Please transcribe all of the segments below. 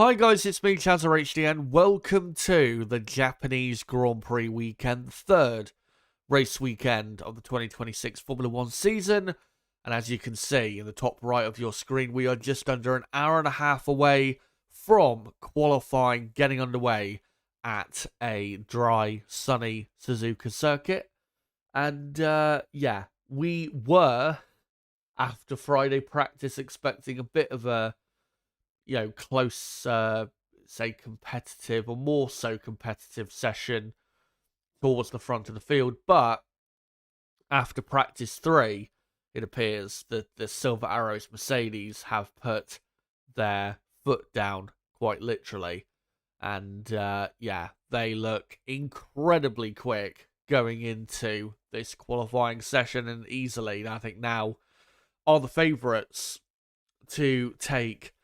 Hi guys, it's me, Chazzer and welcome to the Japanese Grand Prix weekend, third race weekend of the 2026 Formula 1 season. And as you can see in the top right of your screen, we are just under an hour and a half away from qualifying getting underway at a dry, sunny Suzuka circuit. And yeah, we were, after Friday practice, expecting a bit of a close, say competitive or more so competitive session towards the front of the field. But after practice 3, it appears that the Silver Arrows Mercedes have put their foot down, quite literally. And yeah, they look incredibly quick going into this qualifying session, and easily, I think now, are the favourites to take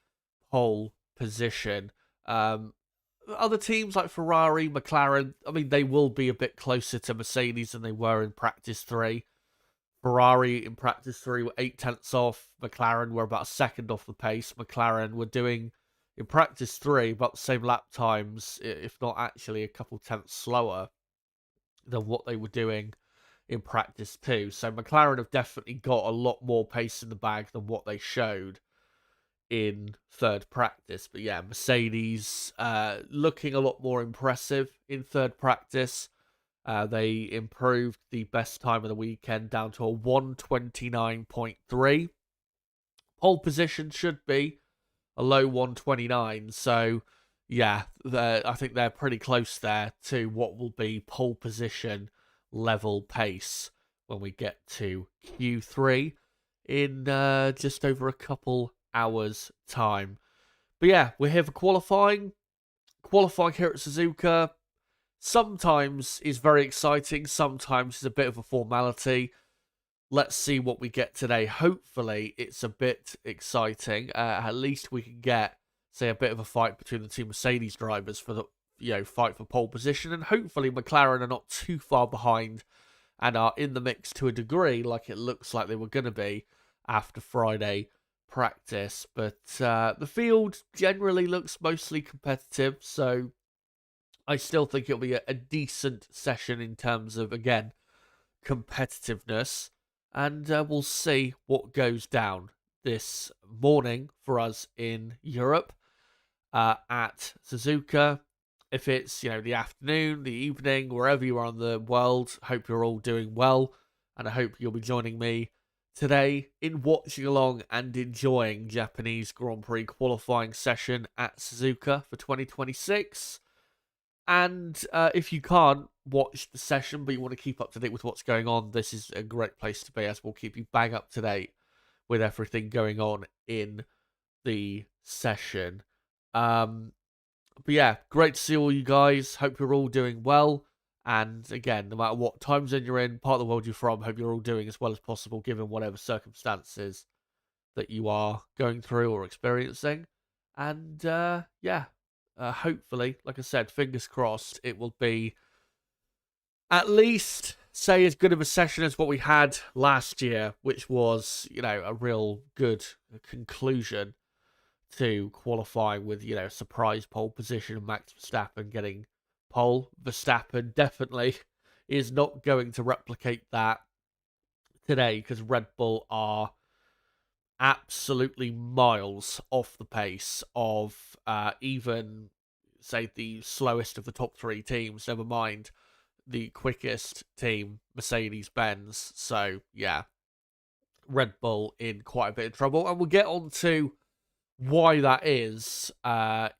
pole position. Other teams like Ferrari, McLaren, I mean, they will be a bit closer to Mercedes than they were in practice 3. Ferrari in practice 3 were 8 tenths off. McLaren were about a second off the pace. McLaren were doing, in practice 3, about the same lap times, if not actually a couple tenths slower than what they were doing in practice 2. So McLaren have definitely got a lot more pace in the bag than what they showed in third practice. But yeah, Mercedes looking a lot more impressive in third practice. They improved the best time of the weekend down to a 1:29.3. Pole position should be a low 1:29. So yeah, I think they're pretty close there to what will be pole position level pace when we get to Q3 in just over a couple hours time. But yeah, we're here for qualifying. Qualifying here at Suzuka sometimes is very exciting, sometimes is a bit of a formality. Let's see what we get today. Hopefully it's a bit exciting. At least we can get, say, a bit of a fight between the two Mercedes drivers for the fight for pole position, and hopefully McLaren are not too far behind and are in the mix to a degree, like it looks like they were going to be after Friday practice. But the field generally looks mostly competitive, so I still think it'll be a decent session in terms of, again, competitiveness. And we'll see what goes down this morning for us in Europe at Suzuka. If it's, the afternoon, the evening, wherever you are in the world, hope you're all doing well. And I hope you'll be joining me today in watching along and enjoying Japanese Grand Prix qualifying session at Suzuka for 2026. And if you can't watch the session, but you want to keep up to date with what's going on, this is a great place to be, as we'll keep you bang up to date with everything going on in the session. But yeah, great to see all you guys. Hope you're all doing well. And again, no matter what time zone you're in, part of the world you're from, hope you're all doing as well as possible, given whatever circumstances that you are going through or experiencing. And yeah, hopefully, like I said, fingers crossed, it will be at least, say, as good of a session as what we had last year, which was, a real good conclusion to qualifying with, surprise pole position and Max Verstappen getting pole. Verstappen definitely is not going to replicate that today, because Red Bull are absolutely miles off the pace of even, say, the slowest of the top 3 teams, never mind the quickest team, Mercedes-Benz. So yeah, Red Bull in quite a bit of trouble, and we'll get on to why that is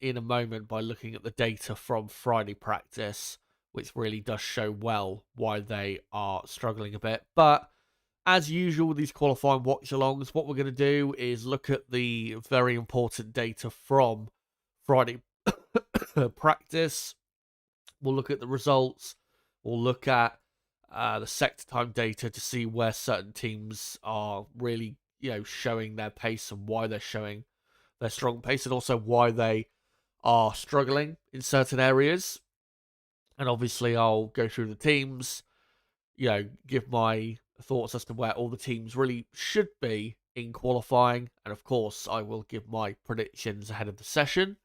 in a moment by looking at the data from Friday practice, which really does show well why they are struggling a bit. But as usual with these qualifying watch-alongs, what we're going to do is look at the very important data from Friday practice. We'll look at the results. We'll look at the sector time data to see where certain teams are really, showing their pace and why they're showing their strong pace, and also why they are struggling in certain areas. And obviously I'll go through the teams, give my thoughts as to where all the teams really should be in qualifying. And of course, I will give my predictions ahead of the session.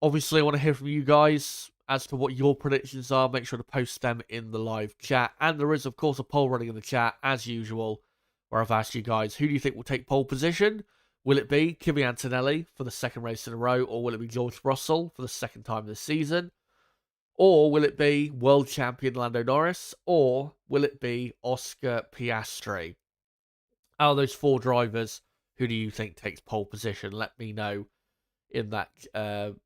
Obviously, I want to hear from you guys as to what your predictions are. Make sure to post them in the live chat. And there is, of course, a poll running in the chat, as usual, where I've asked you guys, who do you think will take pole position? Will it be Kimi Antonelli for the second race in a row, or will it be George Russell for the second time this season? Or will it be world champion Lando Norris, or will it be Oscar Piastri? Out of those four drivers, who do you think takes pole position? Let me know in that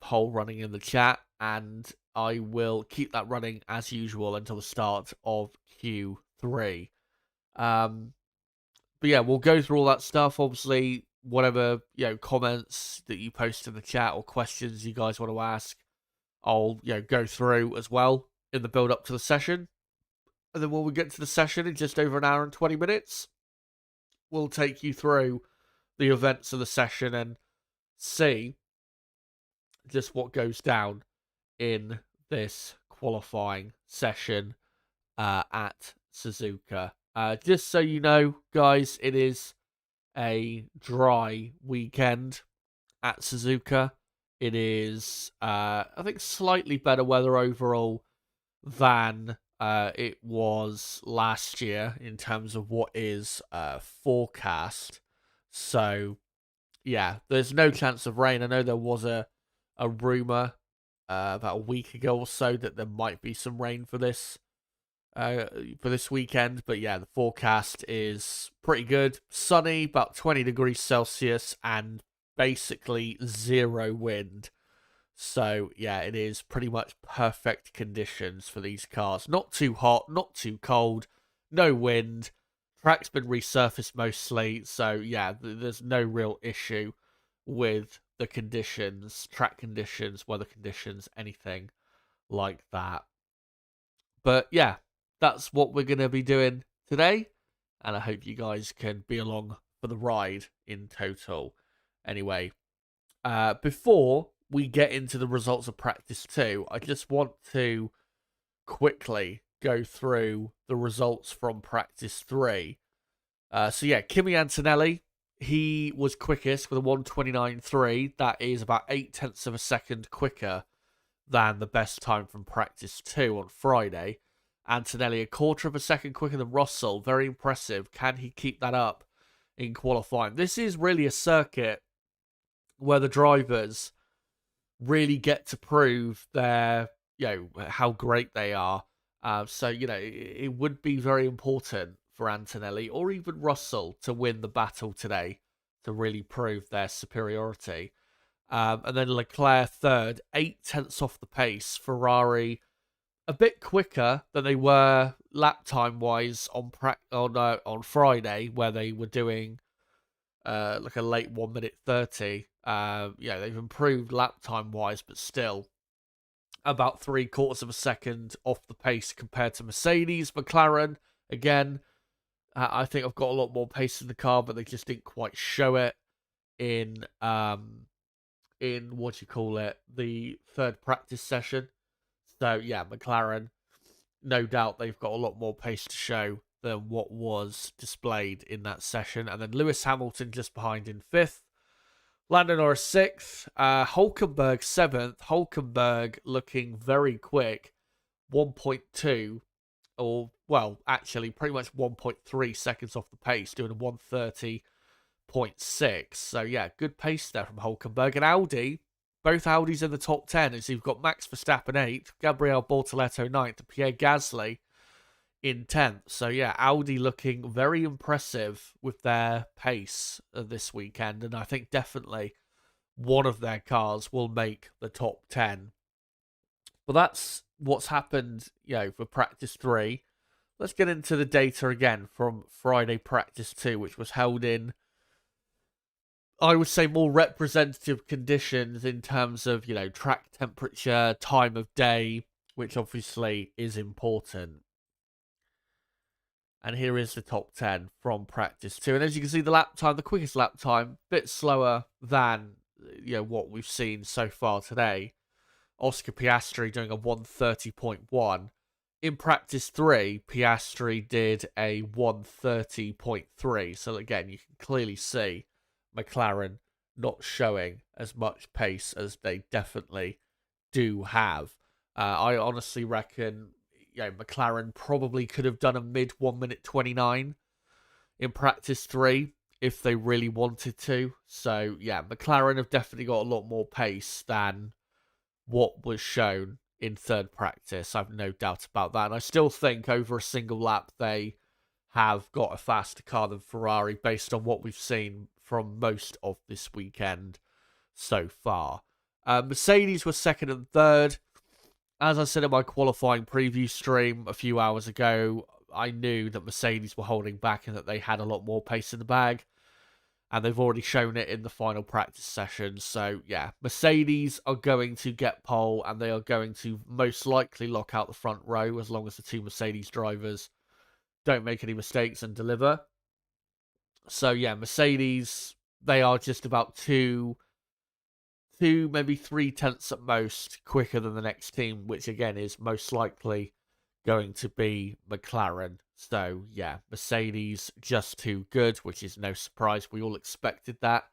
poll running in the chat, and I will keep that running as usual until the start of Q3. But yeah, we'll go through all that stuff. Obviously, whatever comments that you post in the chat or questions you guys want to ask, I'll go through as well in the build up to the session. And then when we get to the session in just over an hour and 20 minutes, we'll take you through the events of the session and see just what goes down in this qualifying session at Suzuka. Just so you know, guys, it is a dry weekend at Suzuka. It is, I think, slightly better weather overall than it was last year in terms of what is forecast. So, yeah, there's no chance of rain. I know there was a rumor about a week ago or so that there might be some rain for this weekend, but yeah, the forecast is pretty good. Sunny, about 20 degrees Celsius, and basically zero wind. So yeah, it is pretty much perfect conditions for these cars. Not too hot, not too cold, no wind. Track's been resurfaced mostly, so yeah, there's no real issue with the conditions, track conditions, weather conditions, anything like that. But yeah, that's what we're going to be doing today, and I hope you guys can be along for the ride in total. Anyway, before we get into the results of practice 2, I just want to quickly go through the results from practice 3. So yeah, Kimi Antonelli, he was quickest with a 1:29.3. That is about 0.8 of a second quicker than the best time from practice 2 on Friday. Antonelli, a quarter of a second quicker than Russell. Very impressive. Can he keep that up in qualifying? This is really a circuit where the drivers really get to prove their, how great they are. So, it would be very important for Antonelli or even Russell to win the battle today to really prove their superiority. And then Leclerc third, 0.8 off the pace. Ferrari a bit quicker than they were lap time wise on Friday, where they were doing like a late 1:30. They've improved lap time wise, but still about 0.75 of a second off the pace compared to Mercedes. McLaren, again, I think I've got a lot more pace in the car, but they just didn't quite show it in the third practice session. So yeah, McLaren, no doubt they've got a lot more pace to show than what was displayed in that session. And then Lewis Hamilton just behind in 5th. Lando Norris 6th. Hulkenberg 7th. Hulkenberg looking very quick. 1.2, or, well, actually pretty much 1.3 seconds off the pace, doing a 1:30.6. So yeah, good pace there from Hulkenberg. And Audi, both Audis in the top 10. As you've got Max Verstappen 8th, Gabriel Bortoleto 9th, and Pierre Gasly in 10th. So yeah, Audi looking very impressive with their pace this weekend, and I think definitely one of their cars will make the top 10. But that's what's happened, for practice 3. Let's get into the data again from Friday practice 2, which was held in, I would say, more representative conditions in terms of, track temperature, time of day, which obviously is important. And here is the top 10 from practice 2. And as you can see, the lap time, the quickest lap time, a bit slower than, what we've seen so far today. Oscar Piastri doing a 1:30.1. In practice 3, Piastri did a 1:30.3. So again, you can clearly see McLaren not showing as much pace as they definitely do have. I honestly reckon, McLaren probably could have done a mid 1 minute 29 in practice 3 if they really wanted to. So, yeah, McLaren have definitely got a lot more pace than what was shown in third practice. I've no doubt about that. And I still think over a single lap they have got a faster car than Ferrari based on what we've seen from most of this weekend so far. Mercedes were second and third. As I said in my qualifying preview stream a few hours ago, I knew that Mercedes were holding back and that they had a lot more pace in the bag. And they've already shown it in the final practice session. So, yeah, Mercedes are going to get pole and they are going to most likely lock out the front row as long as the two Mercedes drivers don't make any mistakes and deliver. So, yeah, Mercedes, they are just about two, maybe 3/10 at most quicker than the next team, which again is most likely going to be McLaren. So, yeah, Mercedes just too good, which is no surprise. We all expected that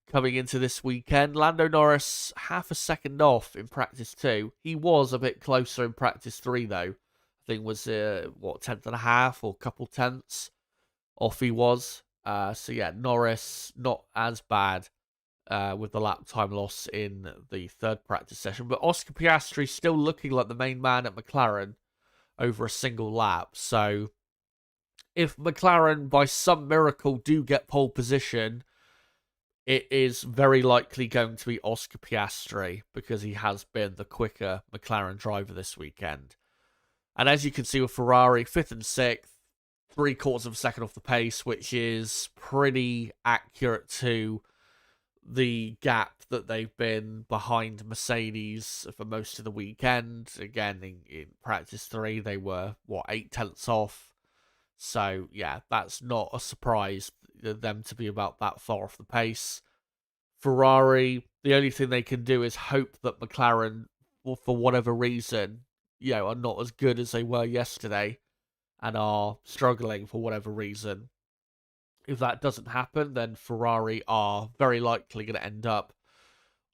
coming into this weekend. Lando Norris, half a second off in practice 2. He was a bit closer in practice 3, though. I think it was, 10th and a half or couple tenths off he was. So, yeah, Norris, not as bad with the lap time loss in the third practice session. But Oscar Piastri still looking like the main man at McLaren over a single lap. So if McLaren by some miracle do get pole position, it is very likely going to be Oscar Piastri because he has been the quicker McLaren driver this weekend. And as you can see with Ferrari, 5th and 6th, 3/4 of a second off the pace, which is pretty accurate to the gap that they've been behind Mercedes for most of the weekend. Again, in practice 3, they were, 8/10 off. So, yeah, that's not a surprise them to be about that far off the pace. Ferrari, the only thing they can do is hope that McLaren, for whatever reason, are not as good as they were yesterday and are struggling for whatever reason. If that doesn't happen, then Ferrari are very likely going to end up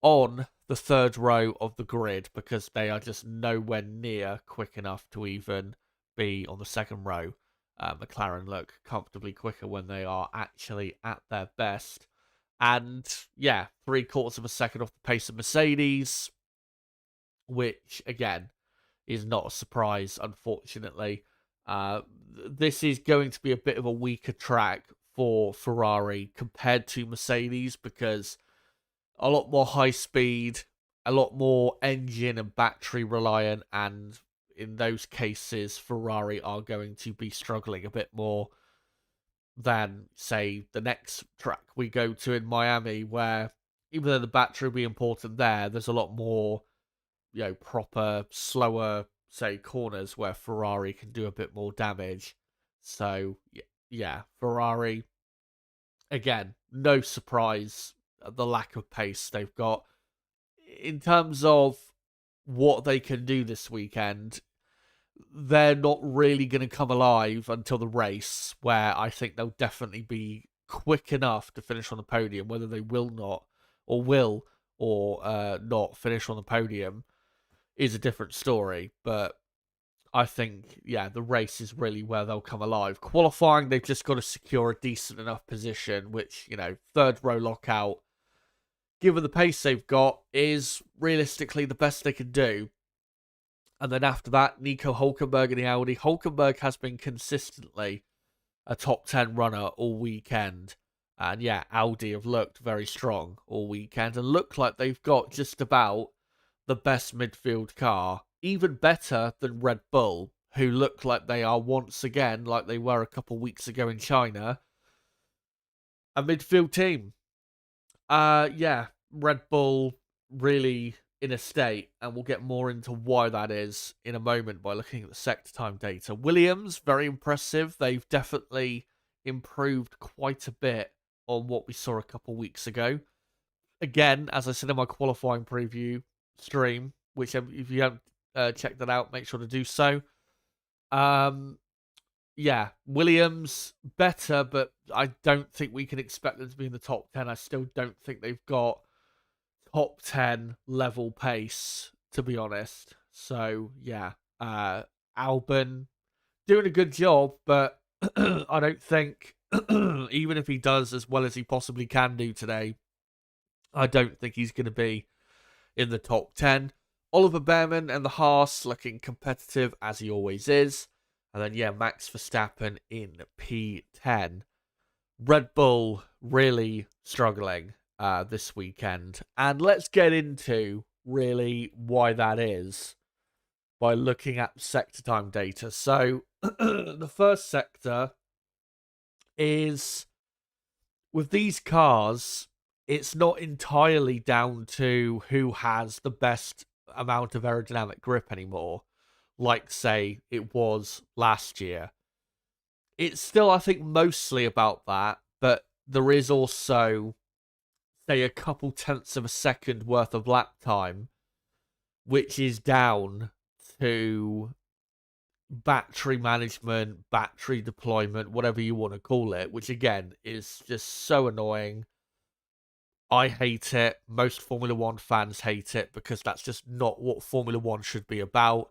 on the third row of the grid because they are just nowhere near quick enough to even be on the second row. McLaren look comfortably quicker when they are actually at their best. And, yeah, 3/4 of a second off the pace of Mercedes, which, again, is not a surprise, unfortunately. This is going to be a bit of a weaker track for Ferrari compared to Mercedes because a lot more high speed, a lot more engine and battery reliant, and in those cases, Ferrari are going to be struggling a bit more than, say, the next track we go to in Miami, where even though the battery will be important there's a lot more, proper, slower, say, corners where Ferrari can do a bit more damage. So, yeah, Ferrari, again, no surprise at the lack of pace they've got. In terms of what they can do this weekend, they're not really going to come alive until the race, where I think they'll definitely be quick enough to finish on the podium. Whether they will not, or will, or not finish on the podium is a different story. But I think, the race is really where they'll come alive. Qualifying, they've just got to secure a decent enough position, which, third row lockout, given the pace they've got, is realistically the best they can do. And then after that, Nico Hülkenberg in the Audi. Hülkenberg has been consistently a top 10 runner all weekend. And yeah, Audi have looked very strong all weekend and look like they've got just about the best midfield car. Even better than Red Bull, who look like they are once again, like they were a couple weeks ago in China, a midfield team. Red Bull really in a state, and we'll get more into why that is in a moment by looking at the sector time data. Williams, very impressive. They've definitely improved quite a bit on what we saw a couple weeks ago. Again, as I said in my qualifying preview stream, which if you haven't checked that out, make sure to do so. yeah, Williams better, but I don't think we can expect them to be in the top 10. I still don't think they've got top 10 level pace, to be honest. So, yeah, Albon doing a good job, but I don't think, even if he does as well as he possibly can do today, I don't think he's going to be in the top 10. Oliver Behrman and the Haas looking competitive as he always is. And then, yeah, Max Verstappen in P10. Red Bull really struggling this weekend. And let's get into really why that is by looking at sector time data. So the first sector is with these cars, it's not entirely down to who has the best amount of aerodynamic grip anymore, like, say, it was last year. It's still, I think, mostly about that, but there is also, say, a couple tenths of a second worth of lap time, which is down to battery management, battery deployment, whatever you want to call it, which again is just so annoying. I hate it. Most Formula One fans hate it because that's just not what Formula One should be about.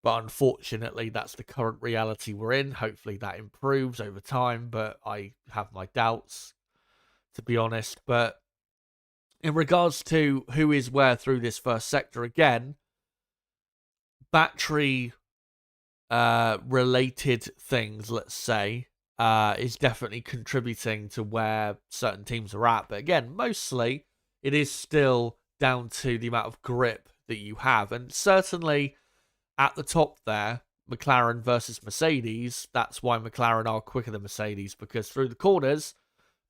But unfortunately, that's the current reality we're in. Hopefully that improves over time, but I have my doubts, to be honest. But in regards to who is where through this first sector, again, battery related things, let's say, is definitely contributing to where certain teams are at. But again, mostly it is still down to the amount of grip that you have. And certainly at the top there, McLaren versus Mercedes, that's why McLaren are quicker than Mercedes, because through the corners,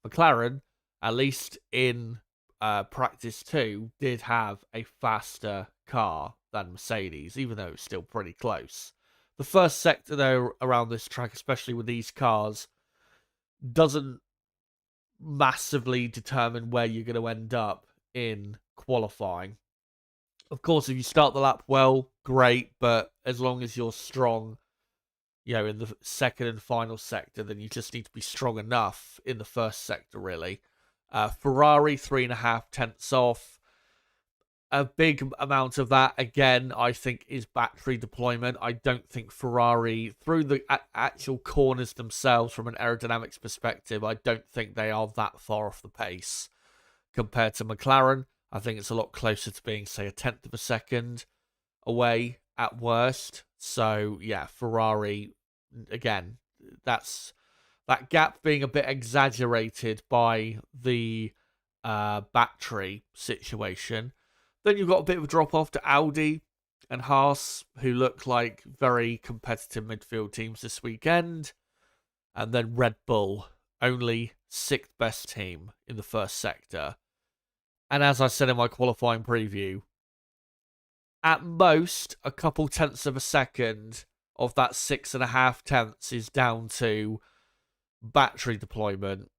McLaren, at least in practice 2, did have a faster car than Mercedes, even though it's still pretty close. The first sector, though, around this track, especially with these cars, doesn't massively determine where you're going to end up in qualifying. Of course, if you start the lap well, great, but as long as you're strong, in the second and final sector, then you just need to be strong enough in the first sector, really. Ferrari, 3.5 tenths off. A big amount of that, again, I think, is battery deployment. I don't think Ferrari, through the actual corners themselves, from an aerodynamics perspective, I don't think they are that far off the pace compared to McLaren. I think it's a lot closer to being, say, a tenth of a second away at worst. So, yeah, Ferrari, again, that's that gap being a bit exaggerated by the battery situation. Then you've got a bit of a drop-off to Audi and Haas, who look like very competitive midfield teams this weekend. And then Red Bull, only 6th best team in the first sector. And as I said in my qualifying preview, at most, a couple tenths of a second of that 6.5 tenths is down to battery deployment.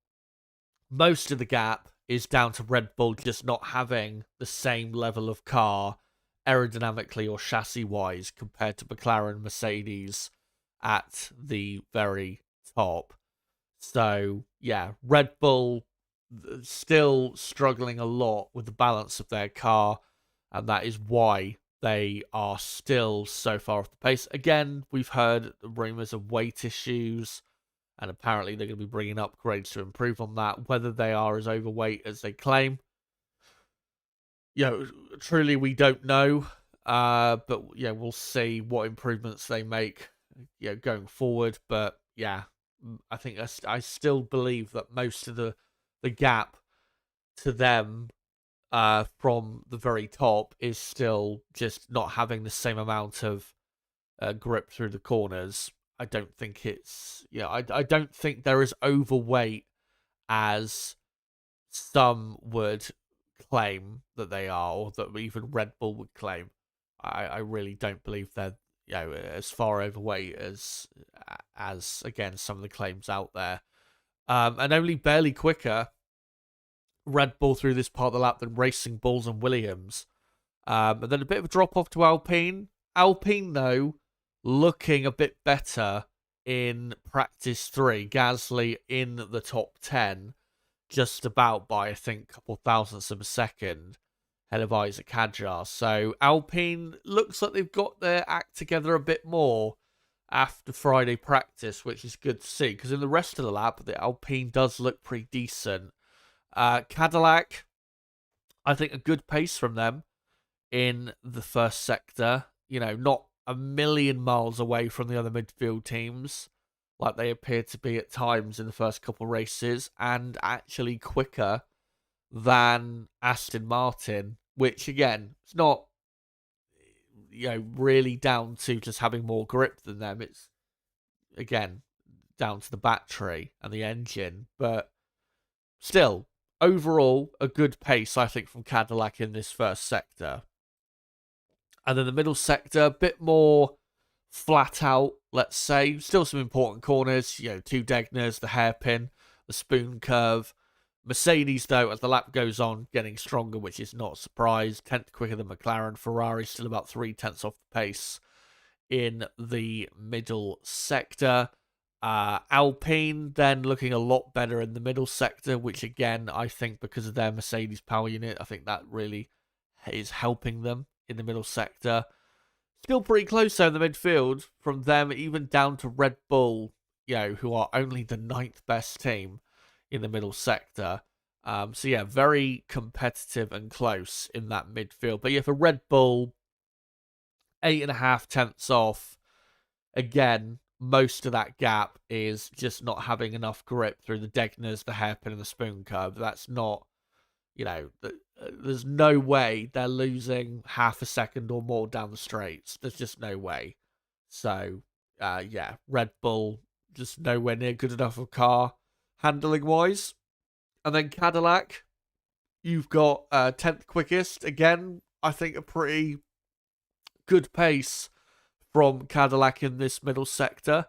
Most of the gap is down to Red Bull just not having the same level of car aerodynamically or chassis-wise compared to McLaren and Mercedes at the very top. So, yeah, Red Bull still struggling a lot with the balance of their car, and that is why they are still so far off the pace. Again, we've heard rumours of weight issues, and apparently they're going to be bringing upgrades to improve on that. Whether they are as overweight as they claim, truly we don't know. But yeah, we'll see what improvements they make, going forward. But yeah, I think I still believe that most of the gap to them from the very top is still just not having the same amount of grip through the corners. I don't think it's, I don't think they're as overweight as some would claim that they are, or that even Red Bull would claim. I really don't believe they're, as far overweight as again, some of the claims out there. And only barely quicker Red Bull through this part of the lap than Racing Bulls and Williams. And then a bit of a drop off to Alpine. Alpine, though, looking a bit better in practice 3, Gasly in the top 10, just about by, I think, a couple thousandths of a second ahead of Isaac Hadjar. So Alpine looks like they've got their act together a bit more after Friday practice, which is good to see, because in the rest of the lap, the Alpine does look pretty decent. Cadillac, I think a good pace from them in the first sector. You know, not a million miles away from the other midfield teams, like they appear to be at times in the first couple races, and actually quicker than Aston Martin, which again, it's not, you know, really down to just having more grip than them. It's, again, down to the battery and the engine, but still, overall, a good pace, I think, from Cadillac in this first sector. And then the middle sector, a bit more flat out, let's say. Still some important corners, you know, 2 Degners, the hairpin, the spoon curve. Mercedes, though, as the lap goes on, getting stronger, which is not a surprise. 10th quicker than McLaren. Ferrari still about 3/10 off the pace in the middle sector. Alpine then looking a lot better in the middle sector, which again, I think because of their Mercedes power unit, I think that really is helping them in the middle sector. Still pretty close though in the midfield, from them even down to Red Bull, you know, who are only the 9th best team in the middle sector. So yeah, very competitive and close in that midfield. But yeah, for Red Bull, 8.5 tenths off. Again, most of that gap is just not having enough grip through the Degners, the hairpin, and the spoon curve. That's not, you know, there's no way they're losing half a second or more down the straights. There's just no way. So, yeah, Red Bull, just nowhere near good enough of a car handling-wise. And then Cadillac, you've got 10th quickest. Again, I think a pretty good pace from Cadillac in this middle sector.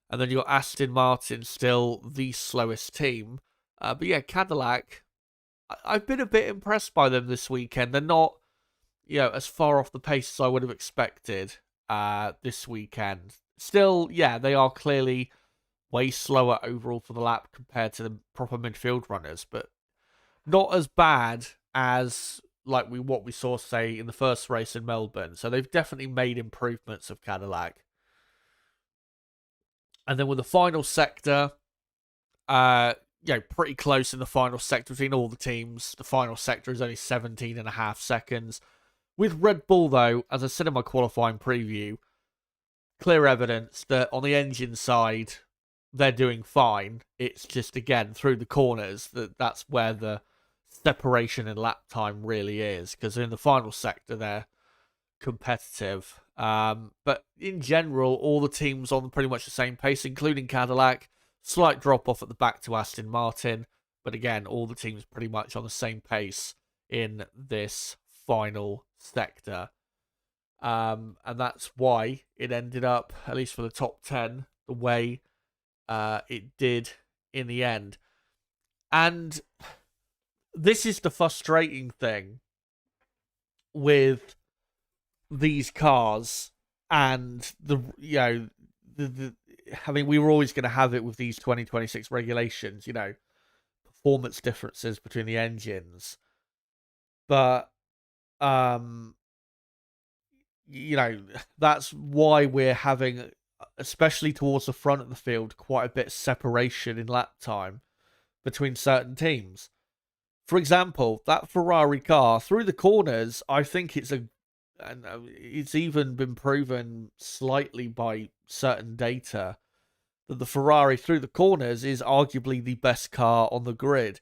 And then you've got Aston Martin, still the slowest team. But yeah, Cadillac, I've been a bit impressed by them this weekend. They're not, you know, as far off the pace as I would have expected this weekend. Still, yeah, they are clearly way slower overall for the lap compared to the proper midfield runners, but not as bad as like what we saw, say, in the first race in Melbourne. So they've definitely made improvements of Cadillac. And then with the final sector, you know, pretty close in the final sector between all the teams. The final sector is only 17.5 seconds. With Red Bull, though, as I said in my qualifying preview, clear evidence that on the engine side, they're doing fine. It's just, again, through the corners, that's where the separation in lap time really is. Because in the final sector, they're competitive. But in general, all the teams on pretty much the same pace, including Cadillac. Slight drop off at the back to Aston Martin. But again, all the teams pretty much on the same pace in this final sector. And that's why it ended up, at least for the top 10, the way it did in the end. And this is the frustrating thing with these cars and the, you know, I mean, we were always going to have it with these 2026 regulations, you know, performance differences between the engines. But, you know, that's why we're having, especially towards the front of the field, quite a bit of separation in lap time between certain teams. For example, that Ferrari car, through the corners, I think it's and it's even been proven slightly by certain data that the Ferrari through the corners is arguably the best car on the grid.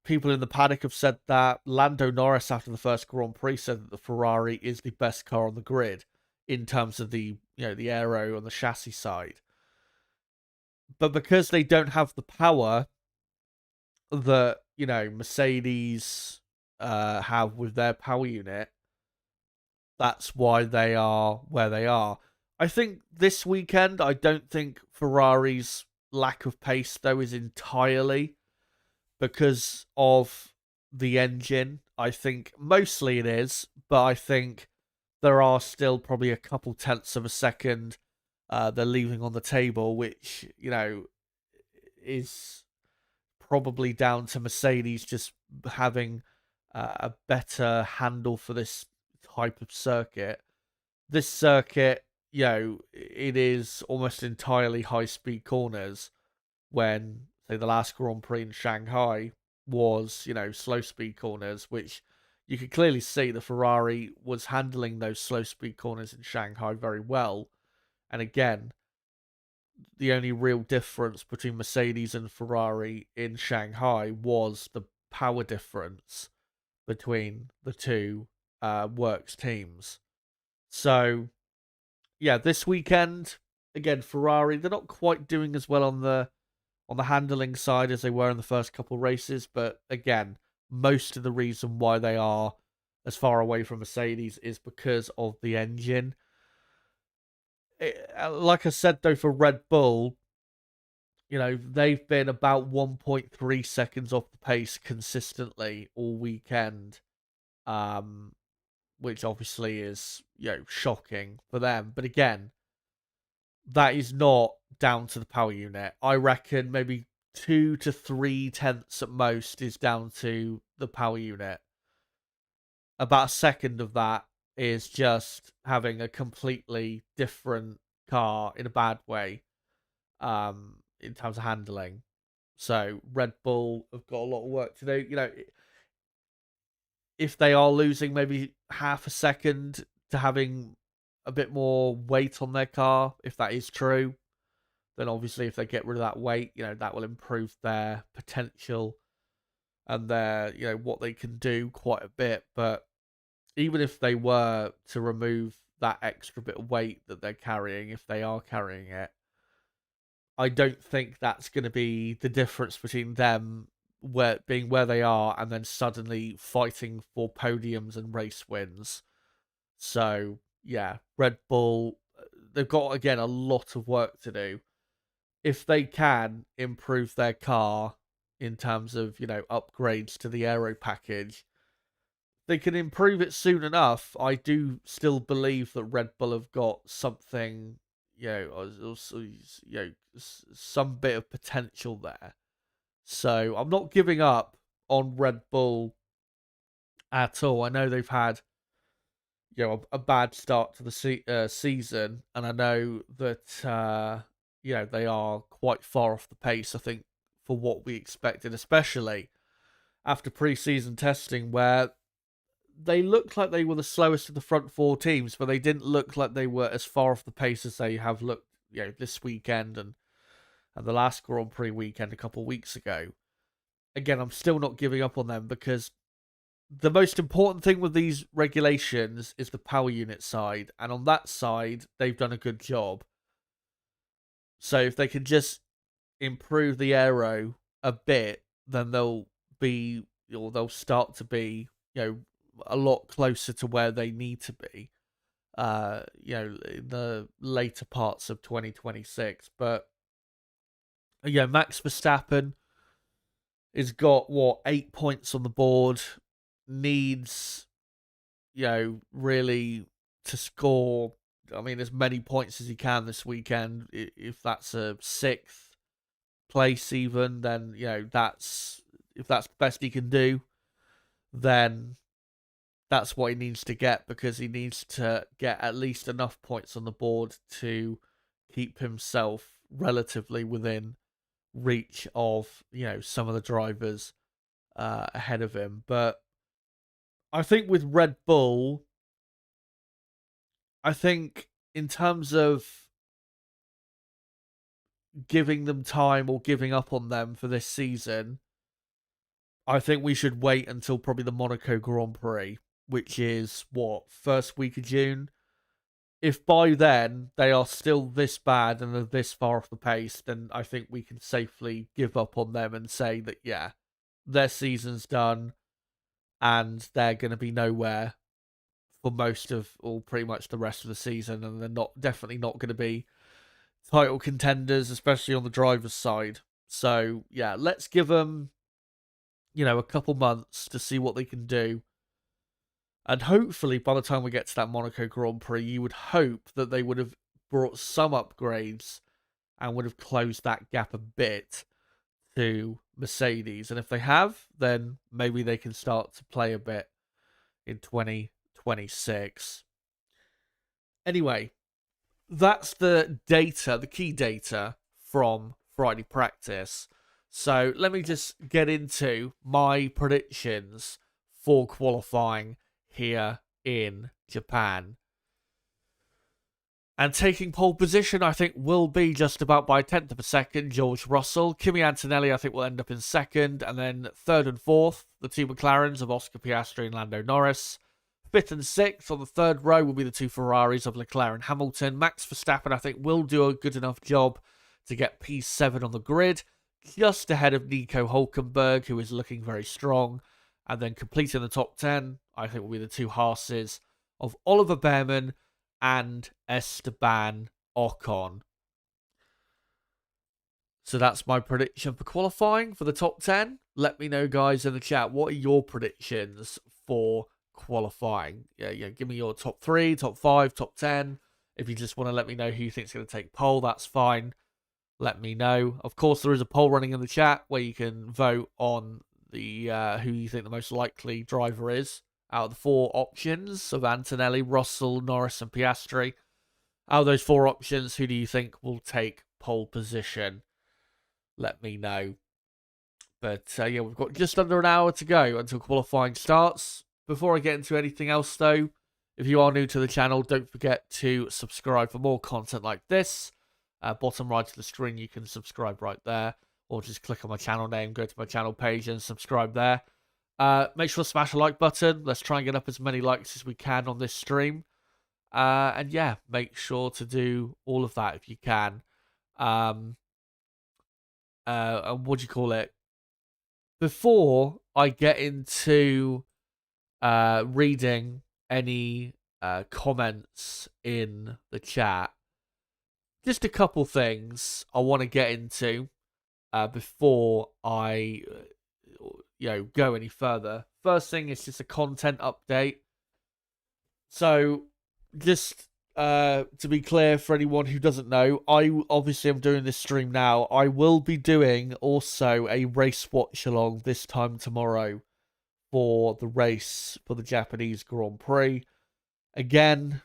People in the paddock have said that. Lando Norris, after the first Grand Prix, said that the Ferrari is the best car on the grid in terms of the, you know, the aero and the chassis side. But because they don't have the power that, you know, Mercedes have with their power unit, that's why they are where they are. I think this weekend, I don't think Ferrari's lack of pace, though, is entirely because of the engine. I think mostly it is, but I think there are still probably a couple tenths of a second they're leaving on the table, which, is probably down to Mercedes just having a better handle for this type of circuit. This circuit, it is almost entirely high-speed corners when, say, the last Grand Prix in Shanghai was, slow-speed corners, which you could clearly see the Ferrari was handling those slow-speed corners in Shanghai very well. And again, the only real difference between Mercedes and Ferrari in Shanghai was the power difference between the two works teams. So, yeah, this weekend, again, Ferrari, they're not quite doing as well on the handling side as they were in the first couple races, but again, most of the reason why they are as far away from Mercedes is because of the engine. Like I said, though, for Red Bull, they've been about 1.3 seconds off the pace consistently all weekend, which obviously is, shocking for them. But again, that is not down to the power unit. I reckon maybe 2 to 3 tenths at most is down to the power unit. About a second of that is just having a completely different car in a bad way, in terms of handling. So Red Bull have got a lot of work to do. If they are losing maybe half a second to having a bit more weight on their car, if that is true, then obviously if they get rid of that weight, that will improve their potential and their, what they can do quite a bit. But even if they were to remove that extra bit of weight that they're carrying, if they are carrying it, I don't think that's going to be the difference between them being where they are and then suddenly fighting for podiums and race wins. So, yeah, Red Bull, they've got, again, a lot of work to do. If they can improve their car in terms of, upgrades to the aero package, they can improve it soon enough. I do still believe that Red Bull have got something, some bit of potential there. So I'm not giving up on Red Bull at all. I know they've had, a bad start to the season, and I know that, they are quite far off the pace, I think, for what we expected, especially after pre-season testing, where they looked like they were the slowest of the front four teams, but they didn't look like they were as far off the pace as they have looked, this weekend and the last Grand Prix weekend a couple of weeks ago. Again, I'm still not giving up on them because the most important thing with these regulations is the power unit side, and on that side, they've done a good job. So if they can just improve the aero a bit, then they'll start to be, a lot closer to where they need to be, in the later parts of 2026. But, Max Verstappen has got, 8 points on the board, needs, really to score, as many points as he can this weekend. If that's a 6th place even, then, if that's the best he can do, then that's what he needs to get, because he needs to get at least enough points on the board to keep himself relatively within reach of, some of the drivers ahead of him. But I think with Red Bull, I think in terms of giving them time or giving up on them for this season, I think we should wait until probably the Monaco Grand Prix, which is, first week of June. If by then they are still this bad and are this far off the pace, then I think we can safely give up on them and say that, yeah, their season's done and they're going to be nowhere for most of, or pretty much the rest of the season, and they're definitely not going to be title contenders, especially on the driver's side. So, yeah, let's give them, a couple months to see what they can do. And hopefully, by the time we get to that Monaco Grand Prix, you would hope that they would have brought some upgrades and would have closed that gap a bit to Mercedes. And if they have, then maybe they can start to play a bit in 2026. Anyway, that's the data, the key data from Friday practice. So let me just get into my predictions for qualifying here in Japan. And taking pole position, I think, will be just about by 10th of a second, George Russell. Kimi Antonelli, I think, will end up in second. And then third and fourth, the two McLarens of Oscar Piastri and Lando Norris. Fifth and sixth on the third row will be the two Ferraris of Leclerc and Hamilton. Max Verstappen, I think, will do a good enough job to get P7 on the grid, just ahead of Nico Hulkenberg, who is looking very strong. And then completing the top 10, I think, will be the two Haases of Oliver Behrman and Esteban Ocon. So that's my prediction for qualifying for the top 10. Let me know, guys, in the chat, what are your predictions for qualifying? Yeah, give me your top 3, top 5, top 10. If you just want to let me know who you think is going to take pole, that's fine. Let me know. Of course, there is a poll running in the chat where you can vote on the who you think the most likely driver is out of the 4 options of Antonelli, Russell, Norris, and Piastri. Out of those 4 options, who do you think will take pole position? Let me know. But yeah, we've got just under an hour to go until qualifying starts. Before I get into anything else, though, if you are new to the channel, don't forget to subscribe for more content like this. Bottom right of the screen, you can subscribe right there, or just click on my channel name, go to my channel page, and subscribe there. Make sure to smash the like button. Let's try and get up as many likes as we can on this stream. And yeah, make sure to do all of that if you can. And what do you call it? Before I get into reading any comments in the chat, just a couple things I want to get into before I go any further. First thing is just a content update. So just to be clear for anyone who doesn't know, I obviously am doing this stream now. I will be doing also a race watch along this time tomorrow for the race for the Japanese Grand Prix. Again,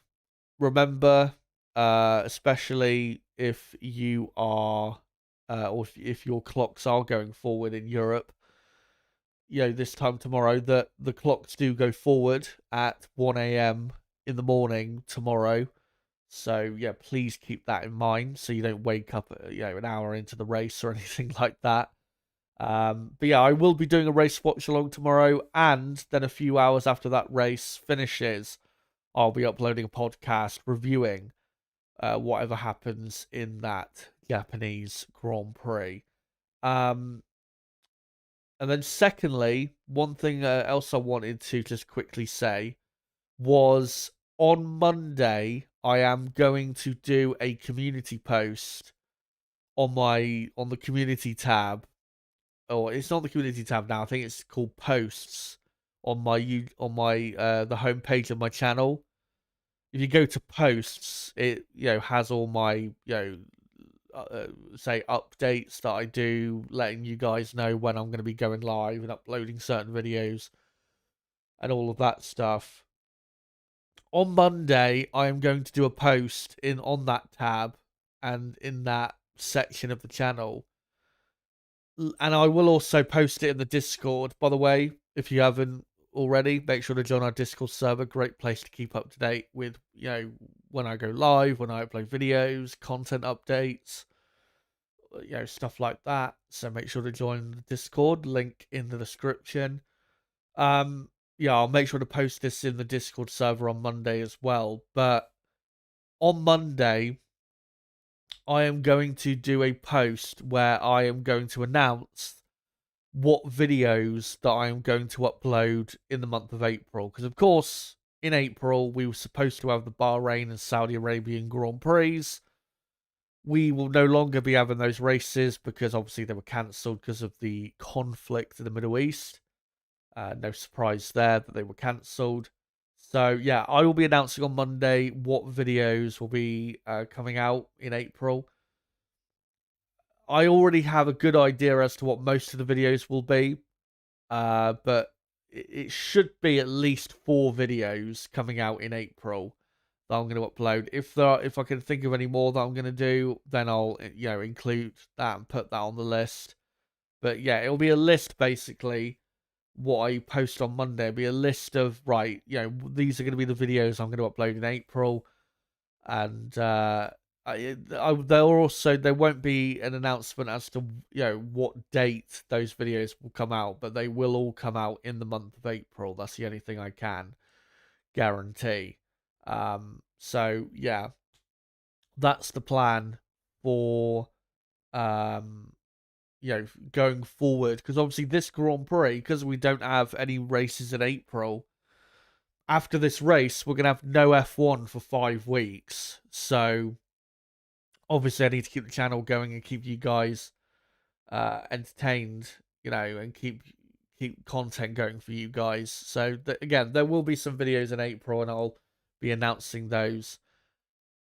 remember, especially if you are or if your clocks are going forward in Europe, this time tomorrow, that the clocks do go forward at 1 a.m. in the morning tomorrow. So yeah, please keep that in mind so you don't wake up an hour into the race or anything like that. But yeah, I will be doing a race watch along tomorrow, and then a few hours after that race finishes, I'll be uploading a podcast reviewing whatever happens in that Japanese Grand Prix. And then secondly, one thing else I wanted to just quickly say was on Monday, I am going to do a community post on the community tab. Or it's not the community tab now. I think it's called posts on my the homepage of my channel. If you go to posts, it has all my say updates that I do, letting you guys know when I'm going to be going live and uploading certain videos and all of that stuff. On Monday, I am going to do a post on that tab and in that section of the channel. And I will also post it in the Discord, by the way. If you haven't already, make sure to join our Discord server. Great place to keep up to date with, when I go live, when I upload videos, content updates, stuff like that. So make sure to join the Discord, link in the description. I'll make sure to post this in the Discord server on Monday as well. But on Monday, I am going to do a post where I am going to announce what videos that I am going to upload in the month of April. Because, of course, in April, we were supposed to have the Bahrain and Saudi Arabian Grand Prix. We will no longer be having those races because, obviously, they were cancelled because of the conflict in the Middle East. No surprise there that they were cancelled. So yeah, I will be announcing on Monday what videos will be coming out in April. I already have a good idea as to what most of the videos will be, but it should be at least 4 videos coming out in April that I'm going to upload. If I can think of any more that I'm going to do, then I'll include that and put that on the list. But yeah, it'll be a list basically. What I post on Monday will be a list of these are going to be the videos I'm going to upload in April, and there won't be an announcement as to what date those videos will come out, but they will all come out in the month of April. That's the only thing I can guarantee. So yeah, that's the plan for um going forward, because obviously this Grand Prix, because we don't have any races in April. After this race, we're gonna have no F1 for 5 weeks, so obviously I need to keep the channel going and keep you guys entertained, and keep content going for you guys. So again, there will be some videos in April, and I'll be announcing those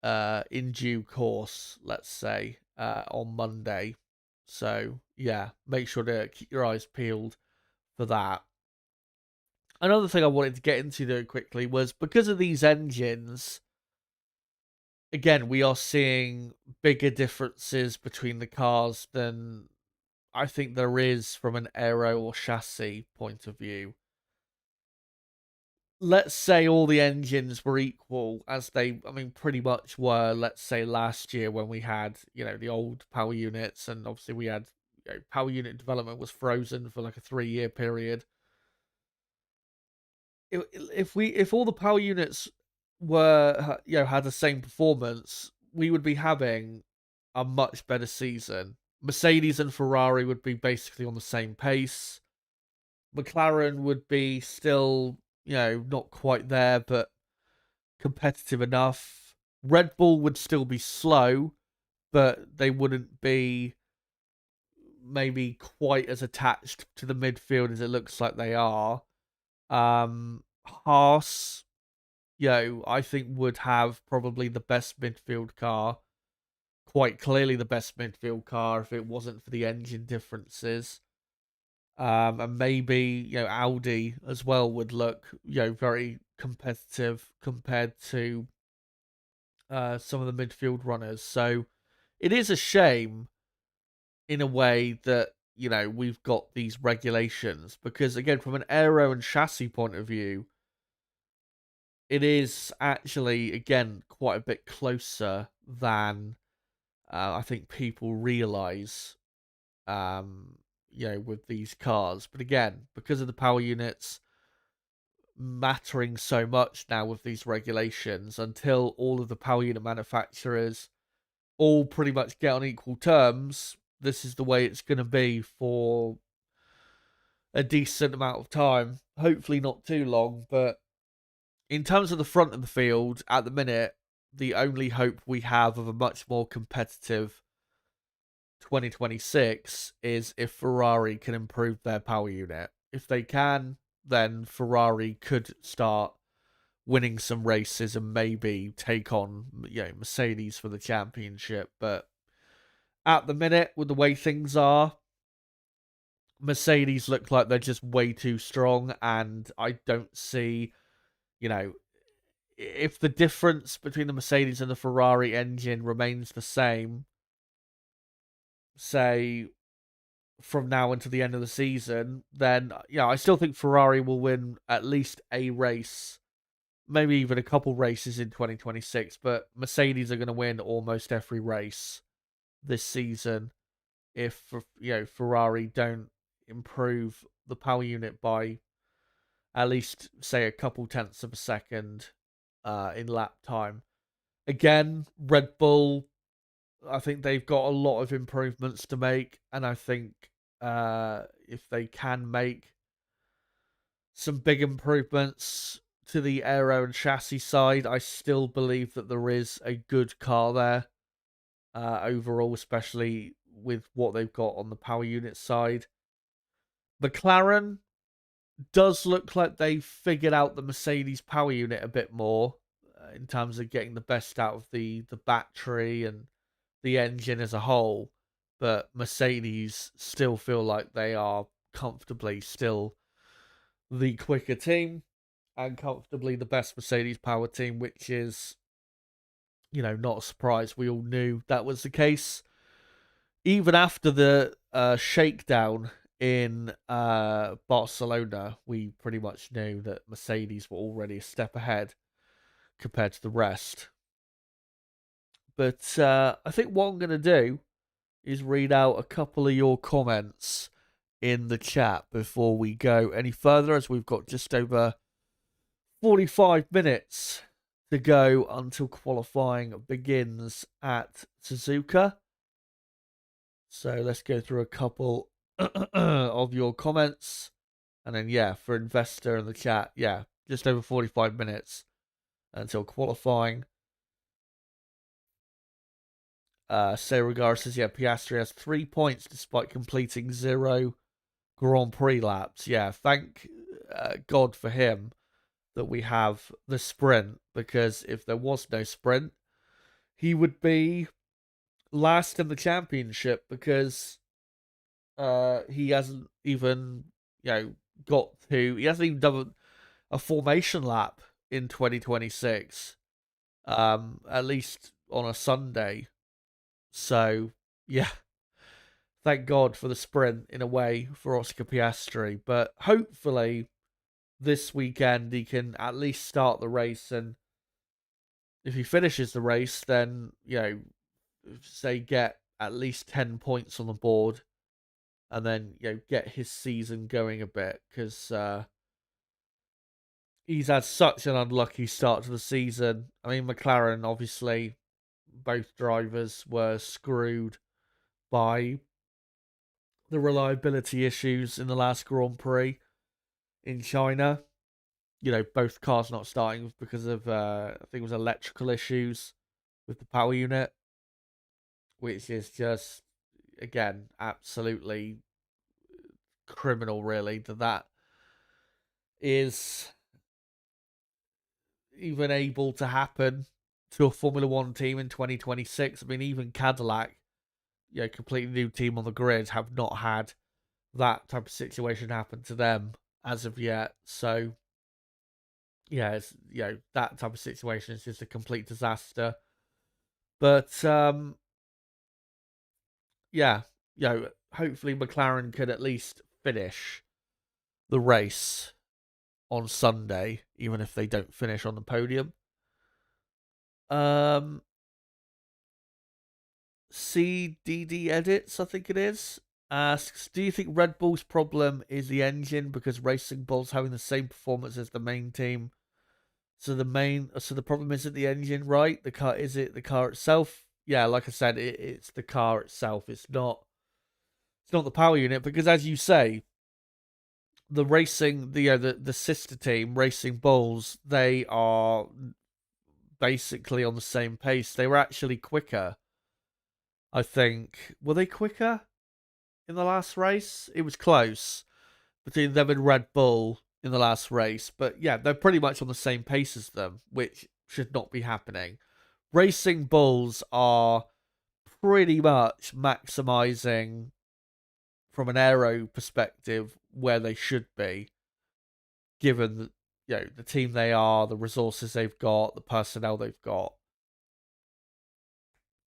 in due course, let's say, on Monday. So yeah, make sure to keep your eyes peeled for that. Another thing I wanted to get into though quickly was, because of these engines, again, we are seeing bigger differences between the cars than I think there is from an aero or chassis point of view. Let's say all the engines were equal, as pretty much were, let's say last year when we had, the old power units, and obviously we had, power unit development was frozen for like a 3-year period. If all the power units were, had the same performance, we would be having a much better season. Mercedes and Ferrari would be basically on the same pace. McLaren would be still, not quite there, but competitive enough. Red Bull would still be slow, but they wouldn't be maybe quite as attached to the midfield as it looks like they are. Haas, I think would have probably the best midfield car. Quite clearly the best midfield car if it wasn't for the engine differences. And maybe, Audi as well would look, very competitive compared to some of the midfield runners. So it is a shame in a way that, we've got these regulations, because again, from an aero and chassis point of view, it is actually, again, quite a bit closer than I think people realize, with these cars. But again, because of the power units mattering so much now with these regulations, until all of the power unit manufacturers all pretty much get on equal terms, this is the way it's going to be for a decent amount of time. Hopefully not too long, but in terms of the front of the field, at the minute, the only hope we have of a much more competitive 2026 is if Ferrari can improve their power unit. If they can, then Ferrari could start winning some races and maybe take on, Mercedes for the championship. But at the minute, with the way things are, Mercedes look like they're just way too strong, and I don't see, if the difference between the Mercedes and the Ferrari engine remains the same, say from now until the end of the season, then I still think Ferrari will win at least a race, maybe even a couple races in 2026. But Mercedes are going to win almost every race this season if Ferrari don't improve the power unit by at least, say, a couple tenths of a second in lap time. Again, Red Bull, I think they've got a lot of improvements to make, and I think if they can make some big improvements to the aero and chassis side, I still believe that there is a good car there overall, especially with what they've got on the power unit side. McLaren, does look like they figured out the Mercedes power unit a bit more in terms of getting the best out of the battery and the engine as a whole. But Mercedes still feel like they are comfortably still the quicker team and comfortably the best Mercedes power team, which is, not a surprise. We all knew that was the case. Even after the shakedown in Barcelona, we pretty much knew that Mercedes were already a step ahead compared to the rest. But I think what I'm going to do is read out a couple of your comments in the chat before we go any further, as we've got just over 45 minutes to go until qualifying begins at Suzuka. So let's go through a couple of your comments. And then, for Investor in the chat, just over 45 minutes until qualifying. Seregar says, Piastri has 3 points despite completing 0 Grand Prix laps. Thank God for him that we have the sprint, because if there was no sprint, he would be last in the championship, because he hasn't even, he hasn't even done a formation lap in 2026, at least on a Sunday. So, thank God for the sprint in a way for Oscar Piastri. But hopefully this weekend he can at least start the race, and if he finishes the race, then, say get at least 10 points on the board, and then, get his season going a bit, because he's had such an unlucky start to the season. I mean, McLaren, obviously, both drivers were screwed by the reliability issues in the last Grand Prix in China. Both cars not starting because of, I think it was electrical issues with the power unit, which is just, again, absolutely criminal, really, that is even able to happen to a Formula One team in 2026. I mean, even Cadillac, completely new team on the grid, have not had that type of situation happen to them as of yet. So, it's, that type of situation is just a complete disaster. But, hopefully McLaren could at least finish the race on Sunday, even if they don't finish on the podium. CDD Edits, I think it is, asks, do you think Red Bull's problem is the engine, because Racing Bull's having the same performance as the main team? So the problem isn't the engine, right? Is it the car itself? Yeah, like I said, it's the car itself. It's not the power unit, because as you say, the racing, the sister team, Racing Bulls, they are basically on the same pace. They were actually quicker, I think. Were they quicker in the last race? It was close between them and Red Bull in the last race. But they're pretty much on the same pace as them, which should not be happening. Racing Bulls are pretty much maximizing, from an aero perspective, where they should be, given the team they are, the resources they've got, the personnel they've got.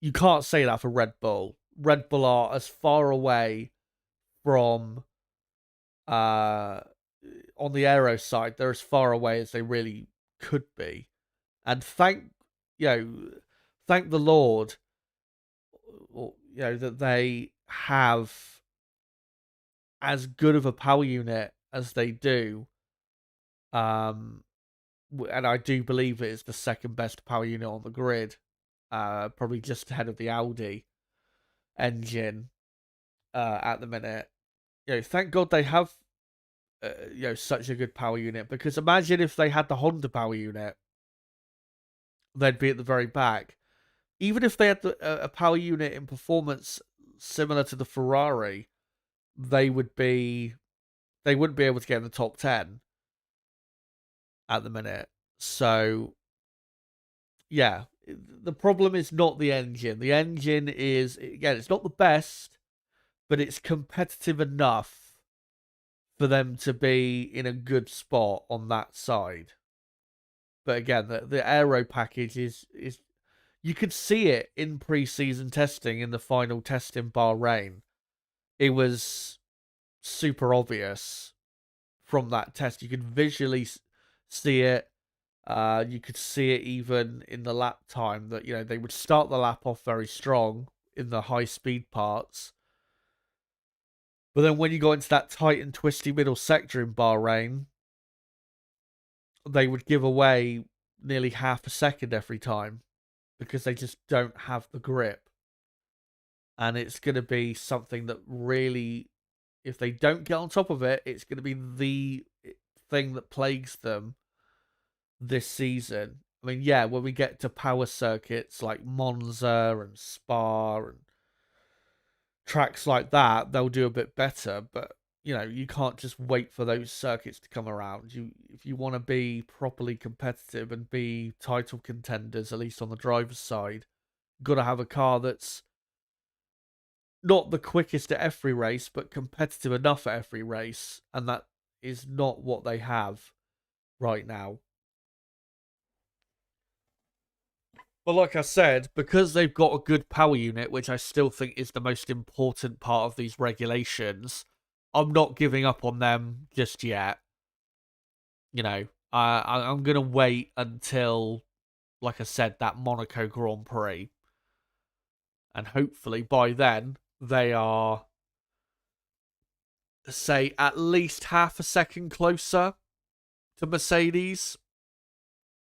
You can't say that for Red Bull. Red Bull are as far away from on the aero side, they're as far away as they really could be. And thank the Lord, that they have as good of a power unit as they do. And I do believe it is the second best power unit on the grid, probably just ahead of the Audi engine at the minute. Thank God they have such a good power unit, because imagine if they had the Honda power unit, they'd be at the very back. Even if they had a power unit in performance similar to the Ferrari, they would be they wouldn't be able to get in the top 10 at the minute. So, yeah, the problem is not the engine. The engine is, again, it's not the best, but it's competitive enough for them to be in a good spot on that side. But again, the aero package is you could see it in pre-season testing in the final test in Bahrain. It was super obvious from that test. You could visually see it. You could see it even in the lap time that, they would start the lap off very strong in the high speed parts. But then when you go into that tight and twisty middle sector in Bahrain, they would give away nearly half a second every time because they just don't have the grip. And it's going to be something that really, if they don't get on top of it, it's going to be the thing that plagues them this season. I mean, yeah, when we get to power circuits like Monza and Spa and tracks like that, they'll do a bit better. But, you can't just wait for those circuits to come around. If you want to be properly competitive and be title contenders, at least on the driver's side, you've got to have a car that's not the quickest at every race, but competitive enough at every race. And that is not what they have right now. But like I said, because they've got a good power unit, which I still think is the most important part of these regulations, I'm not giving up on them just yet. I'm going to wait until, like I said, that Monaco Grand Prix. And hopefully by then, they are, say, at least half a second closer to Mercedes.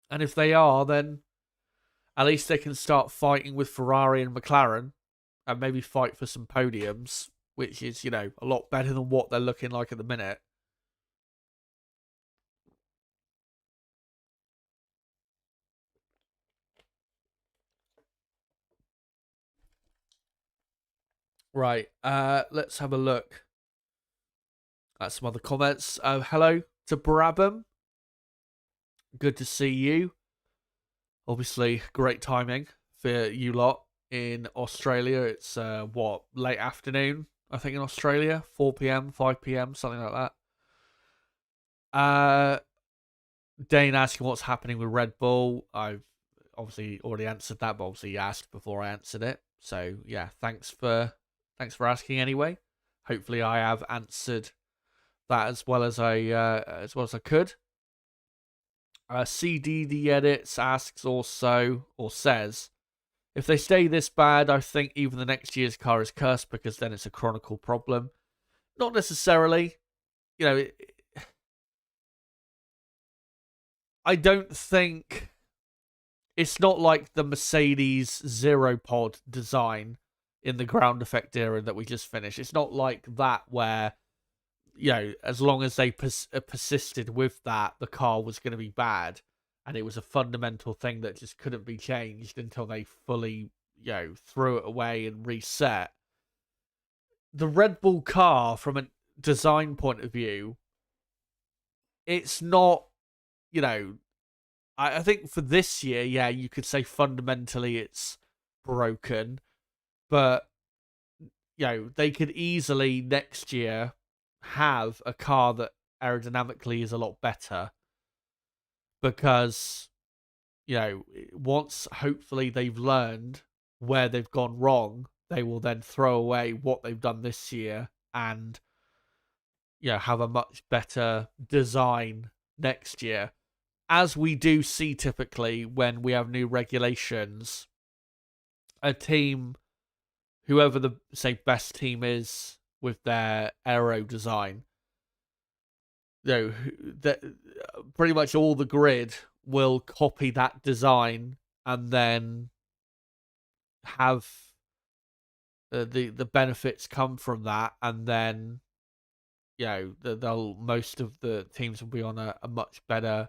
And if they are, then at least they can start fighting with Ferrari and McLaren and maybe fight for some podiums, which is, a lot better than what they're looking like at the minute. Right, let's have a look at some other comments. Hello to Brabham. Good to see you. Obviously, great timing for you lot in Australia. It's, late afternoon, I think, in Australia. 4 p.m., 5 p.m., something like that. Dane asking what's happening with Red Bull. I've obviously already answered that, but obviously you asked before I answered it. So, yeah, thanks for asking anyway. Hopefully I have answered that as well as I could. CD the Edits asks also, or says, if they stay this bad, I think even the next year's car is cursed because then it's a chronicle problem. Not necessarily. I don't think it's not like the Mercedes Zero Pod design in the ground effect era that we just finished. It's not like that where, as long as they persisted with that, the car was going to be bad. And it was a fundamental thing that just couldn't be changed until they fully, threw it away and reset. The Red Bull car, from a design point of view, it's not, I think for this year, yeah, you could say fundamentally it's broken. But, they could easily next year have a car that aerodynamically is a lot better. Because, once hopefully they've learned where they've gone wrong, they will then throw away what they've done this year and, have a much better design next year. As we do see typically when we have new regulations, a team, whoever the, say, best team is with their aero design, that pretty much all the grid will copy that design and then have the benefits come from that, and then they'll most of the teams will be on a much better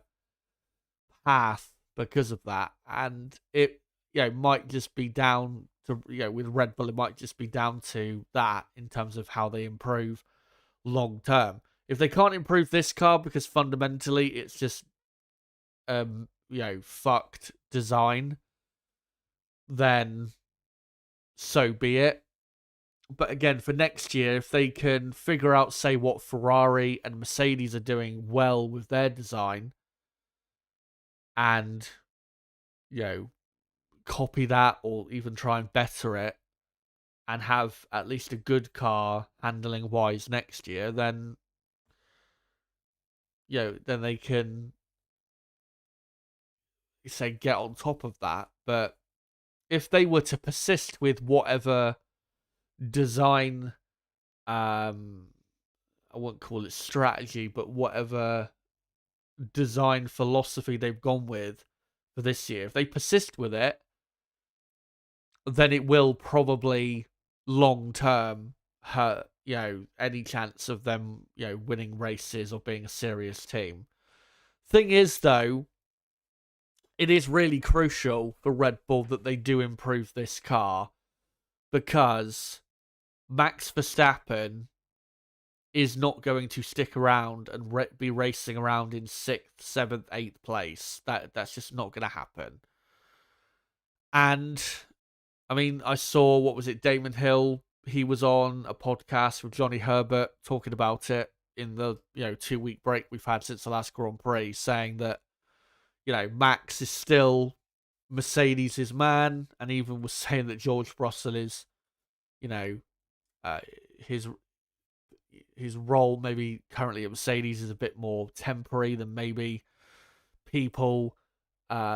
path because of that. And it might just be down to with Red Bull, it might just be down to that in terms of how they improve long term. If they can't improve this car because fundamentally it's just, fucked design, then so be it. But again, for next year, if they can figure out, say, what Ferrari and Mercedes are doing well with their design and, copy that or even try and better it and have at least a good car handling wise next year, then, then they can, say, get on top of that. But if they were to persist with whatever design, I won't call it strategy, but whatever design philosophy they've gone with for this year, if they persist with it, then it will probably long term hurt, any chance of them, winning races or being a serious team. Thing is, though, it is really crucial for Red Bull that they do improve this car, because Max Verstappen is not going to stick around and be racing around in 6th, 7th, 8th place. That's just not going to happen. And, I mean, I saw, what was it, Damon Hill, he was on a podcast with Johnny Herbert talking about it in the, 2-week break we've had since the last Grand Prix, saying that, Max is still Mercedes' man, and even was saying that George Russell is, his role maybe currently at Mercedes is a bit more temporary than maybe people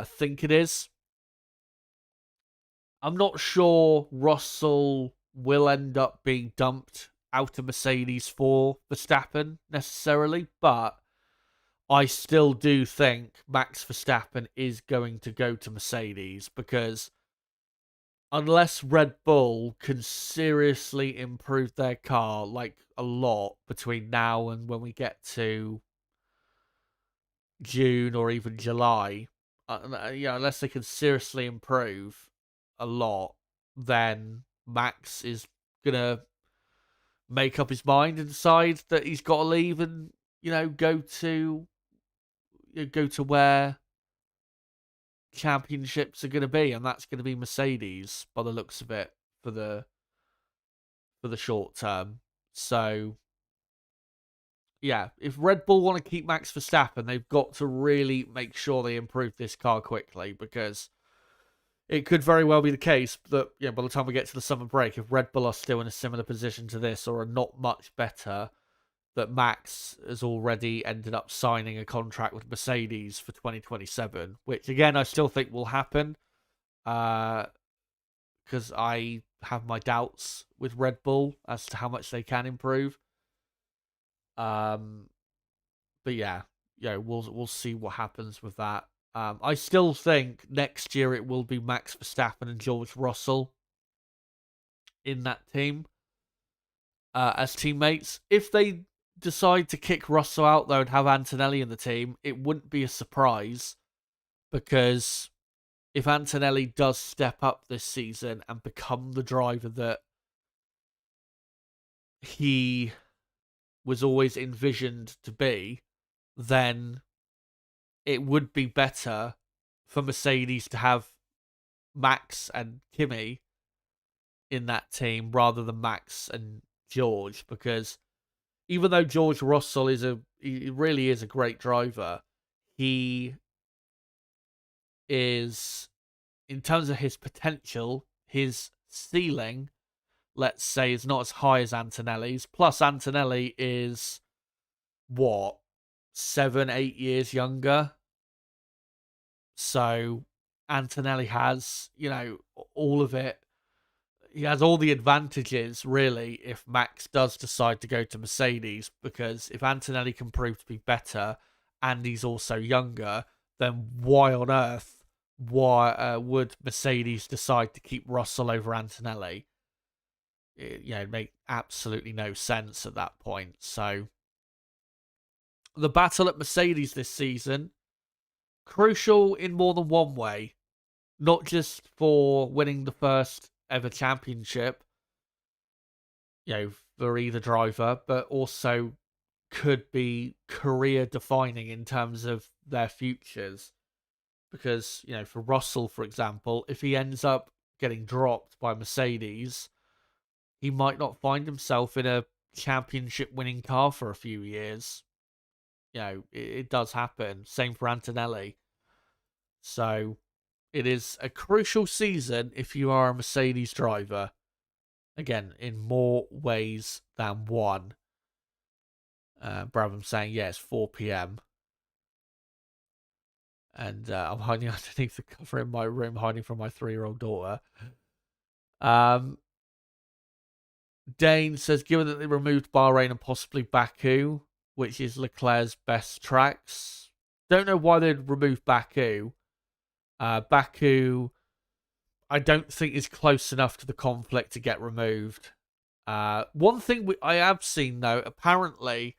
think it is. I'm not sure Russell will end up being dumped out of Mercedes for Verstappen necessarily, but I still do think Max Verstappen is going to go to Mercedes, because unless Red Bull can seriously improve their car, like, a lot between now and when we get to June or even July, unless they can seriously improve a lot, then Max is gonna make up his mind and decide that he's got to leave and, go to where championships are going to be, and that's going to be Mercedes by the looks of it for the short term. So yeah, if Red Bull want to keep Max Verstappen, they've got to really make sure they improve this car quickly, because it could very well be the case that, by the time we get to the summer break, if Red Bull are still in a similar position to this or are not much better, that Max has already ended up signing a contract with Mercedes for 2027, which, again, I still think will happen, because I have my doubts with Red Bull as to how much they can improve. But yeah, we'll see what happens with that. I still think next year it will be Max Verstappen and George Russell in that team as teammates. If they decide to kick Russell out, though, and have Antonelli in the team, it wouldn't be a surprise, because if Antonelli does step up this season and become the driver that he was always envisioned to be, then it would be better for Mercedes to have Max and Kimi in that team rather than Max and George, because even though George Russell he really is a great driver, he is, in terms of his potential, his ceiling, let's say, is not as high as Antonelli's. Plus, Antonelli is, 7, 8 years younger. So Antonelli has, all of it. He has all the advantages, really, if Max does decide to go to Mercedes, because if Antonelli can prove to be better and he's also younger, then why on earth would Mercedes decide to keep Russell over Antonelli? It make absolutely no sense at that point. So the battle at Mercedes this season, crucial in more than one way, not just for winning the first ever championship, for either driver, but also could be career defining in terms of their futures. Because, for Russell, for example, if he ends up getting dropped by Mercedes, he might not find himself in a championship winning car for a few years. It does happen. Same for Antonelli. So it is a crucial season if you are a Mercedes driver. Again, in more ways than one. Bradham saying, it's 4 p.m. And I'm hiding underneath the cover in my room, hiding from my 3-year-old daughter. Dane says, given that they removed Bahrain and possibly Baku, which is Leclerc's best tracks, don't know why they'd remove Baku. Baku, I don't think is close enough to the conflict to get removed. One thing I have seen, though, apparently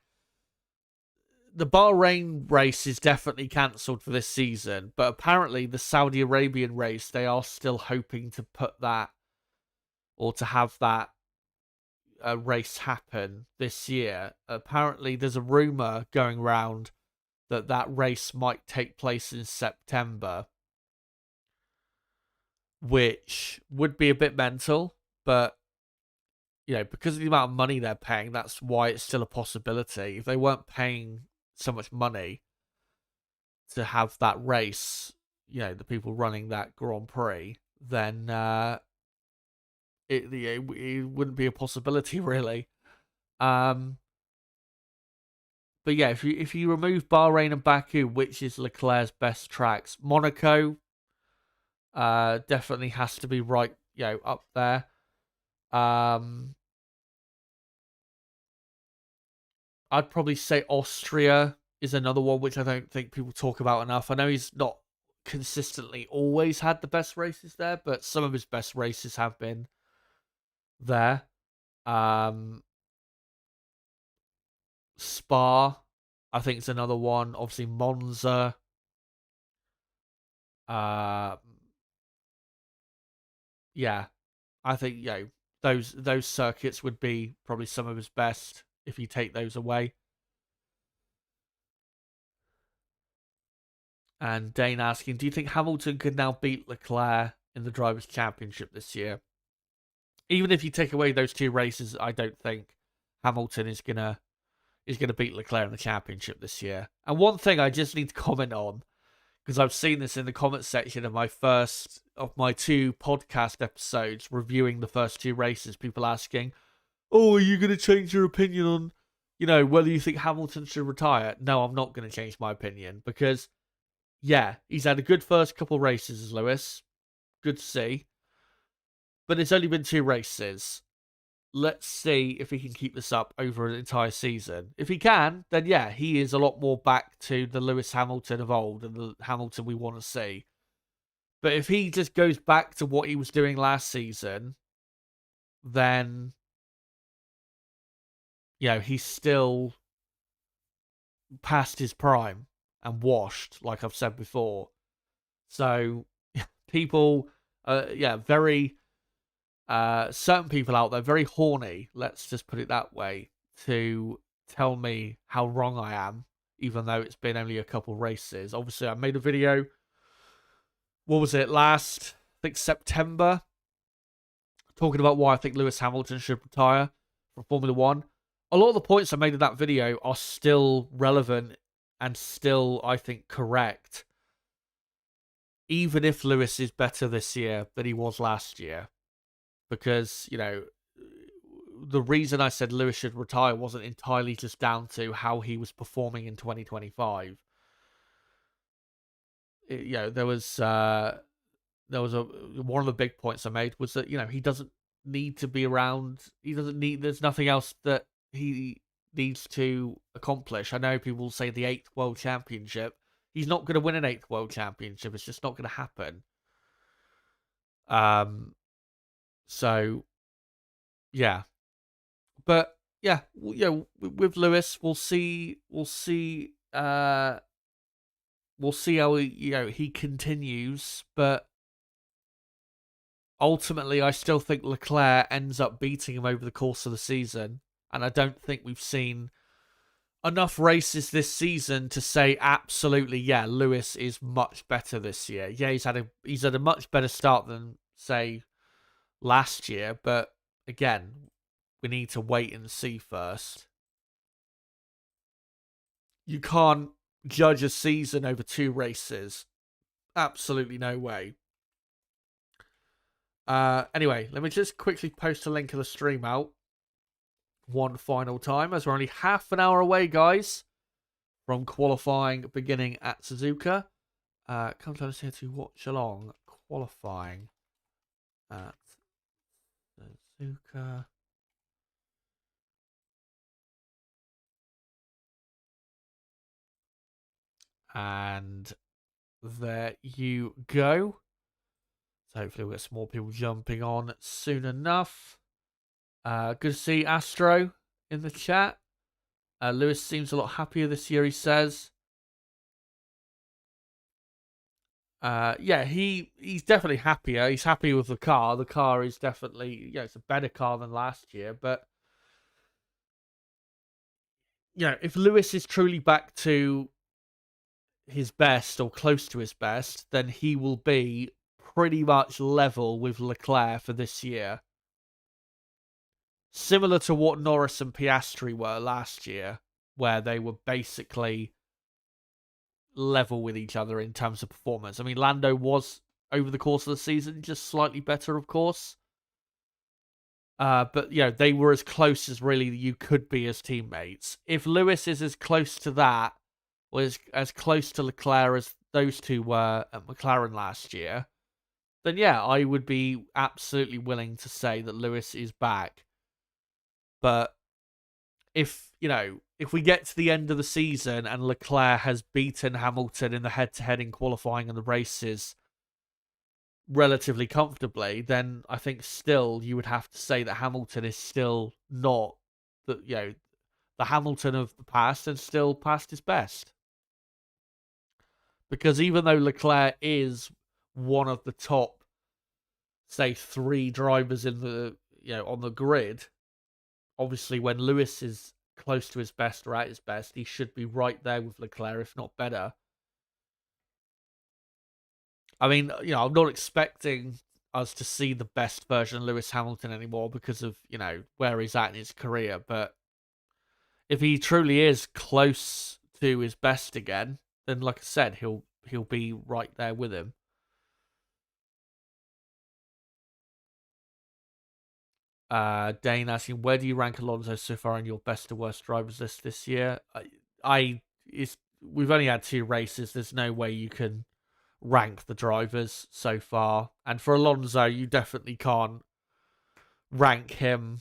the Bahrain race is definitely cancelled for this season, but apparently the Saudi Arabian race, they are still hoping to put that, or to have that race happen this year. Apparently there's a rumour going around that race might take place in September, which would be a bit mental, but because of the amount of money they're paying, that's why it's still a possibility. If they weren't paying so much money to have that race, the people running that Grand Prix, then it wouldn't be a possibility, really. But yeah, if you remove Bahrain and Baku, which is Leclerc's best tracks, Monaco definitely has to be right, up there. I'd probably say Austria is another one which I don't think people talk about enough. I know he's not consistently always had the best races there, but some of his best races have been there. Spa, I think, is another one. Obviously, Monza. Yeah, I think those circuits would be probably some of his best if you take those away. And Dane asking, do you think Hamilton could now beat Leclerc in the Drivers' Championship this year? Even if you take away those two races, I don't think Hamilton is gonna beat Leclerc in the championship this year. And one thing I just need to comment on, because I've seen this in the comment section of my two podcast episodes reviewing the first two races, people asking, oh, are you going to change your opinion on, whether you think Hamilton should retire? No, I'm not going to change my opinion, because, he's had a good first couple races as Lewis. Good to see. But it's only been 2 races. Let's see if he can keep this up over an entire season. If he can, then he is a lot more back to the Lewis Hamilton of old and the Hamilton we want to see. But if he just goes back to what he was doing last season, then, he's still past his prime and washed, like I've said before. So, people, very... certain people out there, very horny, let's just put it that way, to tell me how wrong I am, even though it's been only a couple races. Obviously, I made a video, what was it, last, I think, September, talking about why I think Lewis Hamilton should retire from Formula 1. A lot of the points I made in that video are still relevant and still, I think, correct, even if Lewis is better this year than he was last year. Because, the reason I said Lewis should retire wasn't entirely just down to how he was performing in 2025. There was one of the big points I made was that, he doesn't need to be around. There's nothing else that he needs to accomplish. I know people say the 8th World Championship. He's not going to win an 8th World Championship. It's just not going to happen. So, yeah. But, with Lewis, we'll see how he continues, but ultimately I still think Leclerc ends up beating him over the course of the season, and I don't think we've seen enough races this season to say absolutely, yeah, Lewis is much better this year. Yeah, he's had a much better start than say last year, but again, we need to wait and see first. You can't judge a season over 2 races. Absolutely no way. Anyway, let me just quickly post a link of the stream out one final time, as we're only half an hour away, guys, from qualifying beginning at Suzuka. Come to us here to Watchalong qualifying at Suzuka. And there you go. So hopefully we'll get some more people jumping on soon enough. Good to see Astro in the chat. Lewis seems a lot happier this year, he says. Yeah, he's definitely happier. He's happy with the car. The car is definitely, it's a better car than last year. But, if Lewis is truly back to his best or close to his best, then he will be pretty much level with Leclerc for this year. Similar to what Norris and Piastri were last year, where they were basically level with each other in terms of performance. I mean, Lando was, over the course of the season, just slightly better, of course. But, they were as close as really you could be as teammates. If Lewis is as close to that, or as close to Leclerc as those two were at McLaren last year, then yeah, I would be absolutely willing to say that Lewis is back. But if we get to the end of the season and Leclerc has beaten Hamilton in the head-to-head in qualifying and the races relatively comfortably, then I think still you would have to say that Hamilton is still not the Hamilton of the past and still past his best. Because even though Leclerc is one of the top, say, 3 drivers in the on the grid, obviously when Lewis is close to his best or at his best, he should be right there with Leclerc, if not better. I mean, I'm not expecting us to see the best version of Lewis Hamilton anymore because of, where he's at in his career. But if he truly is close to his best again, then like I said, he'll be right there with him. Dane asking, where do you rank Alonso so far in your best to worst drivers list this year? We've only had 2 races. There's no way you can rank the drivers so far. And for Alonso, you definitely can't rank him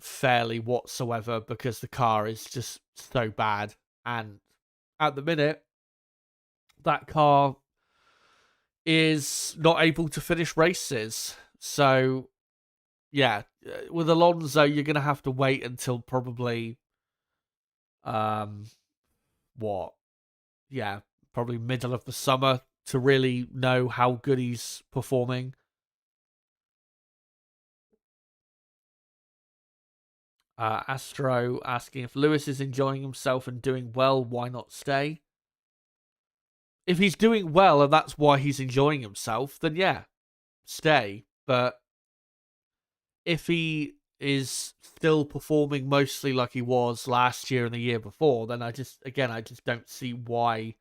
fairly whatsoever because the car is just so bad. And at the minute, that car is not able to finish races. So yeah, with Alonso, you're going to have to wait until probably, probably middle of the summer to really know how good he's performing. Astro asking if Lewis is enjoying himself and doing well, why not stay? If he's doing well and that's why he's enjoying himself, then yeah, stay. But if he is still performing mostly like he was last year and the year before, then I just don't see why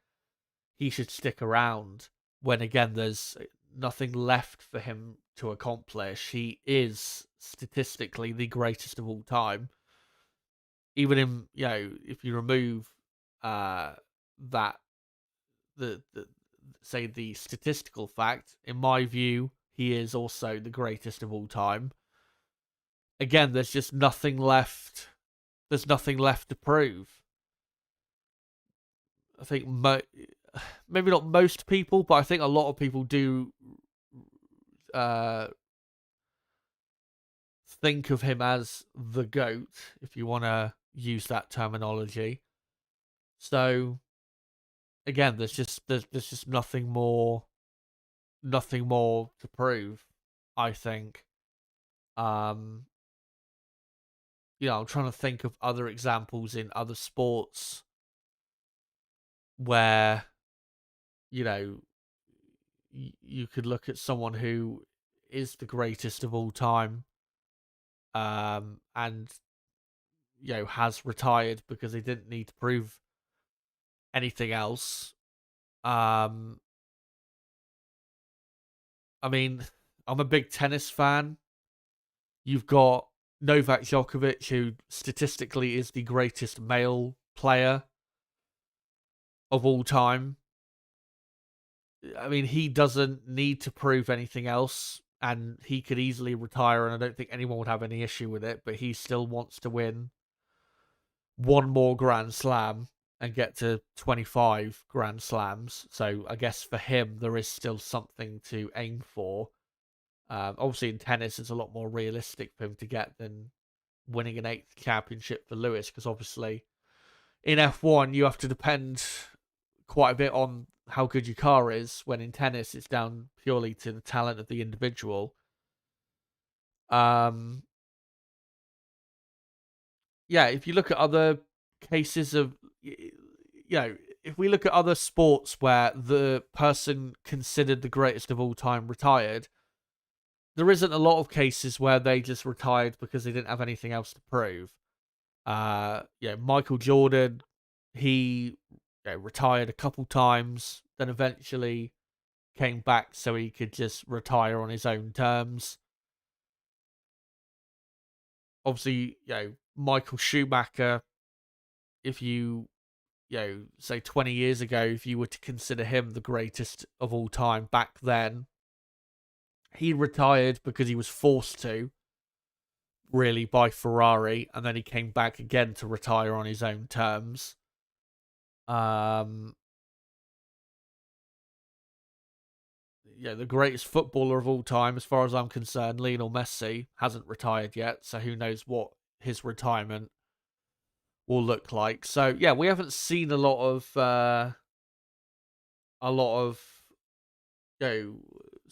he should stick around when, again, there's nothing left for him to accomplish. He is statistically the greatest of all time. Even in, if you remove that, the say the statistical fact, in my view, he is also the greatest of all time. Again, there's just nothing left. There's nothing left to prove. I think maybe not most people, but I think a lot of people do think of him as the GOAT, if you want to use that terminology. So again, there's just nothing more to prove, I think. I'm trying to think of other examples in other sports where, you know, you could look at someone who is the greatest of all time, and has retired because they didn't need to prove anything else. I mean, I'm a big tennis fan. You've got Novak Djokovic, who statistically is the greatest male player of all time. I mean, he doesn't need to prove anything else, and he could easily retire, and I don't think anyone would have any issue with it, but he still wants to win one more Grand Slam and get to 25 Grand Slams. So I guess for him, there is still something to aim for. Obviously, in tennis, it's a lot more realistic for him to get than winning an 8th championship for Lewis, because obviously in F1, you have to depend quite a bit on how good your car is, when in tennis, it's down purely to the talent of the individual. If you look at other cases of, if we look at other sports where the person considered the greatest of all time retired, there isn't a lot of cases where they just retired because they didn't have anything else to prove. Michael Jordan, he retired a couple times, then eventually came back so he could just retire on his own terms. Obviously, Michael Schumacher, if you say 20 years ago, if you were to consider him the greatest of all time back then, he retired because he was forced to, really, by Ferrari, and then he came back again to retire on his own terms. The greatest footballer of all time, as far as I'm concerned, Lionel Messi, hasn't retired yet, so who knows what his retirement will look like. So yeah, we haven't seen a lot of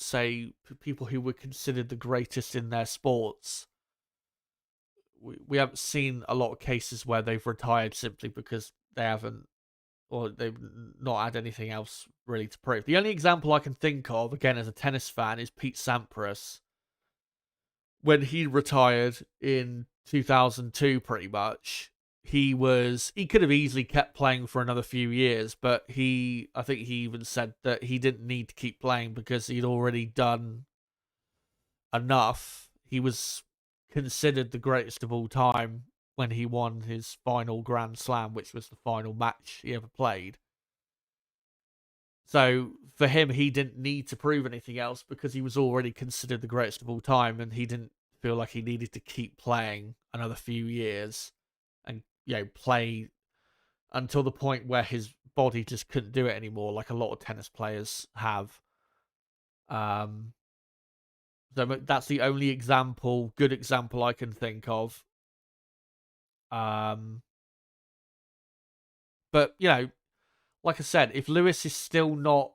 say people who were considered the greatest in their sports. We haven't seen a lot of cases where they've retired simply because they haven't, or they've not had anything else really to prove. The only example I can think of, again as a tennis fan, is Pete Sampras. When he retired in 2002, pretty much, he could have easily kept playing for another few years, but I think he even said that he didn't need to keep playing because he'd already done enough. He was considered the greatest of all time when he won his final Grand Slam, which was the final match he ever played. So for him, he didn't need to prove anything else because he was already considered the greatest of all time, and he didn't feel like he needed to keep playing another few years and play until the point where his body just couldn't do it anymore, like a lot of tennis players have. So that's the only good example I can think of. But like I said, if Lewis is still not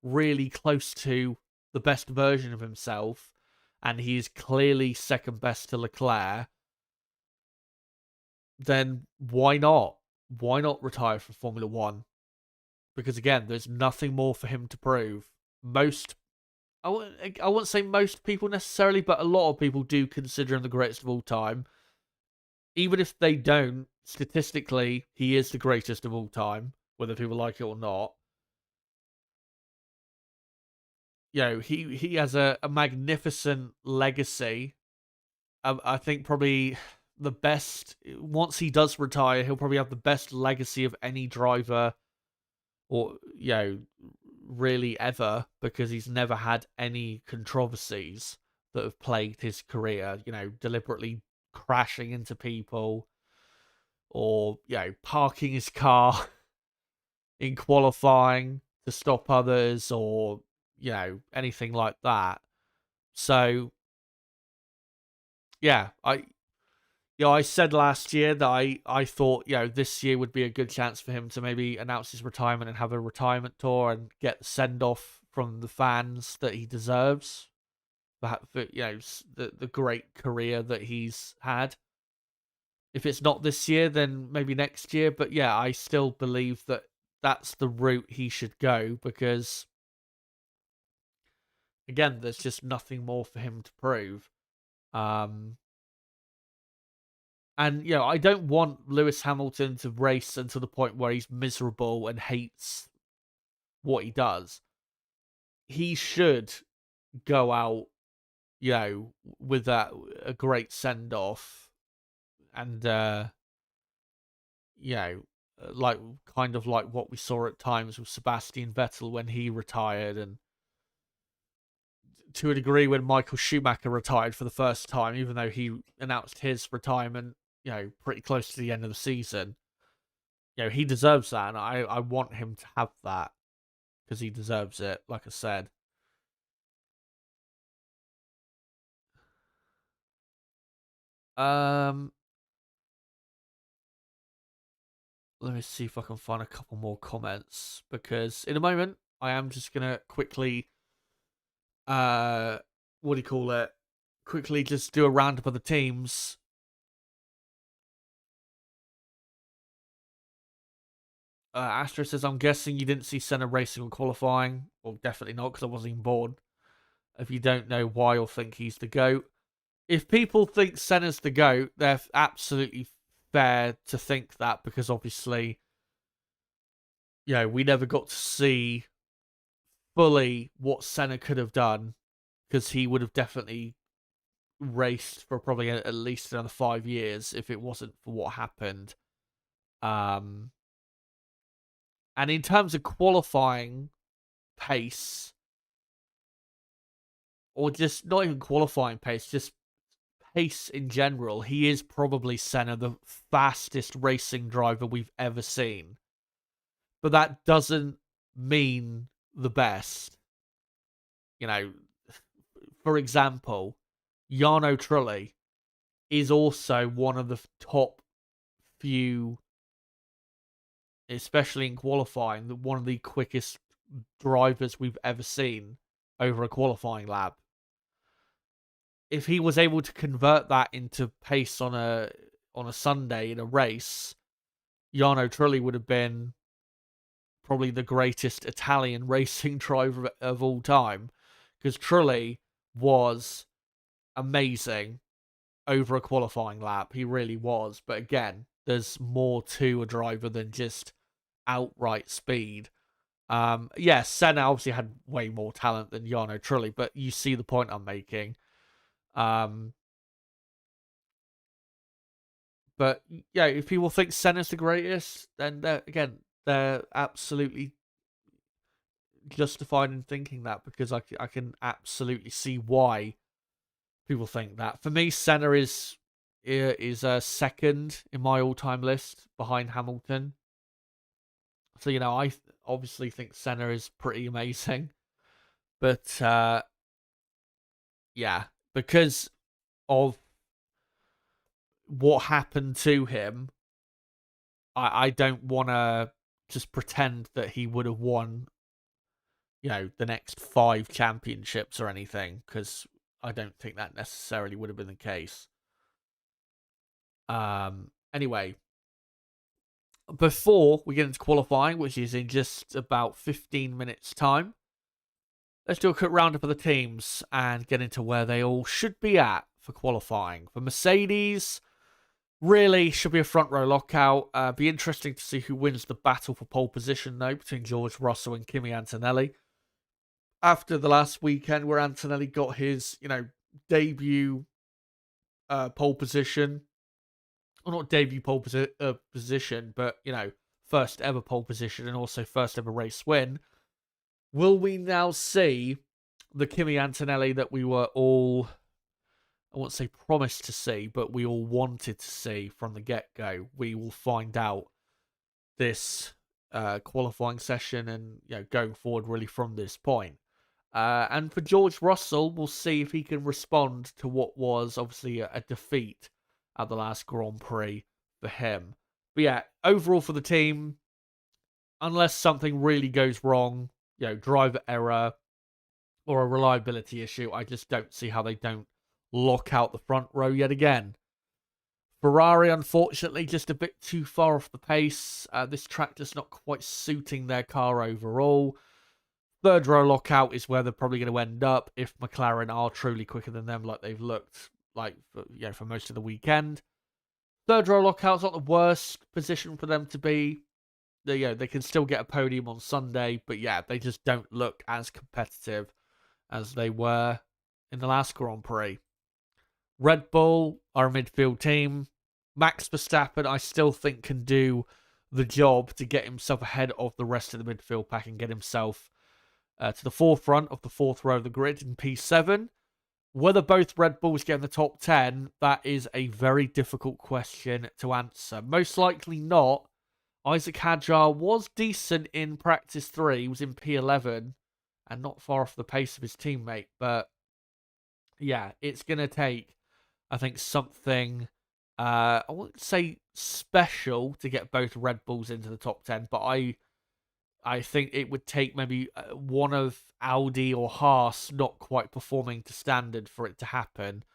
really close to the best version of himself, and he's clearly second best to Leclerc, then why not? Why not retire from Formula One? Because again, there's nothing more for him to prove. I wouldn't say most people necessarily, but a lot of people do consider him the greatest of all time. Even if they don't, statistically, he is the greatest of all time, whether people like it or not. He has a magnificent legacy. I think probably the best, once he does retire, he'll probably have the best legacy of any driver, or really ever, because he's never had any controversies that have plagued his career, deliberately crashing into people, or parking his car in qualifying to stop others, or anything like that. So I said last year that I thought this year would be a good chance for him to maybe announce his retirement and have a retirement tour and get the send off from the fans that he deserves for the great career that he's had. If it's not this year, then maybe next year. But yeah, I still believe that that's the route he should go because, again, there's just nothing more for him to prove. And, I don't want Lewis Hamilton to race until the point where he's miserable and hates what he does. He should go out, with a great send-off and, like kind of like what we saw at times with Sebastian Vettel when he retired, and to a degree when Michael Schumacher retired for the first time, even though he announced his retirement, pretty close to the end of the season. He deserves that, and I want him to have that because he deserves it, like I said. Let me see if I can find a couple more comments, because in a moment I am just gonna quickly what do you call it? Quickly just do a roundup of the teams. Astro says, I'm guessing you didn't see Senna racing or qualifying. Well, definitely not, because I wasn't even born. If you don't know why or think he's the GOAT. If people think Senna's the GOAT, they're absolutely fair to think that, because obviously, we never got to see fully what Senna could have done, because he would have definitely raced for probably at least another 5 years if it wasn't for what happened. And in terms of qualifying pace, or just not even qualifying pace, just pace in general, he is probably Senna, the fastest racing driver we've ever seen. But that doesn't mean the best. For example, Jarno Trulli is also one of the top few, especially in qualifying, one of the quickest drivers we've ever seen over a qualifying lap. If he was able to convert that into pace on a Sunday in a race, Jarno Trulli would have been probably the greatest Italian racing driver of all time, because Trulli was amazing over a qualifying lap. He really was. But again, there's more to a driver than just outright speed. Senna obviously had way more talent than Jarno Trulli, but you see the point I'm making. But yeah, if people think Senna's the greatest, then they're absolutely justified in thinking that, because I can absolutely see why people think that. For me, Senna is second in my all-time list behind Hamilton. So, I obviously think Senna is pretty amazing. But, yeah, because of what happened to him, I don't want to just pretend that he would have won, the next 5 championships or anything, because I don't think that necessarily would have been the case. Anyway, before we get into qualifying, which is in just about 15 minutes' time, let's do a quick roundup of the teams and get into where they all should be at for qualifying. For Mercedes, really should be a front row lockout. Be interesting to see who wins the battle for pole position, though, between George Russell and Kimi Antonelli. After the last weekend where Antonelli got his, debut pole position, well, not debut pole position, but, first ever pole position and also first ever race win. Will we now see the Kimi Antonelli that we were all, I won't say promised to see, but we all wanted to see from the get-go? We will find out this qualifying session and, going forward really from this point. And for George Russell, we'll see if he can respond to what was obviously a defeat at the last Grand Prix for him. But yeah, overall for the team, unless something really goes wrong, driver error or a reliability issue, I just don't see how they don't lock out the front row yet again. Ferrari, unfortunately, just a bit too far off the pace. This track just not quite suiting their car overall. Third row lockout is where they're probably going to end up if McLaren are truly quicker than them, like they've looked like for most of the weekend. Third row lockout's not the worst position for them to be. They can still get a podium on Sunday, but yeah, they just don't look as competitive as they were in the last Grand Prix. Red Bull are a midfield team. Max Verstappen, I still think, can do the job to get himself ahead of the rest of the midfield pack and get himself to the forefront of the fourth row of the grid in P7. Whether both Red Bulls get in the top 10, that is a very difficult question to answer. Most likely not. Isaac Hadjar was decent in practice 3. He was in P11 and not far off the pace of his teammate. But yeah, it's going to take, I think, something, I wouldn't say special to get both Red Bulls into the top 10, but I think it would take maybe one of Audi or Haas not quite performing to standard for it to happen.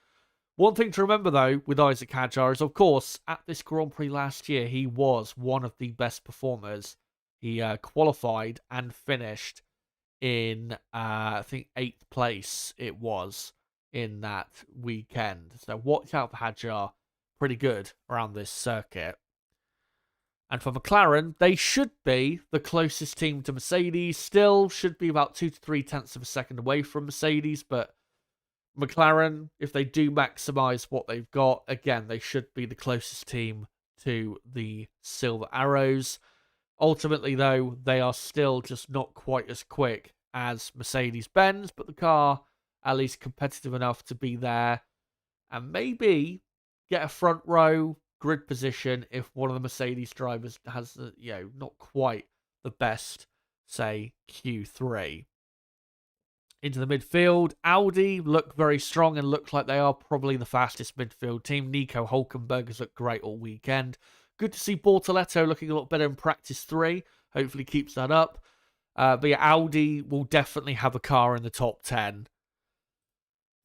One thing to remember, though, with Isaac Hadjar is, of course, at this Grand Prix last year, he was one of the best performers. He qualified and finished in, I think, 8th place it was in that weekend. So watch out for Hadjar. Pretty good around this circuit. And for McLaren, they should be the closest team to Mercedes. Still should be about 2 to 3 tenths of a second away from Mercedes. But McLaren, if they do maximise what they've got, again, they should be the closest team to the Silver Arrows. Ultimately, though, they are still just not quite as quick as Mercedes-Benz. But the car, at least competitive enough to be there. And maybe get a front row grid position if one of the Mercedes drivers has, not quite the best, say, Q3. Into the midfield, Audi look very strong and look like they are probably the fastest midfield team. Nico Hülkenberg has looked great all weekend. Good to see Bortoleto looking a lot better in practice 3. Hopefully keeps that up. But yeah, Audi will definitely have a car in the top 10.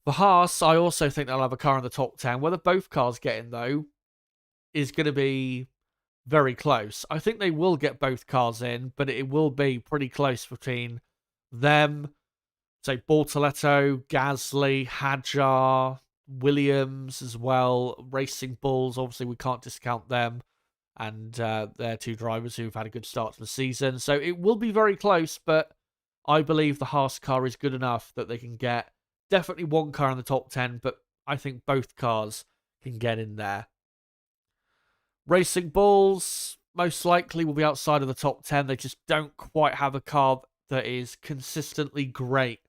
For Haas, I also think they'll have a car in the top 10. Whether both cars get in, though, is going to be very close. I think they will get both cars in, but it will be pretty close between them, say, Bortoleto, Gasly, Hadjar, Williams as well, Racing Bulls. Obviously, we can't discount them. And they're 2 drivers who've had a good start to the season. So it will be very close, but I believe the Haas car is good enough that they can get definitely one car in the top 10, but I think both cars can get in there. Racing Bulls most likely will be outside of the top 10. They just don't quite have a car that is consistently great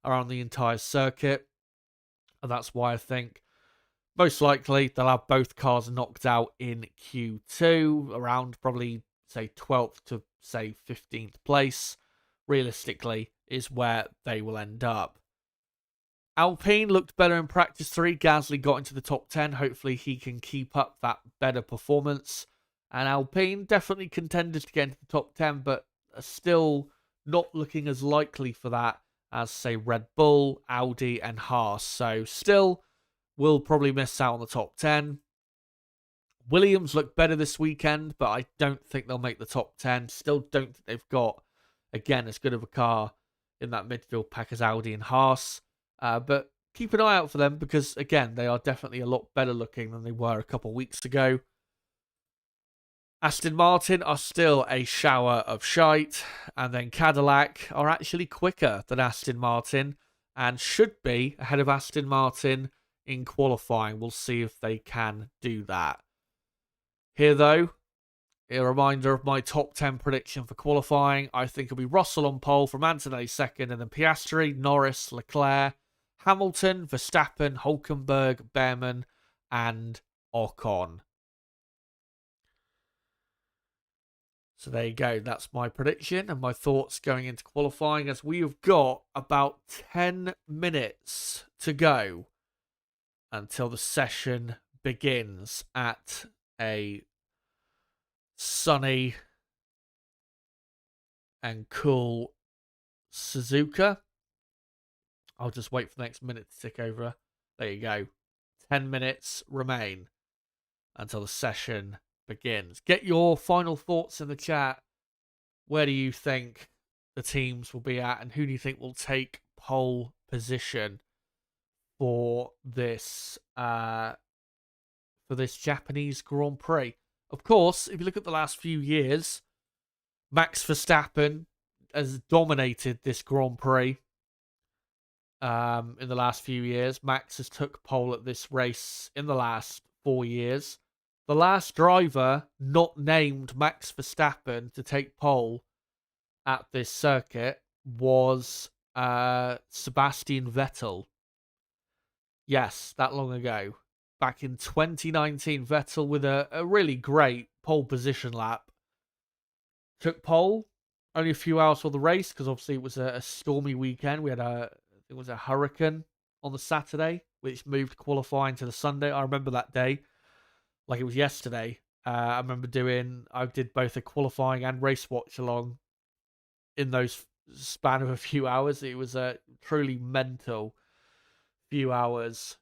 around the entire circuit. And that's why I think most likely they'll have both cars knocked out in Q2, around probably, say, 12th to, say, 15th place, realistically, is where they will end up. Alpine looked better in practice 3. Gasly got into the top 10. Hopefully he can keep up that better performance. And Alpine definitely contenders to get into the top 10, but are still not looking as likely for that as, say, Red Bull, Audi, and Haas. So still will probably miss out on the top 10. Williams looked better this weekend, but I don't think they'll make the top 10. Still don't think they've got, again, as good of a car in that midfield pack as Audi and Haas. But keep an eye out for them because, again, they are definitely a lot better looking than they were a couple of weeks ago. Aston Martin are still a shower of shite. And then Cadillac are actually quicker than Aston Martin and should be ahead of Aston Martin in qualifying. We'll see if they can do that. Here, though, a reminder of my top 10 prediction for qualifying. I think it'll be Russell on pole from Antonelli second, and then Piastri, Norris, Leclerc, Hamilton, Verstappen, Hülkenberg, Behrman, and Ocon. So there you go. That's my prediction and my thoughts going into qualifying, as we have got about 10 minutes to go until the session begins at a sunny and cool Suzuka. I'll just wait for the next minute to tick over. There you go. 10 minutes remain. until the session begins. Get your final thoughts in the chat. Where do you think the teams will be at, and who do you think will take pole position for this Japanese Grand Prix? Of course, if you look at the last few years, Max Verstappen has dominated this Grand Prix. In the last few years, Max has took pole at this race in the last 4 years. The last driver not named Max Verstappen to take pole at this circuit was Sebastian Vettel. Yes, that long ago. Back in 2019, Vettel with a really great pole position lap took pole only a few hours for the race, because obviously it was a stormy weekend. We had it was a hurricane on the Saturday, which moved qualifying to the Sunday. I remember that day like it was yesterday. I did both a qualifying and race watch along in those span of a few hours. It was a truly mental few hours.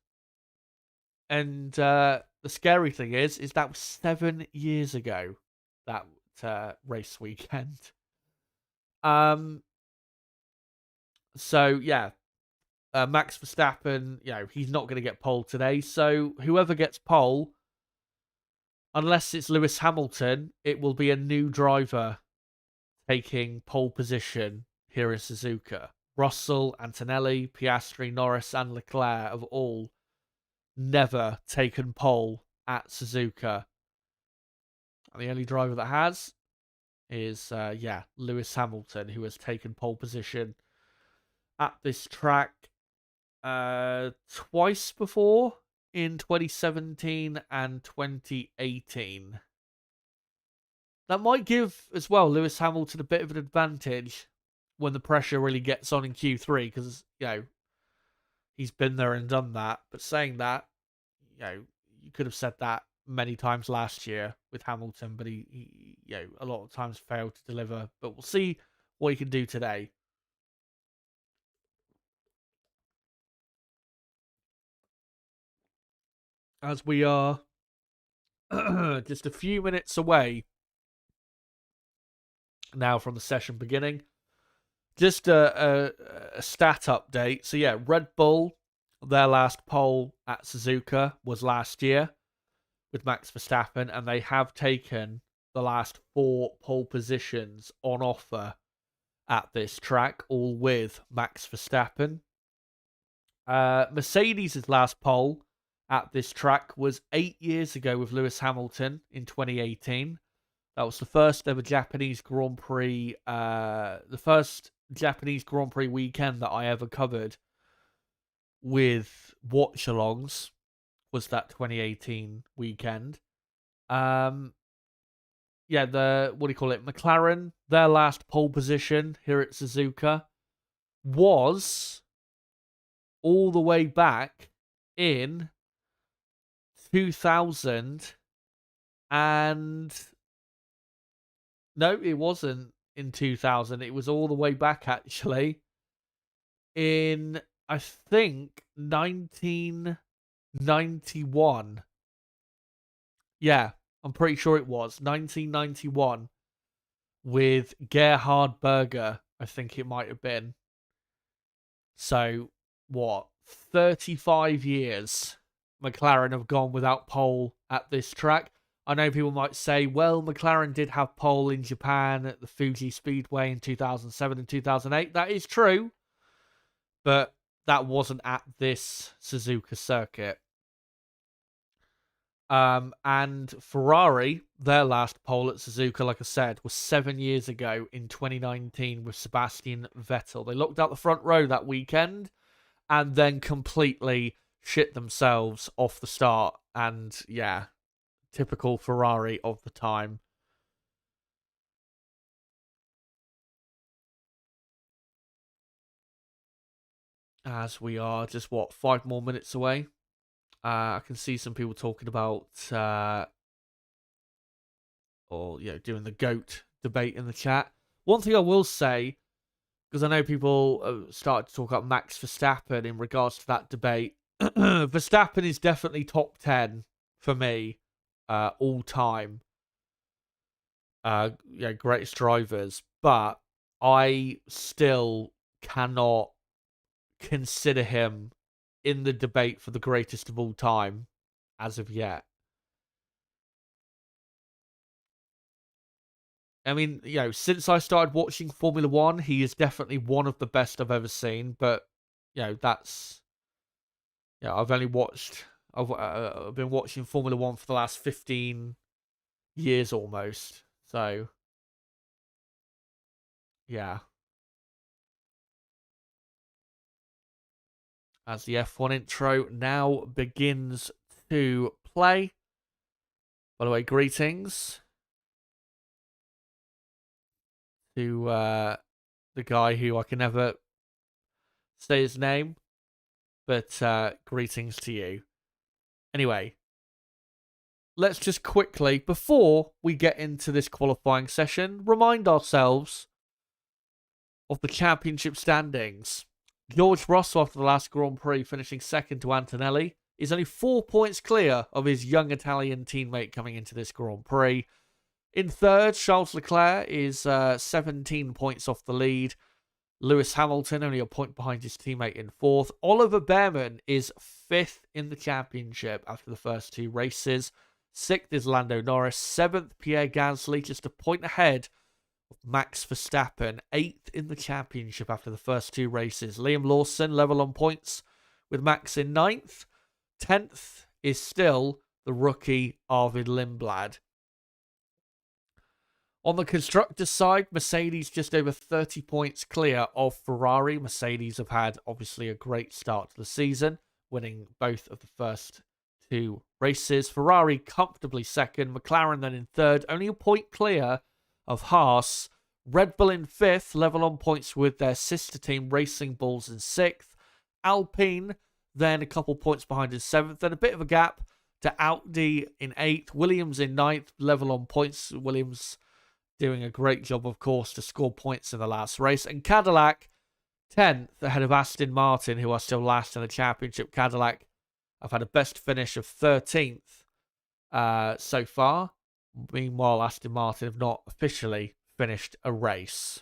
And the scary thing is that was 7 years ago, that race weekend. So yeah, Max Verstappen, he's not going to get pole today. So whoever gets pole, unless it's Lewis Hamilton, it will be a new driver taking pole position here in Suzuka. Russell, Antonelli, Piastri, Norris, and Leclerc have all never taken pole at Suzuka. And the only driver that has is, Lewis Hamilton, who has taken pole position at this track twice before, in 2017 and 2018. That might give, as well, Lewis Hamilton a bit of an advantage when the pressure really gets on in Q3, because, he's been there and done that. But saying that, you could have said that many times last year with Hamilton, but he a lot of times failed to deliver. But we'll see what he can do today. As we are just a few minutes away now from the session beginning. Just a stat update. So yeah, Red Bull, their last pole at Suzuka was last year with Max Verstappen, and they have taken the last 4 pole positions on offer at this track, all with Max Verstappen. Mercedes' last pole at this track was 8 years ago with Lewis Hamilton in 2018. That was the first ever Japanese Grand Prix, the first Japanese Grand Prix weekend that I ever covered with watch-alongs, was that 2018 weekend. McLaren, their last pole position here at Suzuka was all the way back in 2000 and... No, it wasn't in 2000. It was all the way back, actually, in, I think, 1991. Yeah, I'm pretty sure it was 1991 with Gerhard Berger, I think it might have been. So, 35 years McLaren have gone without pole at this track. I know people might say, well, McLaren did have pole in Japan at the Fuji Speedway in 2007 and 2008. That is true, but that wasn't at this Suzuka circuit. And Ferrari, their last pole at Suzuka, like I said, was 7 years ago in 2019 with Sebastian Vettel. They looked out the front row that weekend and then completely shit themselves off the start. And yeah, typical Ferrari of the time. As we are just, 5 more minutes away. I can see some people talking about, doing the GOAT debate in the chat. One thing I will say, because I know people started to talk about Max Verstappen in regards to that debate. Verstappen is definitely top 10 for me all-time greatest drivers, but I still cannot consider him in the debate for the greatest of all time as of yet. I mean, since I started watching Formula One, he is definitely one of the best I've ever seen. But that's I've only watched. I've been watching Formula One for the last 15 years almost. So yeah, as the F1 intro now begins to play. By the way, greetings to the guy who I can never say his name, but greetings to you. Anyway, let's just quickly, before we get into this qualifying session, remind ourselves of the championship standings. George Russell, after the last Grand Prix, finishing second to Antonelli, is only 4 points clear of his young Italian teammate coming into this Grand Prix. In third, Charles Leclerc is 17 points off the lead. Lewis Hamilton only a point behind his teammate in fourth. Oliver Behrman is fifth in the championship after the first two races. Sixth is Lando Norris. Seventh, Pierre Gasly, just a point ahead of Max Verstappen. Eighth in the championship after the first two races. Liam Lawson level on points with Max in ninth. 10th is still the rookie Arvid Lindblad. On the constructors' side, Mercedes just over 30 points clear of Ferrari. Mercedes have had, obviously, a great start to the season, winning both of the first two races. Ferrari comfortably second, McLaren then in third, only a point clear of Haas. Red Bull in fifth, level on points with their sister team Racing Bulls in sixth. Alpine then a couple points behind in seventh, then a bit of a gap to Audi in eighth. Williams in ninth, level on points. Williams doing a great job, of course, to score points in the last race. And Cadillac, 10th, ahead of Aston Martin, who are still last in the championship. Cadillac have had a best finish of 13th so far. Meanwhile, Aston Martin have not officially finished a race.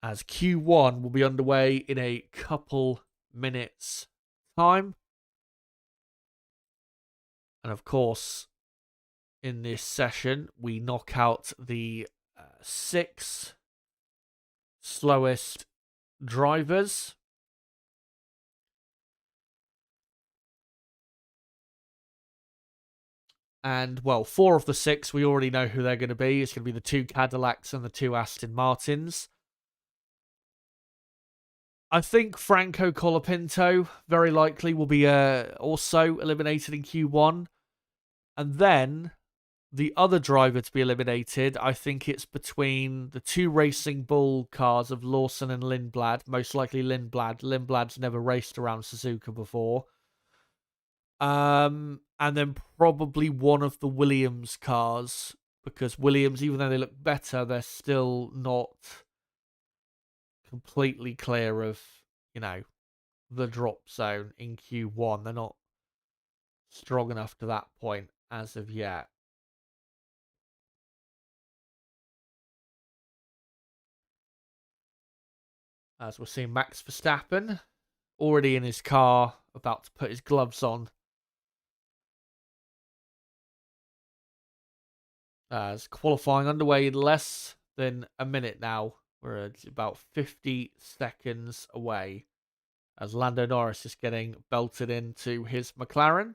As Q1 will be underway in a couple minutes' time. And of course, in this session, we knock out the 6 slowest drivers. And, well, 4 of the 6, we already know who they're going to be. It's going to be the 2 Cadillacs and the 2 Aston Martins. I think Franco Colapinto very likely will be also eliminated in Q1. And then the other driver to be eliminated, I think it's between the 2 Racing Bull cars of Lawson and Lindblad. Most likely Lindblad. Lindblad's never raced around Suzuka before. And then probably one of the Williams cars. Because Williams, even though they look better, they're still not completely clear of, the drop zone in Q1. They're not strong enough to that point as of yet. As we're seeing Max Verstappen already in his car, about to put his gloves on. As qualifying underway in less than a minute now. We're about 50 seconds away. As Lando Norris is getting belted into his McLaren.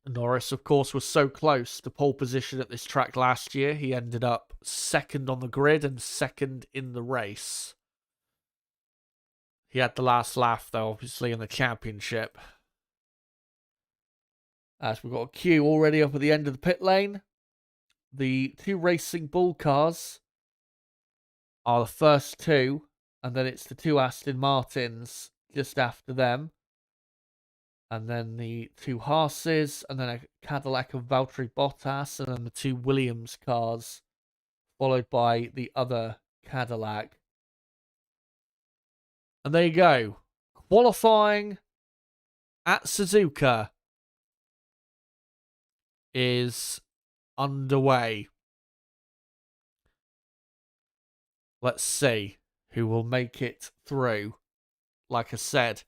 Norris, of course, was so close to pole position at this track last year. He ended up second on the grid and second in the race. He had the last laugh, though, obviously, in the championship. As we've got a queue already up at the end of the pit lane. The 2 Racing Bull cars are the first 2, and then it's the 2 Aston Martins just after them. And then the 2 Haas's, and then a Cadillac of Valtteri Bottas, and then the 2 Williams cars followed by the other Cadillac. And there you go. Qualifying at Suzuka is underway. Let's see who will make it through. Like I said,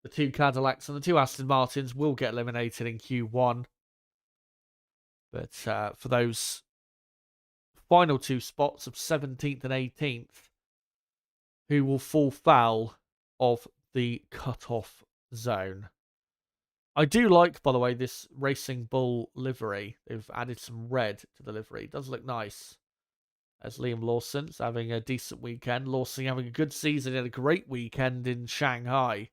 the two Cadillacs and the two Aston Martins will get eliminated in Q1. But for those final two spots of 17th and 18th, who will fall foul of the cut-off zone. I do like, by the way, this Racing Bull livery. They've added some red to the livery. It does look nice. As Liam Lawson's having a decent weekend. Lawson having a good season. He had a great weekend in Shanghai.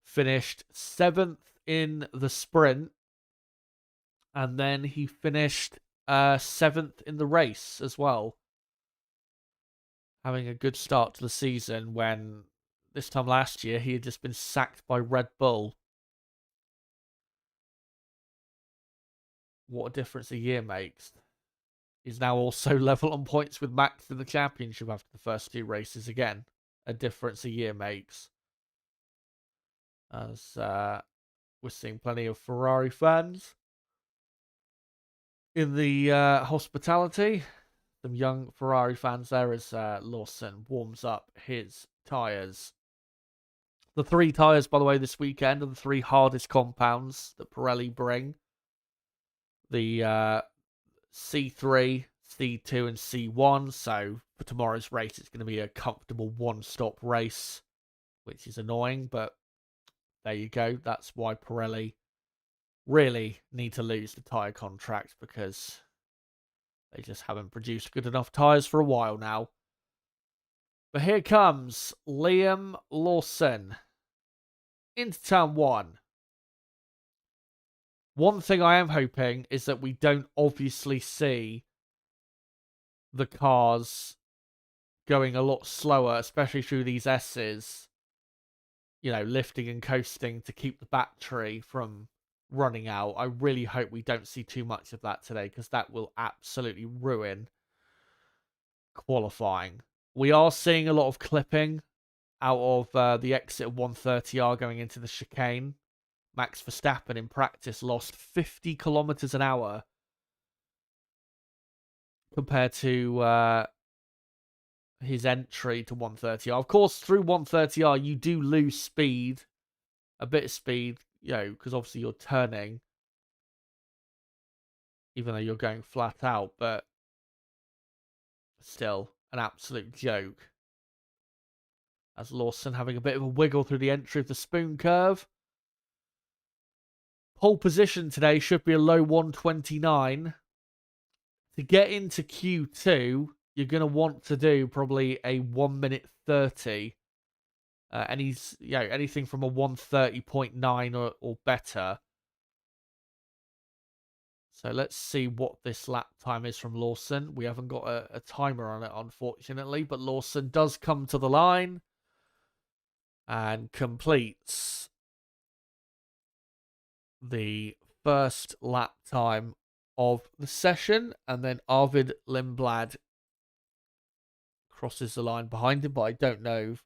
Finished 7th in the sprint. And then he finished 7th in the race as well. Having a good start to the season when this time last year he had just been sacked by Red Bull. What a difference a year makes. He's now also level on points with Max in the championship after the first two races again. A difference a year makes. As we're seeing plenty of Ferrari fans in the hospitality. Some young Ferrari fans there as Lawson warms up his tyres. The 3 tyres, by the way, this weekend are the 3 hardest compounds that Pirelli bring. The C3, C2 and C1. So for tomorrow's race, it's going to be a comfortable one-stop race, which is annoying, but there you go. That's why Pirelli really need to lose the tyre contract, because they just haven't produced good enough tyres for a while now. But here comes Liam Lawson into turn 1. One thing I am hoping is that we don't obviously see the cars going a lot slower, especially through these S's. You know, lifting and coasting to keep the battery from running out. I really hope we don't see too much of that today, because that will absolutely ruin qualifying. We are seeing a lot of clipping out of the exit of 130R going into the chicane. Max Verstappen in practice lost 50 kilometers an hour compared to his entry to 130R. Of course, through 130R, you do lose speed, a bit of speed, you know, because obviously you're turning, even though you're going flat out, but still an absolute joke. As Lawson having a bit of a wiggle through the entry of the spoon curve. Pole position today should be a low 129. To get into Q2, you're going to want to do probably a 1 minute 30. Anything from a 130.9 or better. So let's see what this lap time is from Lawson. We haven't got a timer on it, unfortunately, but Lawson does come to the line and completes the first lap time of the session, and then Arvid Lindblad crosses the line behind him, but I don't know if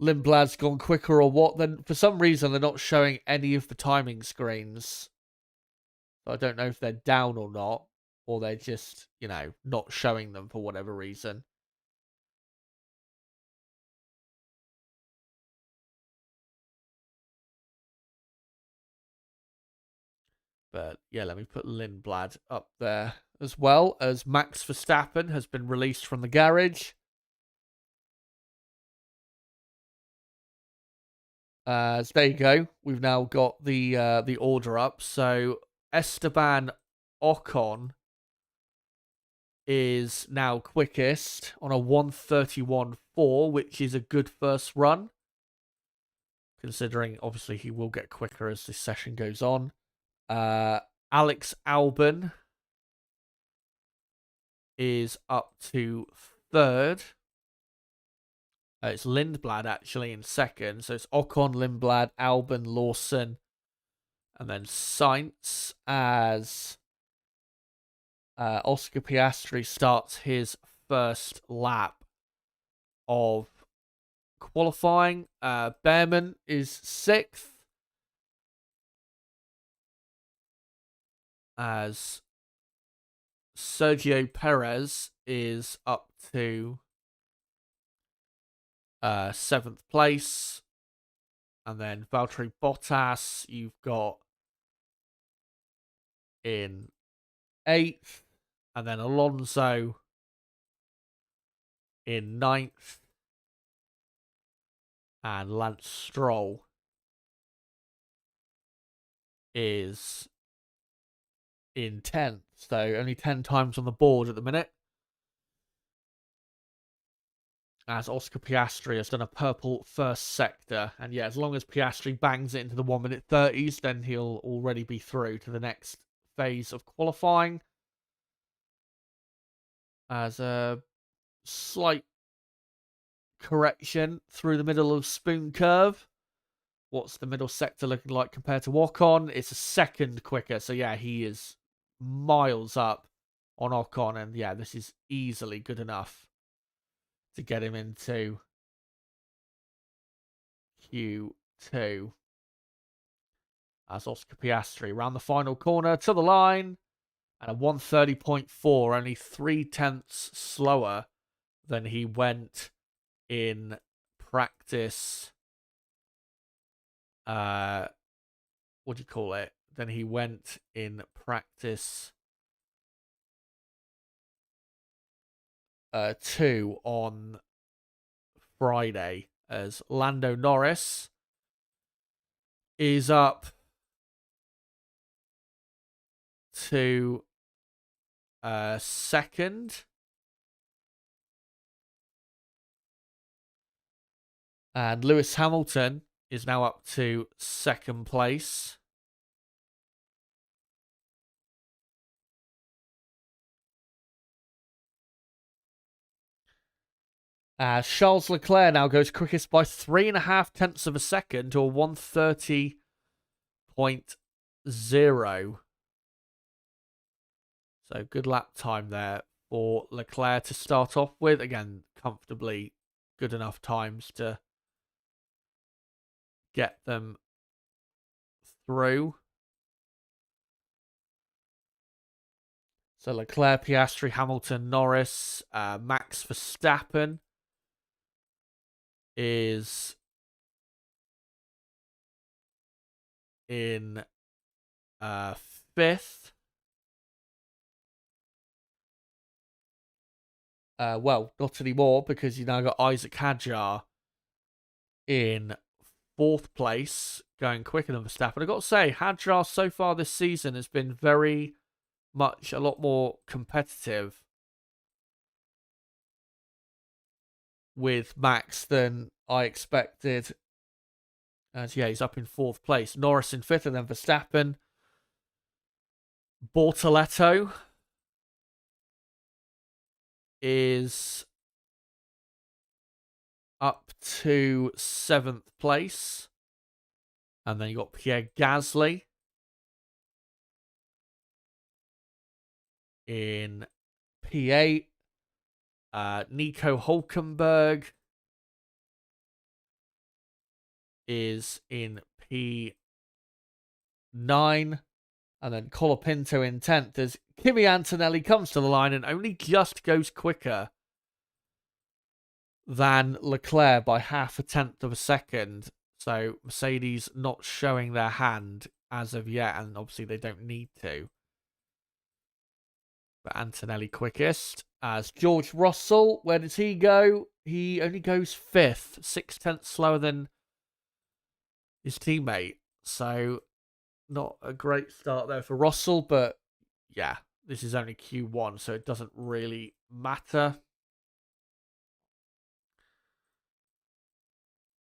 Lindblad's gone quicker or what. Then for some reason they're not showing any of the timing screens, so I don't know if they're down or not, or they're just, you know, not showing them for whatever reason. But yeah, let me put Lindblad up there as well, as Max Verstappen has been released from the garage. So there you go. We've now got the order up. So Esteban Ocon is now quickest on a 131.4, which is a good first run, considering obviously he will get quicker as this session goes on. Alex Albon is up to 3rd. It's Lindblad actually in 2nd. So it's Ocon, Lindblad, Albon, Lawson, and then Sainz as Oscar Piastri starts his first lap of qualifying. Behrman is 6th. As Sergio Perez is up to 7th place. And then Valtteri Bottas, you've got in 8th. And then Alonso in 9th. And Lance Stroll is in 10th. So only 10 times on the board at the minute. As Oscar Piastri has done a purple first sector. And yeah, as long as Piastri bangs it into the 1 minute 30s, then he'll already be through to the next phase of qualifying. As a slight correction through the middle of Spoon Curve. What's the middle sector looking like compared to Ocon? It's a second quicker. So yeah, he is miles up on Ocon. And yeah, this is easily good enough to get him into Q2. As Oscar Piastri around the final corner to the line. And a 130.4, only 0.3 slower than he went in practice. What do you call it? Than he went in practice 2 on Friday, as Lando Norris is up to 2nd. And Lewis Hamilton is now up to 2nd place. Charles Leclerc now goes quickest by 3.5 tenths of a second to a 130.0. So good lap time there for Leclerc to start off with. Again, comfortably good enough times to get them through. So Leclerc, Piastri, Hamilton, Norris, Max Verstappen is in 5th. Well, not anymore, because you now got Isaac Hadjar in 4th place, going quicker than Verstappen. I've got to say, Hadjar so far this season has been very much a lot more competitive with Max than I expected. As yeah, he's up in 4th place. Norris in 5th, and then Verstappen. Bortoletto is up to 7th place. And then you got Pierre Gasly in P8. Nico Hulkenberg is in P9. And then Colapinto in 10th as Kimi Antonelli comes to the line and only just goes quicker than Leclerc by 0.5 tenth of a second. So Mercedes not showing their hand as of yet, and obviously they don't need to. But Antonelli quickest. As George Russell, where does he go? He only goes 5th, 0.6 slower than his teammate. So not a great start there for Russell, but yeah, this is only Q1, so it doesn't really matter.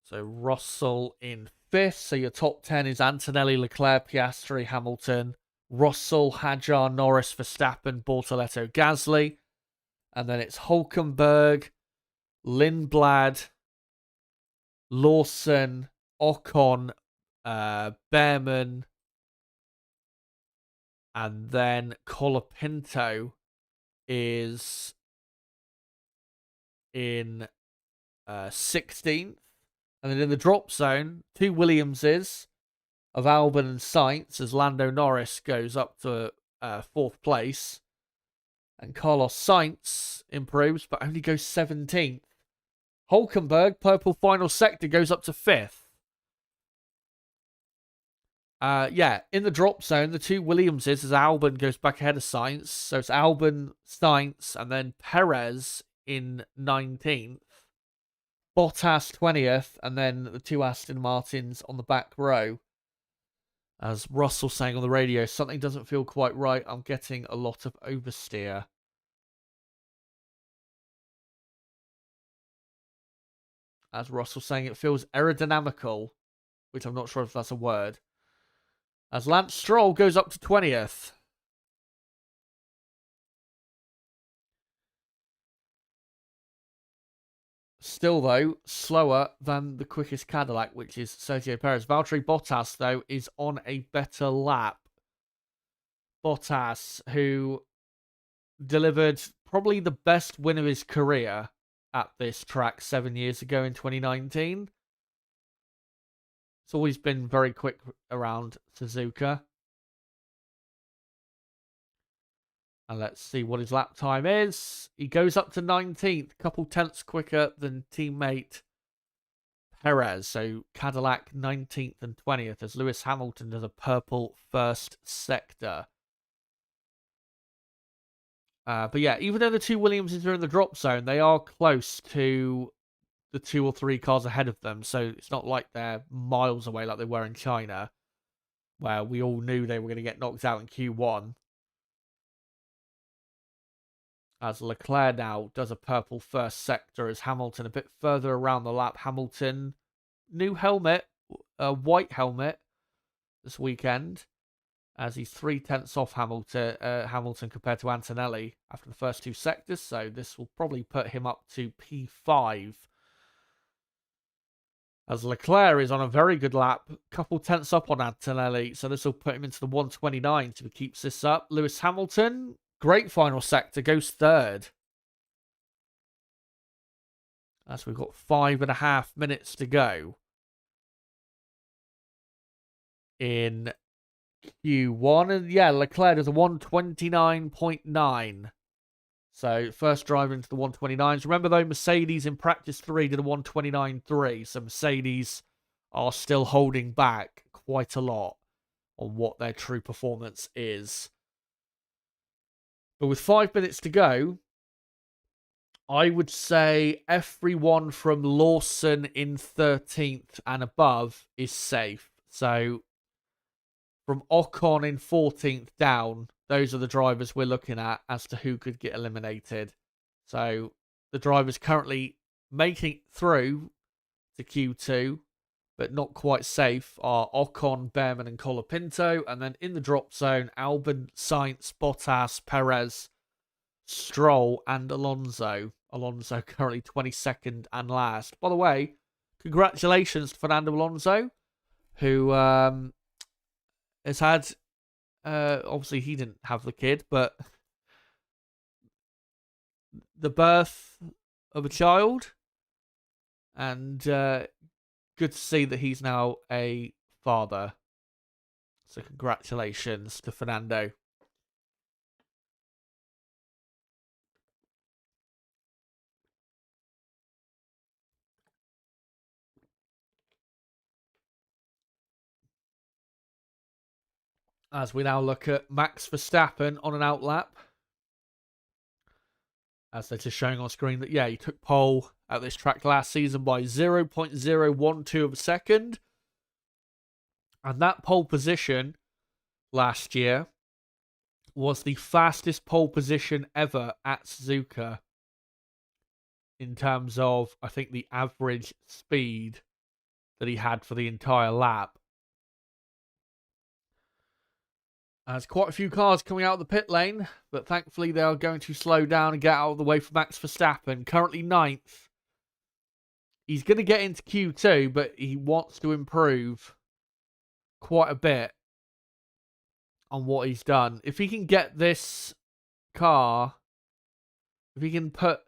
So Russell in 5th. So your top 10 is Antonelli, Leclerc, Piastri, Hamilton, Russell, Hadjar, Norris, Verstappen, Bortoletto, Gasly. And then it's Hulkenberg, Lindblad, Lawson, Ocon, Behrman, and then Colapinto is in 16th. And then in the drop zone, 2 Williamses of Albon and Sainz as Lando Norris goes up to 4th place. And Carlos Sainz improves, but only goes 17th. Hulkenberg, purple final sector, goes up to 5th. In the drop zone, the 2 Williamses as Albon goes back ahead of Sainz. So it's Albon, Sainz, and then Perez in 19th. Bottas 20th, and then the 2 Aston Martins on the back row. As Russell saying on the radio, something doesn't feel quite right. I'm getting a lot of oversteer. As Russell saying, it feels aerodynamical, which I'm not sure if that's a word. As Lance Stroll goes up to 20th. Still, though, slower than the quickest Cadillac, which is Sergio Perez. Valtteri Bottas, though, is on a better lap. Bottas, who delivered probably the best win of his career at this track 7 years ago in 2019. It's always been very quick around Suzuka. And let's see what his lap time is. He goes up to 19th, a couple tenths quicker than teammate Perez. So Cadillac 19th and 20th as Lewis Hamilton does a purple first sector. But yeah, even though the 2 Williamses are in the drop zone, they are close to the 2 or 3 cars ahead of them. So it's not like they're miles away like they were in China, where we all knew they were going to get knocked out in Q1. As Leclerc now does a purple first sector as Hamilton a bit further around the lap. Hamilton, new helmet, a white helmet this weekend, as he's 3 tenths off Hamilton compared to Antonelli after the first 2 sectors. So this will probably put him up to P5. As Leclerc is on a very good lap, couple tenths up on Antonelli. So this will put him into the 129 if he keeps this up. Lewis Hamilton, great final sector, goes 3rd. As we've got 5.5 minutes to go in Q1. And yeah, Leclerc does a 129.9. So first driver into the 129s. Remember though, Mercedes in practice 3 did a 129.3. So Mercedes are still holding back quite a lot on what their true performance is. But with 5 minutes to go, I would say everyone from Lawson in 13th and above is safe. So from Ocon in 14th down, those are the drivers we're looking at as to who could get eliminated. So the drivers currently making it through to Q2, but not quite safe, are Ocon, Behrman, and Colapinto. And then in the drop zone, Albon, Sainz, Bottas, Perez, Stroll, and Alonso. Alonso currently 22nd and last. By the way, congratulations to Fernando Alonso, who has had, obviously he didn't have the kid, but the birth of a child. And good to see that he's now a father. So congratulations to Fernando. As we now look at Max Verstappen on an outlap. As they're just showing on screen that, yeah, he took pole at this track last season by 0.012 of a second. And that pole position last year was the fastest pole position ever at Suzuka. In terms of, I think, the average speed that he had for the entire lap. There's quite a few cars coming out of the pit lane, but thankfully they are going to slow down and get out of the way for Max Verstappen. Currently 9th. He's going to get into Q2, but he wants to improve quite a bit on what he's done. If he can get this car if he can put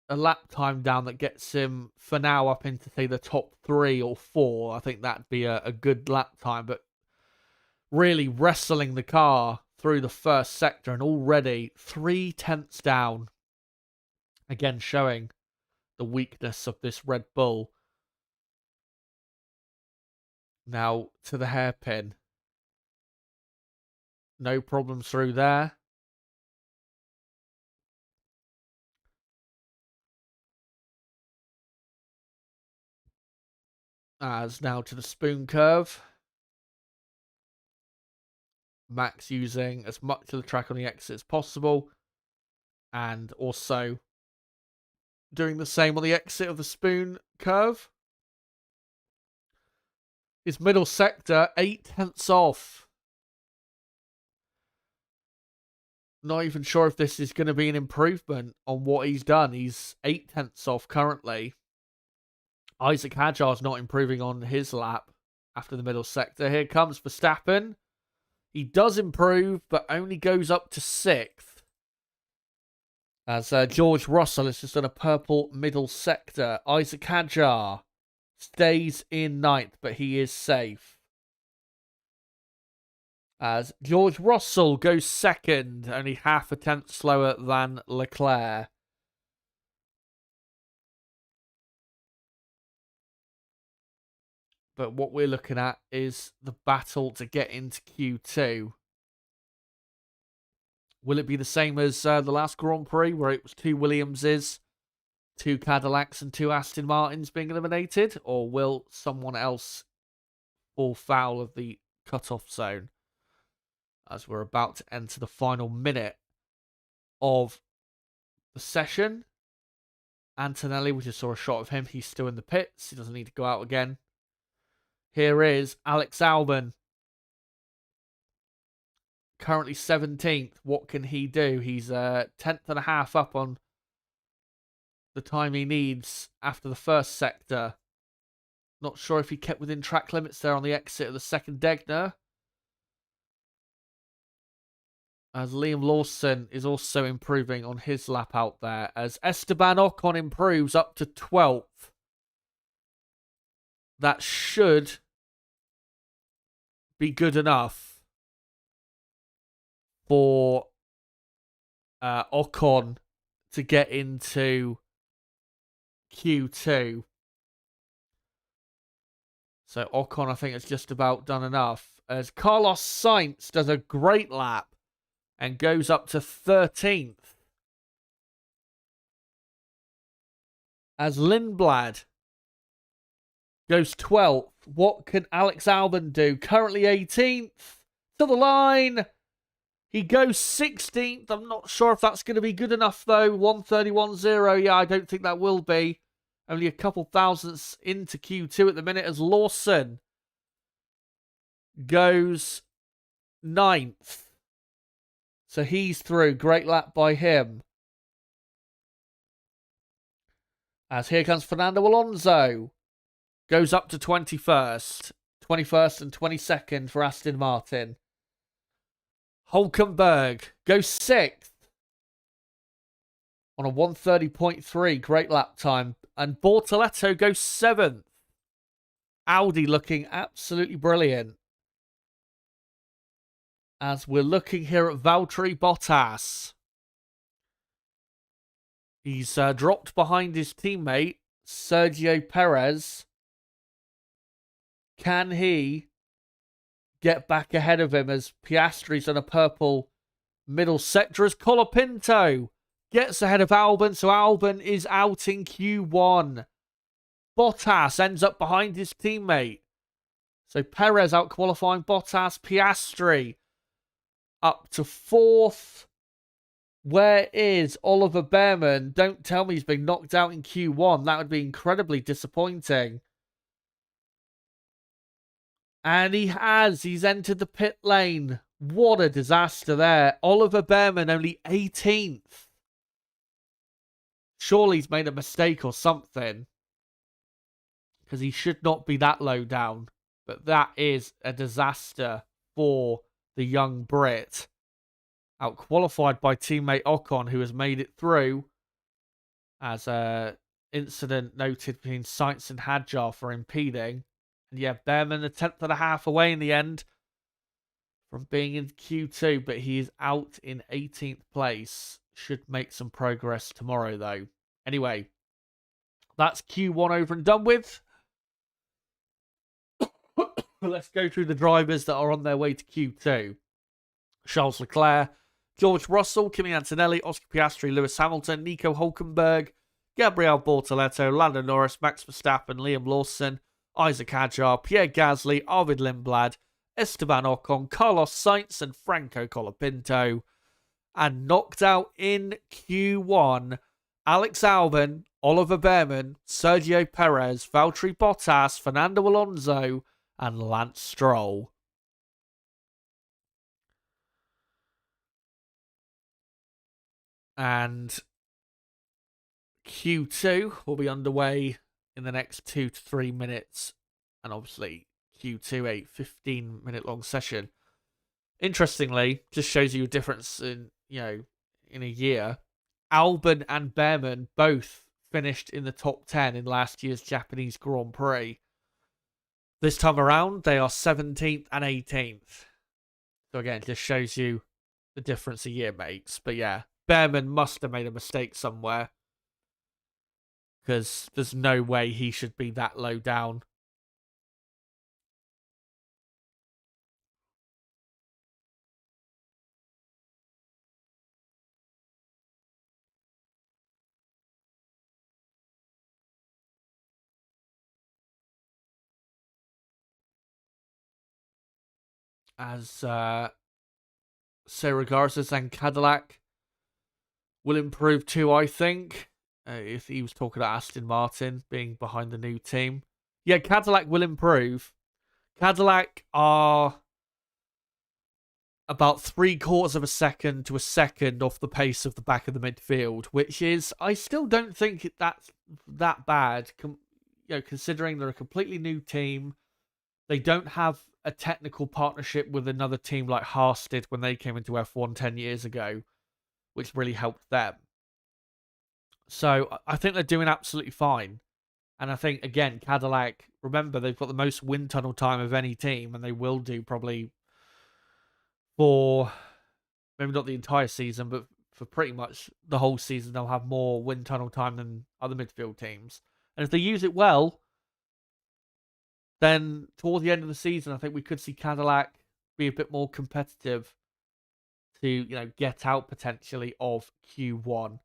a lap time down that gets him for now up into, say, the top 3 or 4, I think that'd be a good lap time. But really wrestling the car through the first sector and already 3/10 down. Again, showing the weakness of this Red Bull. Now to the hairpin. No problems through there. As now to the spoon curve. Max using as much of the track on the exit as possible. And also doing the same on the exit of the spoon curve. His middle sector, 8/10 off. Not even sure if this is going to be an improvement on what he's done. He's 8/10 off currently. Isaac Hadjar's not improving on his lap after the middle sector. Here comes Verstappen. He does improve, but only goes up to 6th. As George Russell is just on a purple middle sector. Isaac Hadjar stays in 9th, but he is safe. As George Russell goes 2nd, only 0.5 slower than Leclerc. But what we're looking at is the battle to get into Q2. Will it be the same as the last Grand Prix, where it was 2 Williamses, 2 Cadillacs, and 2 Aston Martins being eliminated? Or will someone else fall foul of the cut-off zone? As we're about to enter the final minute of the session. Antonelli, we just saw a shot of him. He's still in the pits. He doesn't need to go out again. Here is Alex Albon. Currently 17th. What can he do? He's 10th and a half up on the time he needs after the first sector. Not sure if he kept within track limits there on the exit of the second Degner. As Liam Lawson is also improving on his lap out there. As Esteban Ocon improves up to 12th. That should be good enough for Ocon to get into Q2. So Ocon, I think, has just about done enough. As Carlos Sainz does a great lap and goes up to 13th. As Lindblad goes 12th. What can Alex Albon do? Currently 18th. To the line. He goes 16th. I'm not sure if that's going to be good enough, though. 1:31.0. Yeah, I don't think that will be. Only a couple thousandths into Q2 at the minute as Lawson goes 9th. So he's through. Great lap by him. As here comes Fernando Alonso. Goes up to 21st. 21st and 22nd for Aston Martin. Hulkenberg goes 6th. On a 1:30.3. Great lap time. And Bortoleto goes 7th. Audi looking absolutely brilliant. As we're looking here at Valtteri Bottas. He's dropped behind his teammate, Sergio Perez. Can he get back ahead of him as Piastri's on a purple middle sector as Colapinto gets ahead of Albon, so Albon is out in Q1. Bottas ends up behind his teammate. So Perez out qualifying Bottas. Piastri up to 4th. Where is Oliver Behrman? Don't tell me he's been knocked out in Q1. That would be incredibly disappointing. And he has. He's entered the pit lane. What a disaster there. Oliver Behrman only 18th. Surely he's made a mistake or something. Because he should not be that low down. But that is a disaster for the young Brit. Out-qualified by teammate Ocon, who has made it through, as a incident noted between Sainz and Hadjar for impeding. And yeah, Behrman a tenth and a half away in the end from being in Q2, but he is out in 18th place. Should make some progress tomorrow, though. Anyway, that's Q1 over and done with. Let's go through the drivers that are on their way to Q2. Charles Leclerc, George Russell, Kimi Antonelli, Oscar Piastri, Lewis Hamilton, Nico Hulkenberg, Gabriel Bortoletto, Lando Norris, Max Verstappen, Liam Lawson, Isaac Hadjar, Pierre Gasly, Arvid Lindblad, Esteban Ocon, Carlos Sainz, and Franco Colapinto. And knocked out in Q1, Alex Albon, Oliver Behrman, Sergio Perez, Valtteri Bottas, Fernando Alonso, and Lance Stroll. And Q2 will be underway in the next 2 to 3 minutes. And obviously, Q2, a 15-minute long session. Interestingly, just shows you a difference in, in a year. Albon and Behrman both finished in the top 10 in last year's Japanese Grand Prix. This time around, they are 17th and 18th. So again, it just shows you the difference a year makes. But yeah, Behrman must have made a mistake somewhere, because there's no way he should be that low down. As Sarah Garces and Cadillac will improve too, I think. If he was talking about Aston Martin being behind the new team. Yeah, Cadillac will improve. Cadillac are about 3/4 of a second to a second off the pace of the back of the midfield, which is, I still don't think that's that bad. Considering they're a completely new team, they don't have a technical partnership with another team like Haas did when they came into F1 10 years ago, which really helped them. So I think they're doing absolutely fine. And I think, again, Cadillac, remember, they've got the most wind tunnel time of any team, and they will do probably for, maybe not the entire season, but for pretty much the whole season, they'll have more wind tunnel time than other midfield teams. And if they use it well, then toward the end of the season, I think we could see Cadillac be a bit more competitive to, get out potentially of Q1.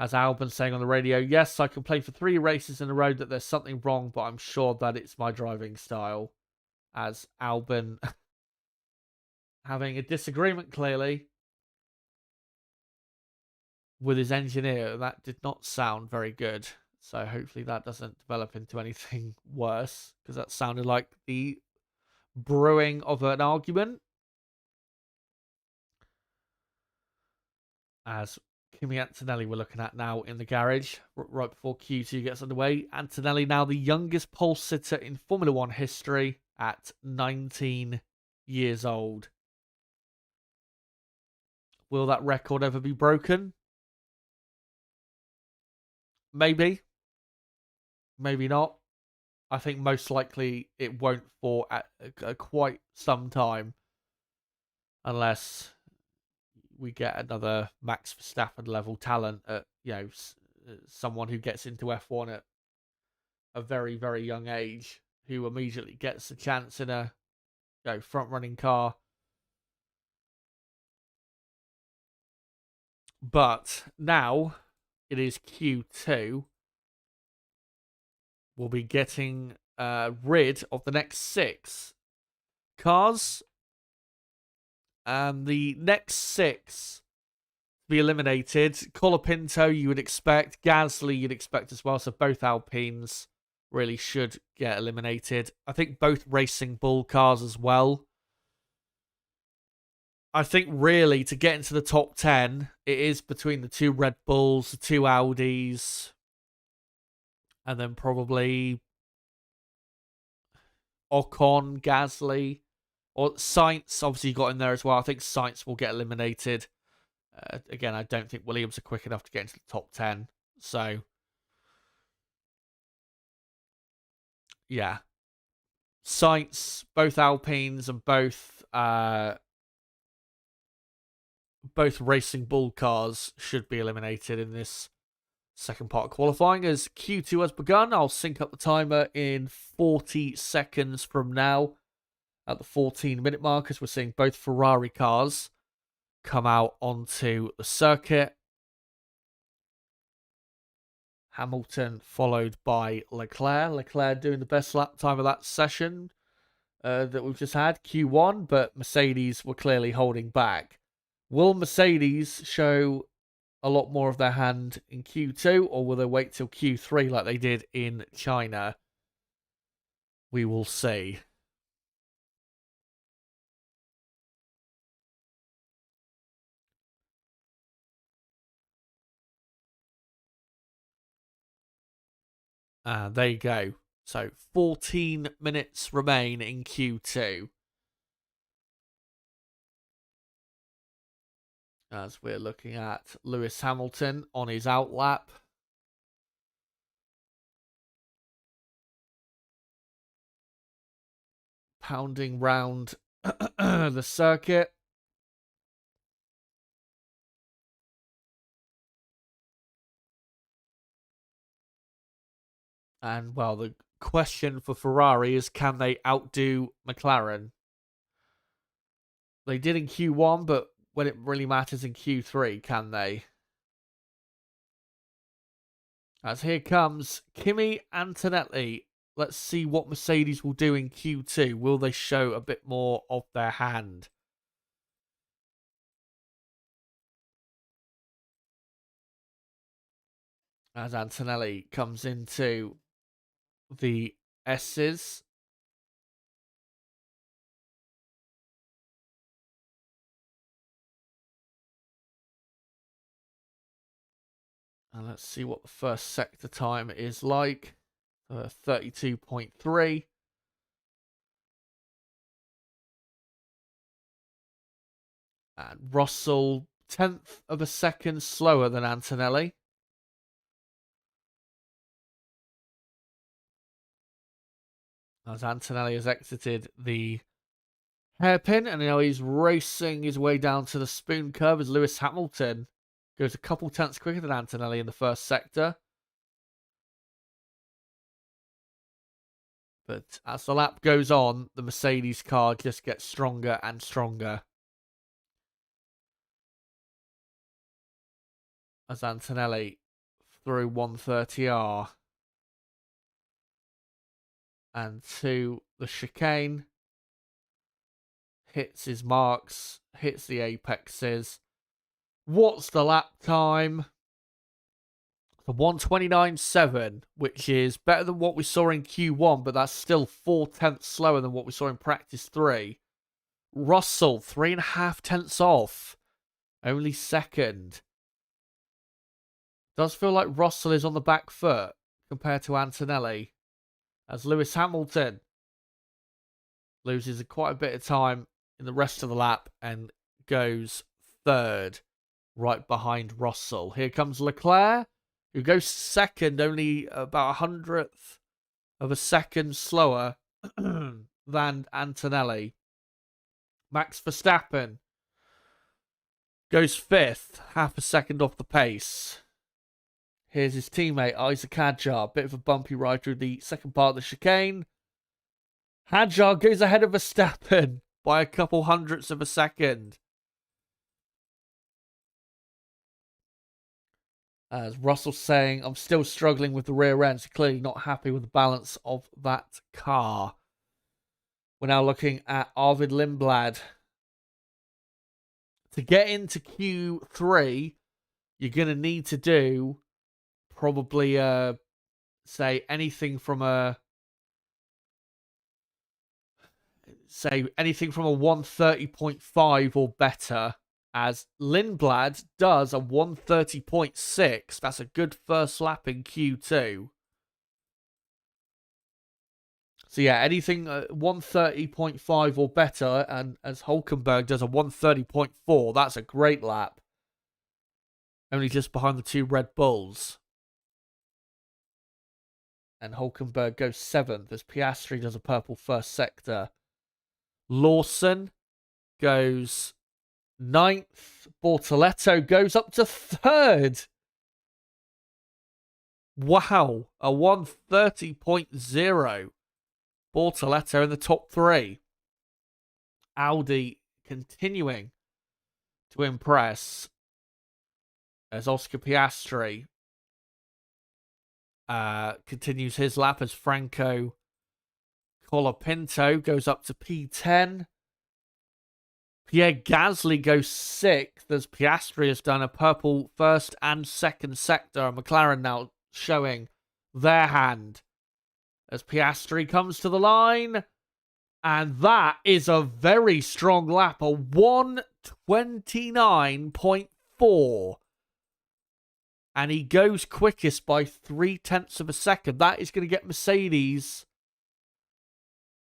As Albon saying on the radio, yes, I complained for 3 races in a row that there's something wrong, but I'm sure that it's my driving style. As Albon having a disagreement, clearly, with his engineer. That did not sound very good. So hopefully that doesn't develop into anything worse, because that sounded like the brewing of an argument. As Kimi Antonelli we're looking at now in the garage, right before Q2 gets underway. Antonelli now the youngest pole sitter in Formula 1 history at 19 years old. Will that record ever be broken? Maybe. Maybe not. I think most likely it won't for quite some time. Unless we get another Max Verstappen level talent at, someone who gets into F1 at a very, very young age, who immediately gets a chance in a front running car. But now it is Q2. We'll be getting rid of the next 6 cars. And the next 6 to be eliminated. Colapinto, you would expect. Gasly, you'd expect as well. So both Alpines really should get eliminated. I think both Racing Bull cars as well. I think really to get into the top 10, it is between the 2 Red Bulls, the 2 Audis, and then probably Ocon, Gasly, Or Sainz obviously got in there as well. I think Sainz will get eliminated. Again, I don't think Williams are quick enough to get into the top 10. So, yeah. Sainz, both Alpines and both Racing Bull cars should be eliminated in this second part of qualifying. As Q2 has begun, I'll sync up the timer in 40 seconds from now at the 14-minute mark, as we're seeing both Ferrari cars come out onto the circuit. Hamilton followed by Leclerc. Leclerc doing the best lap time of that session that we've just had, Q1, but Mercedes were clearly holding back. Will Mercedes show a lot more of their hand in Q2, or will they wait till Q3 like they did in China? We will see. There you go. So 14 minutes remain in Q2. As we're looking at Lewis Hamilton on his outlap. Pounding round the circuit. And, well, the question for Ferrari is, can they outdo McLaren? They did in Q1, but when it really matters in Q3, can they? As here comes Kimi Antonelli. Let's see what Mercedes will do in Q2. Will they show a bit more of their hand? As Antonelli comes into the S's. And let's see what the first sector time is like. 32.3. And Russell, 10th of a second slower than Antonelli. As Antonelli has exited the hairpin, and now he's racing his way down to the spoon curve as Lewis Hamilton goes a couple tenths quicker than Antonelli in the first sector. But as the lap goes on, the Mercedes car just gets stronger and stronger. As Antonelli through 130R. And to the chicane. Hits his marks. Hits the apexes. What's the lap time? The 129.7, which is better than what we saw in Q1, but that's still 4 tenths slower than what we saw in practice 3. Russell, 3.5 tenths off. Only second. Does feel like Russell is on the back foot compared to Antonelli. As Lewis Hamilton loses quite a bit of time in the rest of the lap and goes third, right behind Russell. Here comes Leclerc, who goes second, only about 100th of a second slower than Antonelli. Max Verstappen goes fifth, half a second off the pace. Here's his teammate, Isaac Hadjar. Bit of a bumpy ride through the second part of the chicane. Hadjar goes ahead of Verstappen by a couple hundredths of a second. As Russell's saying, I'm still struggling with the rear end. So clearly not happy with the balance of that car. We're now looking at Arvid Lindblad. To get into Q3, you're going to need to do probably, say, anything from a 130.5 or better, as Lindblad does a 130.6. That's a good first lap in Q2. So yeah, anything 130.5 or better, and as Hulkenberg does a 130.4, that's a great lap. Only just behind the two Red Bulls. And Hulkenberg goes 7th as Piastri does a purple first sector. Lawson goes 9th. Bortoleto goes up to 3rd. Wow, a 130.0. Bortoleto in the top 3. Audi continuing to impress as Oscar Piastri continues his lap as Franco Colapinto goes up to P10. Pierre Gasly goes 6th as Piastri has done a purple first and second sector. McLaren now showing their hand as Piastri comes to the line. And that is a very strong lap, a 129.4. And he goes quickest by 0.3 of a second. That is going to get Mercedes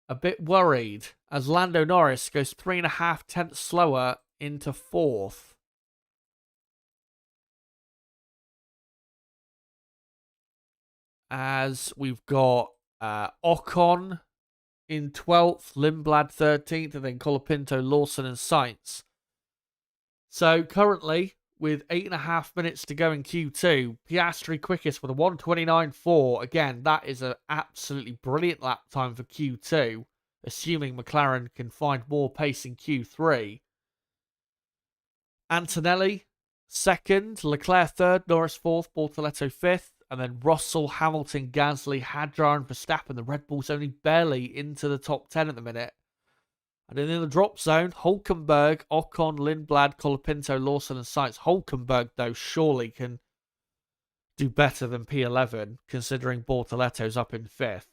a bit worried as Lando Norris goes 3.5 tenths slower into 4th. As we've got Ocon in 12th, Lindblad 13th, and then Colapinto, Lawson, and Sainz. So currently, with 8.5 minutes to go in Q2, Piastri quickest with a 129.4. Again, that is an absolutely brilliant lap time for Q2, assuming McLaren can find more pace in Q3. Antonelli, 2nd, Leclerc 3rd, Norris 4th, Bortoleto 5th, and then Russell, Hamilton, Gasly, Hadjar, and Verstappen. The Red Bulls only barely into the top 10 at the minute. And then in the drop zone, Hulkenberg, Ocon, Lindblad, Colapinto, Lawson, and Sainz. Hulkenberg, though, surely can do better than P11, considering Bortoleto's up in 5th.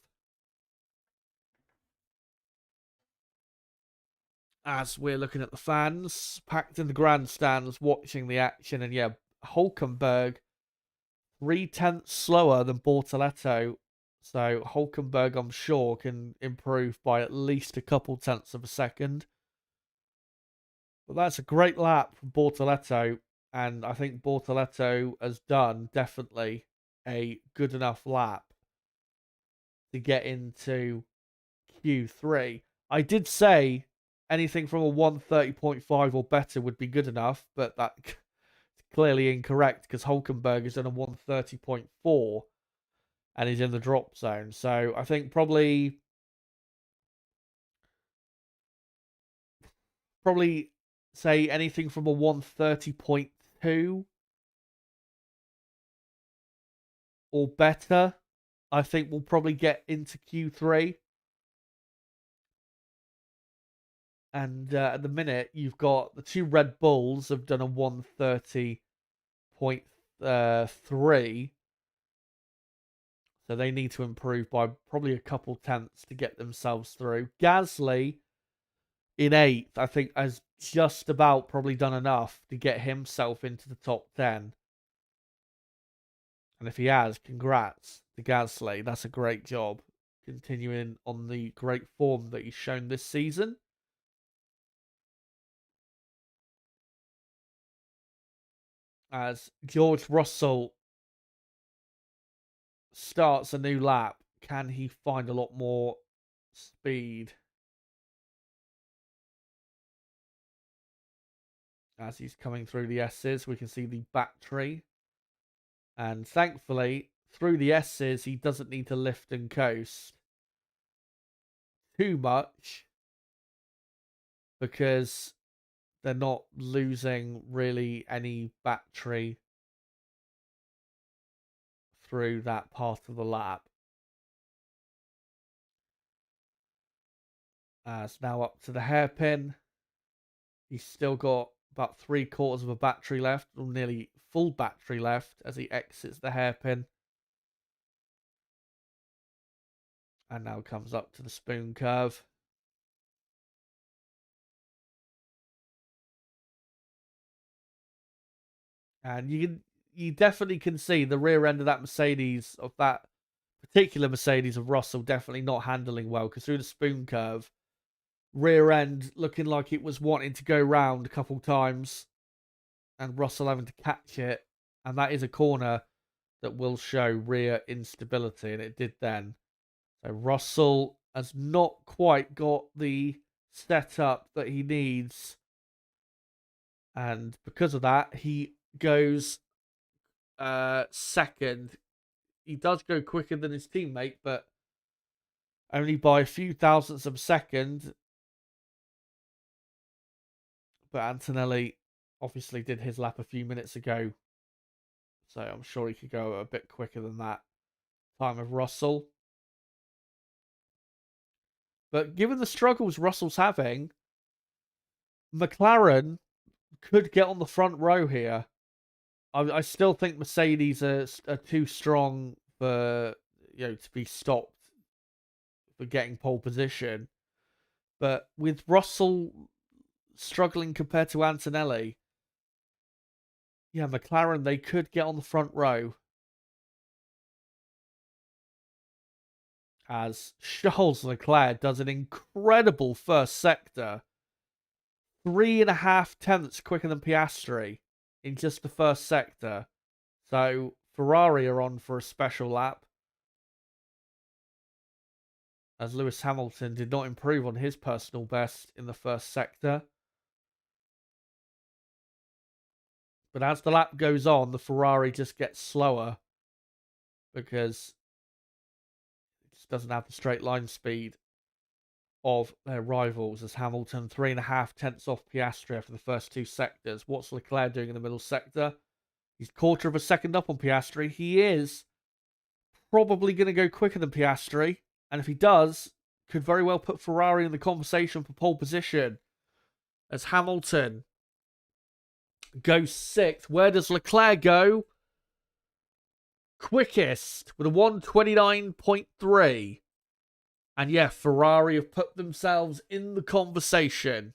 As we're looking at the fans, packed in the grandstands, watching the action. And yeah, Hulkenberg, 0.3 slower than Bortoleto. So Hulkenberg, I'm sure, can improve by at least a couple tenths of a second. But that's a great lap from Bortoleto. And I think Bortoleto has done definitely a good enough lap to get into Q3. I did say anything from a 130.5 or better would be good enough, but that's clearly incorrect because Hulkenberg has done a 130.4 and he's in the drop zone. So I think probably say anything from a 130.2 or better. I think we'll probably get into Q3. And at the minute, you've got the two Red Bulls have done a 130.3. So they need to improve by probably a couple tenths to get themselves through. Gasly in 8th, I think, has just about probably done enough to get himself into the top 10. And if he has, congrats to Gasly. That's a great job. Continuing on the great form that he's shown this season. As George Russell starts a new lap, can he find a lot more speed? As he's coming through the S's, we can see the battery. And thankfully, through the S's, he doesn't need to lift and coast too much because they're not losing really any battery through that part of the lap. As now up to the hairpin. He's still got about 3/4 of a battery left, or nearly full battery left as he exits the hairpin. And now comes up to the spoon curve. And you definitely can see the rear end of that Mercedes, of that particular Mercedes of Russell definitely not handling well, because through the spoon curve, rear end looking like it was wanting to go round a couple times, and Russell having to catch it. And that is a corner that will show rear instability, and it did then. So Russell has not quite got the setup that he needs, and because of that, he goes second. He does go quicker than his teammate, but only by a few thousandths of a second. But Antonelli obviously did his lap a few minutes ago, so I'm sure he could go a bit quicker than that time of Russell. But given the struggles Russell's having, McLaren could get on the front row here. I still think Mercedes are too strong for to be stopped for getting pole position. But with Russell struggling compared to Antonelli, yeah, McLaren, they could get on the front row. As Charles Leclerc does an incredible first sector. 3.5 tenths quicker than Piastri in just the first sector. So Ferrari are on for a special lap, as Lewis Hamilton did not improve on his personal best in the first sector. But as the lap goes on, the Ferrari just gets slower because it just doesn't have the straight line speed of their rivals, as Hamilton 3.5 tenths off Piastri after the first two sectors. What's Leclerc doing in the middle sector? He's quarter of a second up on Piastri. He is probably going to go quicker than Piastri, and if he does, could very well put Ferrari in the conversation for pole position, as Hamilton goes 6th. Where does Leclerc go? Quickest with a 1:29.3. And yeah, Ferrari have put themselves in the conversation.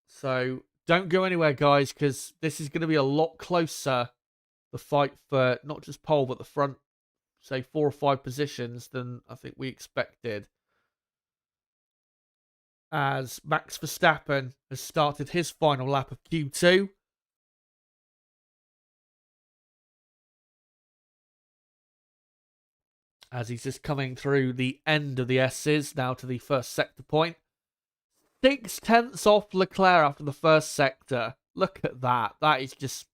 So don't go anywhere, guys, because this is going to be a lot closer, the fight for not just pole, but the front, say, 4 or 5 positions than I think we expected. As Max Verstappen has started his final lap of Q2. As he's just coming through the end of the S's, now to the first sector point. 6 tenths off Leclerc after the first sector. Look at that. That is just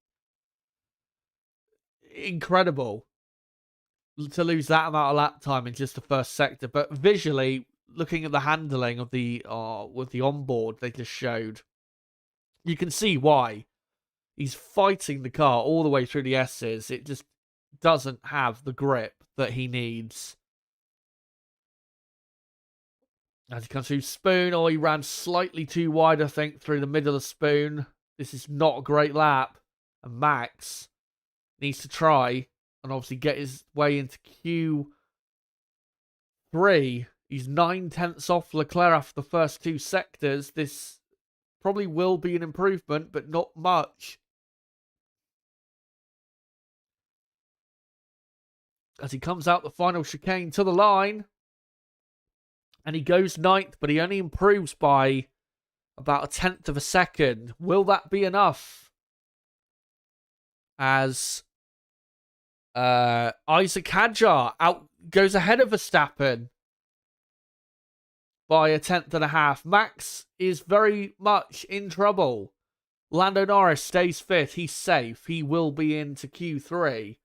incredible to lose that amount of lap time in just the first sector. But visually, looking at the handling of the with the onboard they just showed, you can see why. He's fighting the car all the way through the S's. It just doesn't have the grip that he needs. As he comes through Spoon, he ran slightly too wide, I think, through the middle of Spoon. This is not a great lap. And Max needs to try and obviously get his way into Q3. He's 9 tenths off Leclerc after the first 2 sectors. This probably will be an improvement, but not much. As he comes out the final chicane to the line. And he goes 9th, but he only improves by about 1/10 of a second. Will that be enough? As Isaac Hadjar goes ahead of Verstappen by 1/10.5. Max is very much in trouble. Lando Norris stays 5th. He's safe. He will be into Q3.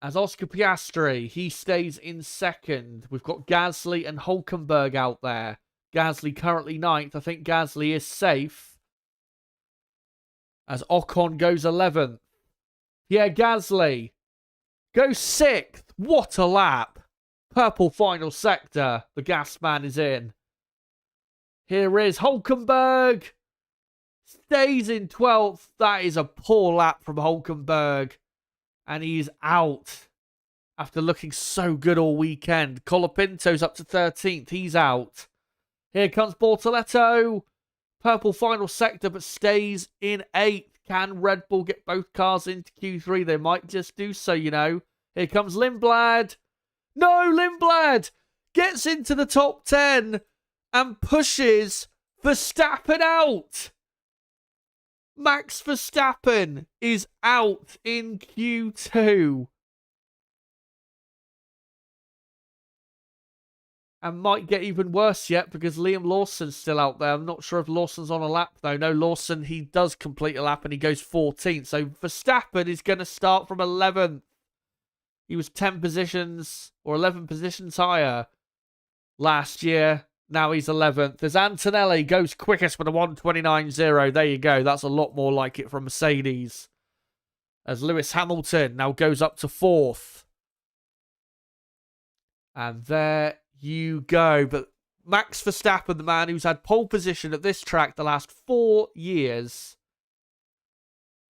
As Oscar Piastri, he stays in 2nd. We've got Gasly and Hulkenberg out there. Gasly currently 9th. I think Gasly is safe. As Ocon goes 11th. Yeah, Gasly goes 6th. What a lap. Purple final sector. The gas man is in. Here is Hulkenberg. Stays in 12th. That is a poor lap from Hulkenberg. And he's out after looking so good all weekend. Colapinto's up to 13th. He's out. Here comes Bortoletto. Purple final sector, but stays in 8th. Can Red Bull get both cars into Q3? They might just do so, you know. Here comes Lindblad. No, Lindblad gets into the top 10 and pushes Verstappen out. Max Verstappen is out in Q2. And might get even worse yet because Liam Lawson's still out there. I'm not sure if Lawson's on a lap, though. No, Lawson, he does complete a lap and he goes 14th. So Verstappen is going to start from 11th. He was 10 positions or 11 positions higher last year. Now he's 11th. As Antonelli goes quickest with a 1:29.0. There you go. That's a lot more like it from Mercedes. As Lewis Hamilton now goes up to 4th. And there you go. But Max Verstappen, the man who's had pole position at this track the last 4 years,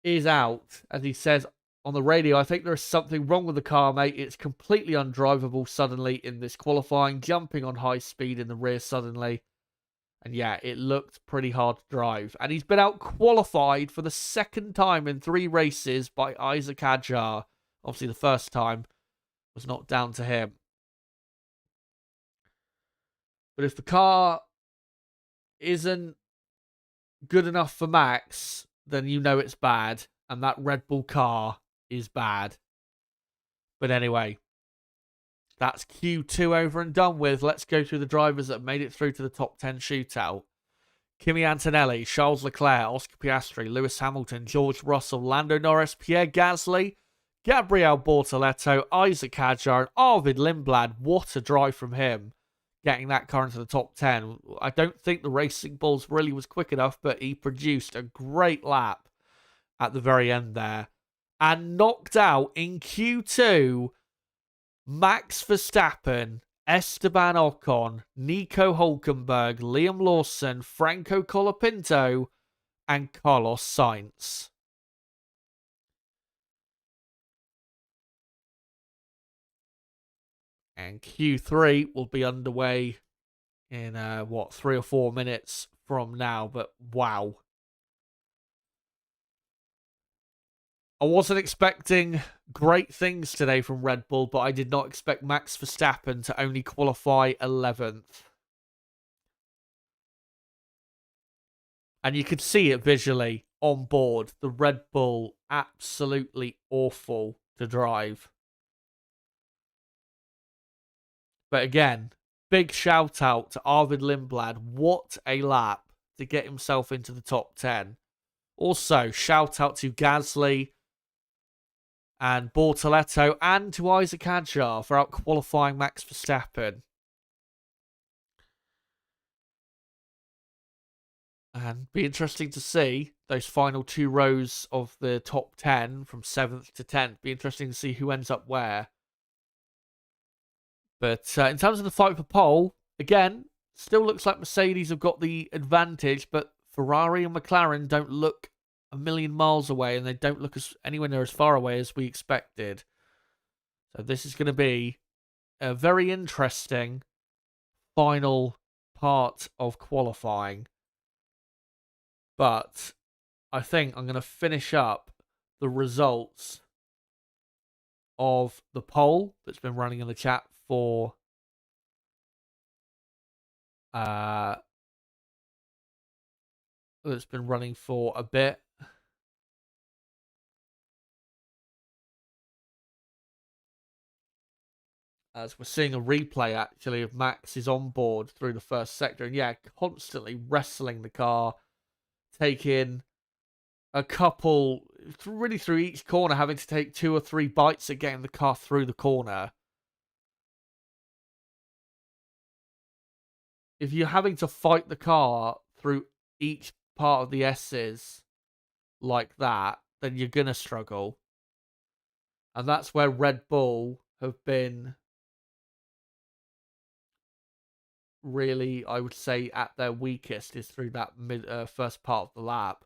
is out. As he says on the radio, I think there is something wrong with the car, mate. It's completely undrivable suddenly in this qualifying, jumping on high speed in the rear suddenly. And yeah, it looked pretty hard to drive. And he's been out qualified for the second time in 3 races by Isaac Adjar. Obviously, the first time was not down to him. But if the car isn't good enough for Max, then you know it's bad. And that Red Bull car is bad. But anyway, that's Q2 over and done with. Let's go through the drivers that made it through to the top 10 shootout. Kimi Antonelli, Charles Leclerc, Oscar Piastri, Lewis Hamilton, George Russell, Lando Norris, Pierre Gasly, Gabriel Bortoleto, Isaac Hadjar, and Arvid Lindblad. What a drive from him, getting that car into the top 10. I don't think the Racing Bulls really was quick enough, but he produced a great lap at the very end there. And knocked out in Q2, Max Verstappen, Esteban Ocon, Nico Hulkenberg, Liam Lawson, Franco Colapinto, and Carlos Sainz. And Q3 will be underway in, 3 or 4 minutes from now. But wow. I wasn't expecting great things today from Red Bull, but I did not expect Max Verstappen to only qualify 11th. And you could see it visually on board. The Red Bull, absolutely awful to drive. But again, big shout out to Arvid Lindblad. What a lap to get himself into the top 10. Also, shout out to Gasly and Bortoleto and to Isaac Hadjar for out-qualifying Max Verstappen. And be interesting to see those final 2 rows of the top 10 from 7th to 10th. Be interesting to see who ends up where. But in terms of the fight for pole, again, still looks like Mercedes have got the advantage, but Ferrari and McLaren don't look a million miles away, and they don't look anywhere near as far away as we expected. So this is going to be a very interesting final part of qualifying. But I think I'm going to finish up the results of the poll that's been running in the chat for that's been running for a bit. As we're seeing a replay, actually, of Max's on board through the first sector. And yeah, constantly wrestling the car, taking a couple, really through each corner, having to take 2 or 3 bites at getting the car through the corner. If you're having to fight the car through each part of the S's like that, then you're going to struggle. And that's where Red Bull have been really, I would say, at their weakest, is through that first part of the lap.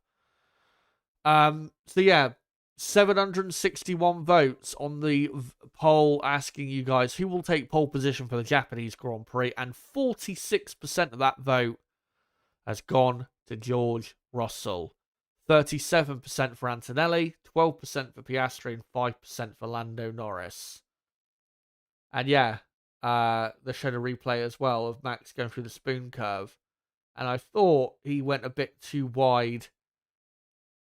So yeah, 761 votes on the poll asking you guys who will take pole position for the Japanese Grand Prix, and 46% of that vote has gone to George Russell. 37% for Antonelli, 12% for Piastri, and 5% for Lando Norris. And yeah, they showed a replay as well of Max going through the spoon curve. And I thought he went a bit too wide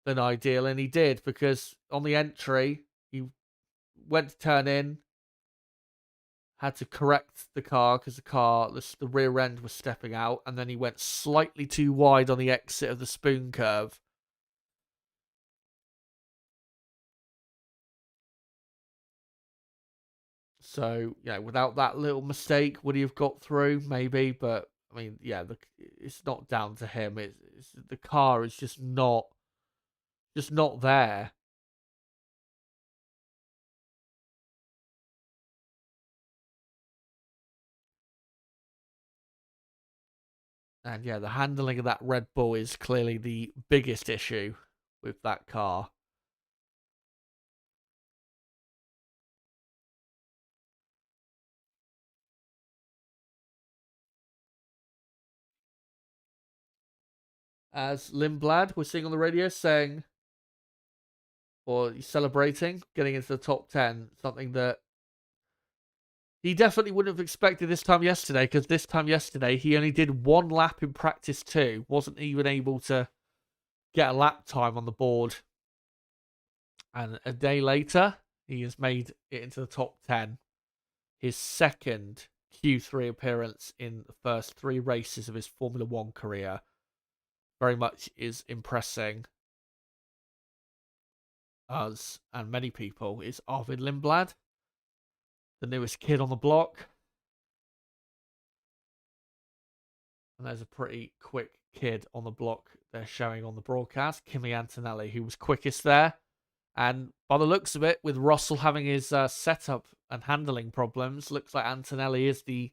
than ideal, and he did, because on the entry, he went to turn in, had to correct the car because the rear end was stepping out, and then he went slightly too wide on the exit of the spoon curve. So, without that little mistake, would he have got through? Maybe, but I mean, yeah, it's not down to him. It's the car is just not there. And yeah, the handling of that Red Bull is clearly the biggest issue with that car. As Lindblad, we're seeing on the radio saying, or he's celebrating, getting into the top 10, something that he definitely wouldn't have expected this time yesterday, because this time yesterday he only did one lap in practice 2, wasn't even able to get a lap time on the board. And a day later, he has made it into the top 10. His second Q3 appearance in the first 3 races of his Formula 1 career. Very much is impressing us and many people. Is Arvid Lindblad, the newest kid on the block. And there's a pretty quick kid on the block they're showing on the broadcast, Kimi Antonelli, who was quickest there. And by the looks of it, with Russell having his setup and handling problems, looks like Antonelli is the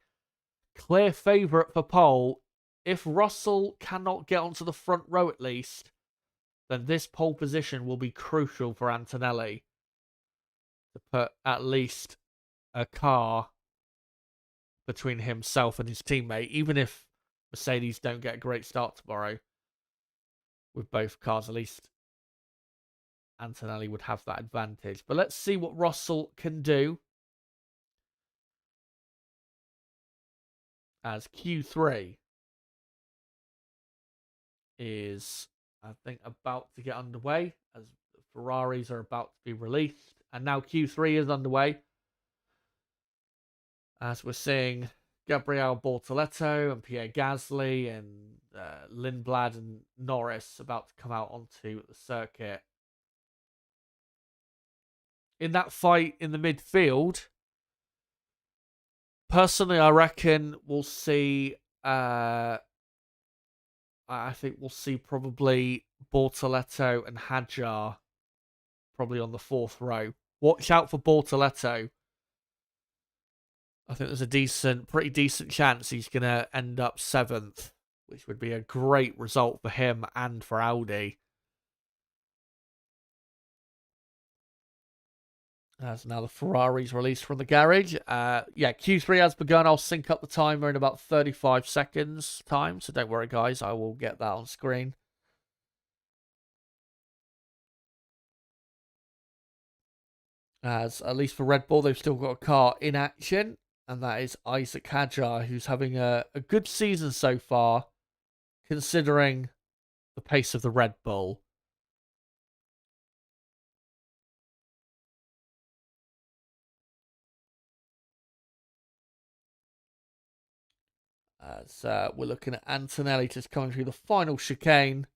clear favourite for pole. If Russell cannot get onto the front row at least, then this pole position will be crucial for Antonelli to put at least a car between himself and his teammate, even if Mercedes don't get a great start tomorrow with both cars. At least Antonelli would have that advantage. But let's see what Russell can do, as Q3 is, I think, about to get underway, as the Ferraris are about to be released. And now Q3 is underway, as we're seeing Gabriel Bortoleto and Pierre Gasly and Lindblad and Norris about to come out onto the circuit. In that fight in the midfield, personally, I reckon we'll see. I think we'll see probably Bortoleto and Hadjar probably on the 4th row. Watch out for Bortoleto. I think there's a pretty decent chance he's going to end up 7th, which would be a great result for him and for Audi. As now the Ferrari's released from the garage. Q3 has begun. I'll sync up the timer in about 35 seconds time, so don't worry, guys. I will get that on screen. As at least for Red Bull, they've still got a car in action, and that is Isaac Hadjar, who's having a good season so far, considering the pace of the Red Bull. As we're looking at Antonelli just coming through the final chicane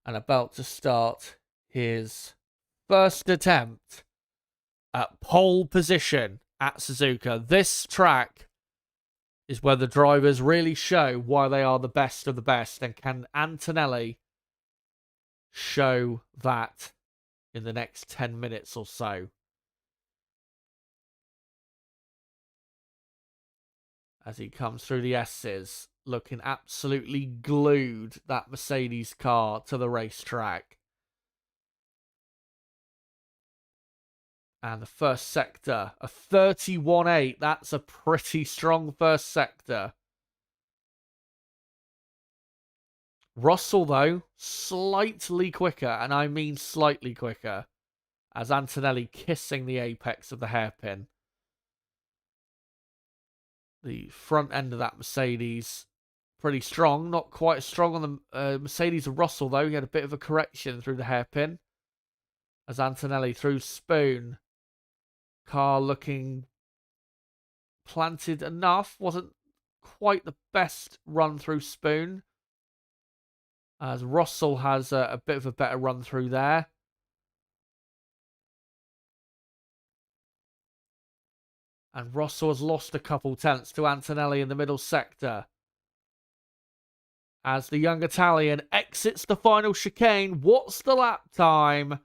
and about to start his first attempt at pole position at Suzuka. This track is where the drivers really show why they are the best of the best. And can Antonelli show that in the next 10 minutes or so? As he comes through the S's, looking absolutely glued, that Mercedes car, to the racetrack. And the first sector, a 31.8. That's a pretty strong first sector. Russell, though, slightly quicker, and I mean slightly quicker, as Antonelli kissing the apex of the hairpin. The front end of that Mercedes, pretty strong. Not quite as strong on the Mercedes of Russell, though. He had a bit of a correction through the hairpin. As Antonelli through spoon. Car looking planted enough. Wasn't quite the best run through spoon. As Russell has a bit of a better run through there. And Russell has lost a couple tenths to Antonelli in the middle sector. As the young Italian exits the final chicane, what's the lap time?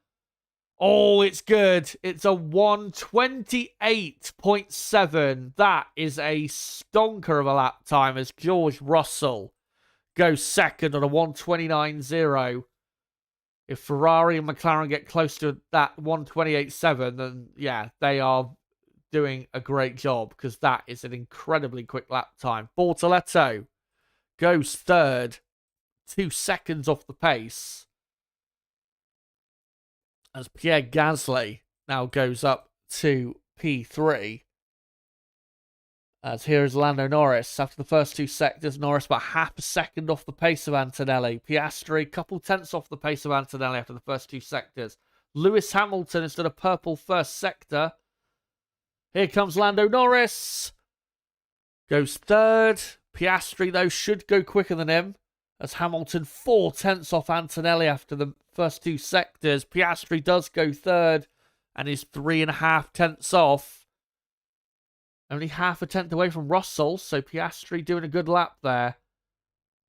Oh, it's good. It's a 1:28.7. That is a stonker of a lap time as George Russell goes second on a 1:29.0. If Ferrari and McLaren get close to that 1:28.7, then yeah, they are doing a great job because that is an incredibly quick lap time. Bortoleto goes third, 2 seconds off the pace. As Pierre Gasly now goes up to P3. As here is Lando Norris. After the first 2 sectors, Norris about half a second off the pace of Antonelli. Piastri, couple tenths off the pace of Antonelli after the first 2 sectors. Lewis Hamilton instead of purple first sector. Here comes Lando Norris. Goes third. Piastri, though, should go quicker than him. As Hamilton 4 tenths off Antonelli after the first 2 sectors. Piastri does go third and is 3.5 tenths off. Only half a tenth away from Russell, so Piastri doing a good lap there.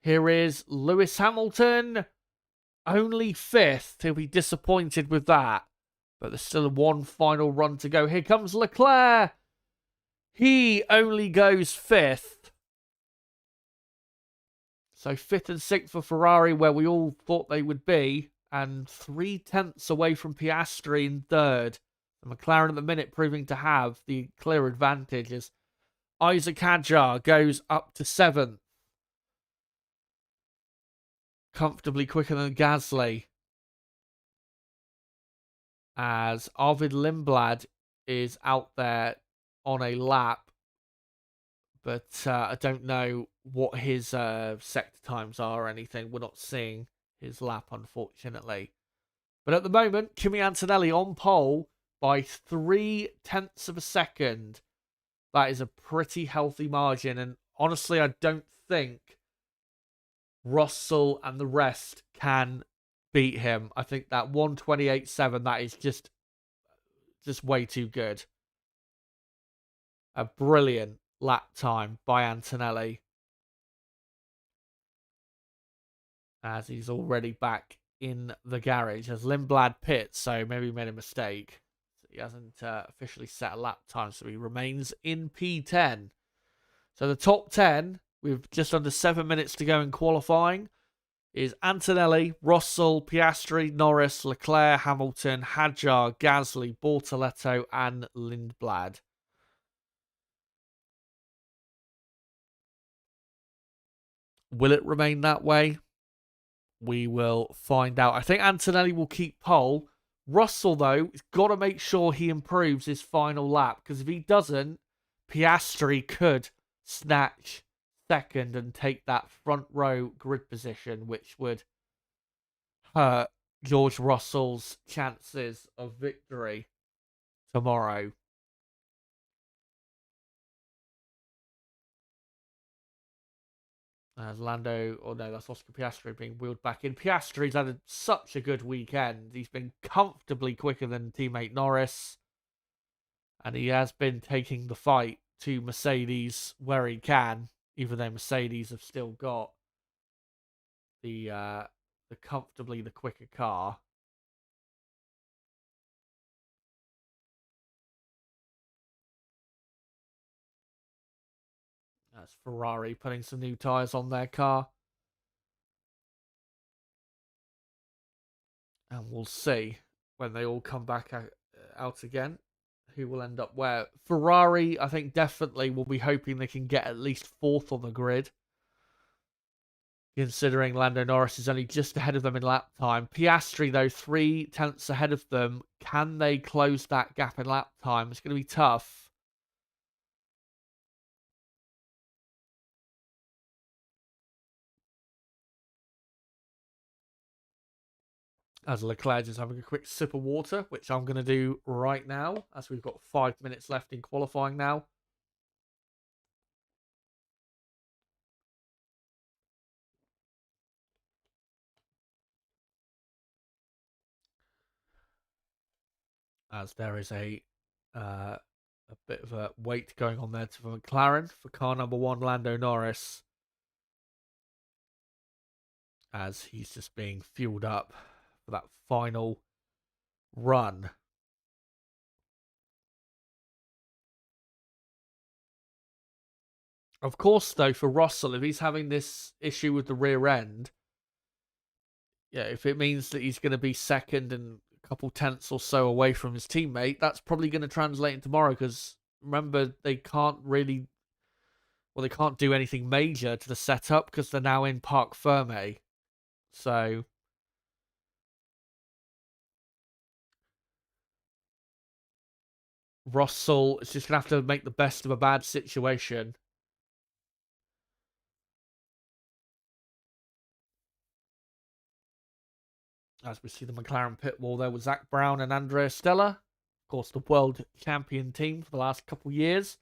Here is Lewis Hamilton. Only 5th. He'll be disappointed with that. But there's still one final run to go. Here comes Leclerc. He only goes 5th. So 5th and 6th for Ferrari, where we all thought they would be. And 3 tenths away from Piastri in 3rd. And McLaren at the minute proving to have the clear advantage as Isaac Hadjar goes up to 7th. Comfortably quicker than Gasly. As Arvid Lindblad is out there on a lap. But I don't know what his sector times are or anything. We're not seeing his lap, unfortunately. But at the moment, Kimi Antonelli on pole by 3 tenths of a second. That is a pretty healthy margin. And honestly, I don't think Russell and the rest can beat him. I think that 1:28.7, that is just way too good. A brilliant lap time by Antonelli. As he's already back in the garage. As Lindblad pits, so maybe he made a mistake. He hasn't officially set a lap time, so he remains in P10. So the top 10, with just under 7 minutes to go in qualifying, is Antonelli, Russell, Piastri, Norris, Leclerc, Hamilton, Hadjar, Gasly, Bortoleto, and Lindblad. Will it remain that way? We will find out. I think Antonelli will keep pole. Russell, though, has got to make sure he improves his final lap, because if he doesn't, Piastri could snatch second and take that front row grid position, which would hurt George Russell's chances of victory tomorrow. As Lando, oh no, that's Oscar Piastri being wheeled back in. Piastri's had such a good weekend. He's been comfortably quicker than teammate Norris. And he has been taking the fight to Mercedes where he can, even though Mercedes have still got the comfortably the quicker car. That's Ferrari putting some new tyres on their car. And we'll see when they all come back out again who will end up where. Ferrari, I think, definitely will be hoping they can get at least 4th on the grid. considering Lando Norris is only just ahead of them in lap time. Piastri, though, 3 tenths ahead of them. Can they close that gap in lap time? It's going to be tough. As Leclerc is having a quick sip of water, which I'm going to do right now, as we've got 5 minutes left in qualifying now. As there is a bit of a wait going on there for McLaren for car number 1, Lando Norris, as he's just being fueled up for that final run. Of course, though, for Russell, if he's having this issue with the rear end, yeah, if it means that he's going to be second and a couple tenths or so away from his teammate, that's probably going to translate in tomorrow, because remember, they can't really, well, they can't do anything major to the setup because they're now in Parc Ferme. So Russell is just going to have to make the best of a bad situation. As we see the McLaren pit wall there with Zach Brown and Andrea Stella. Of course, the world champion team for the last couple of years.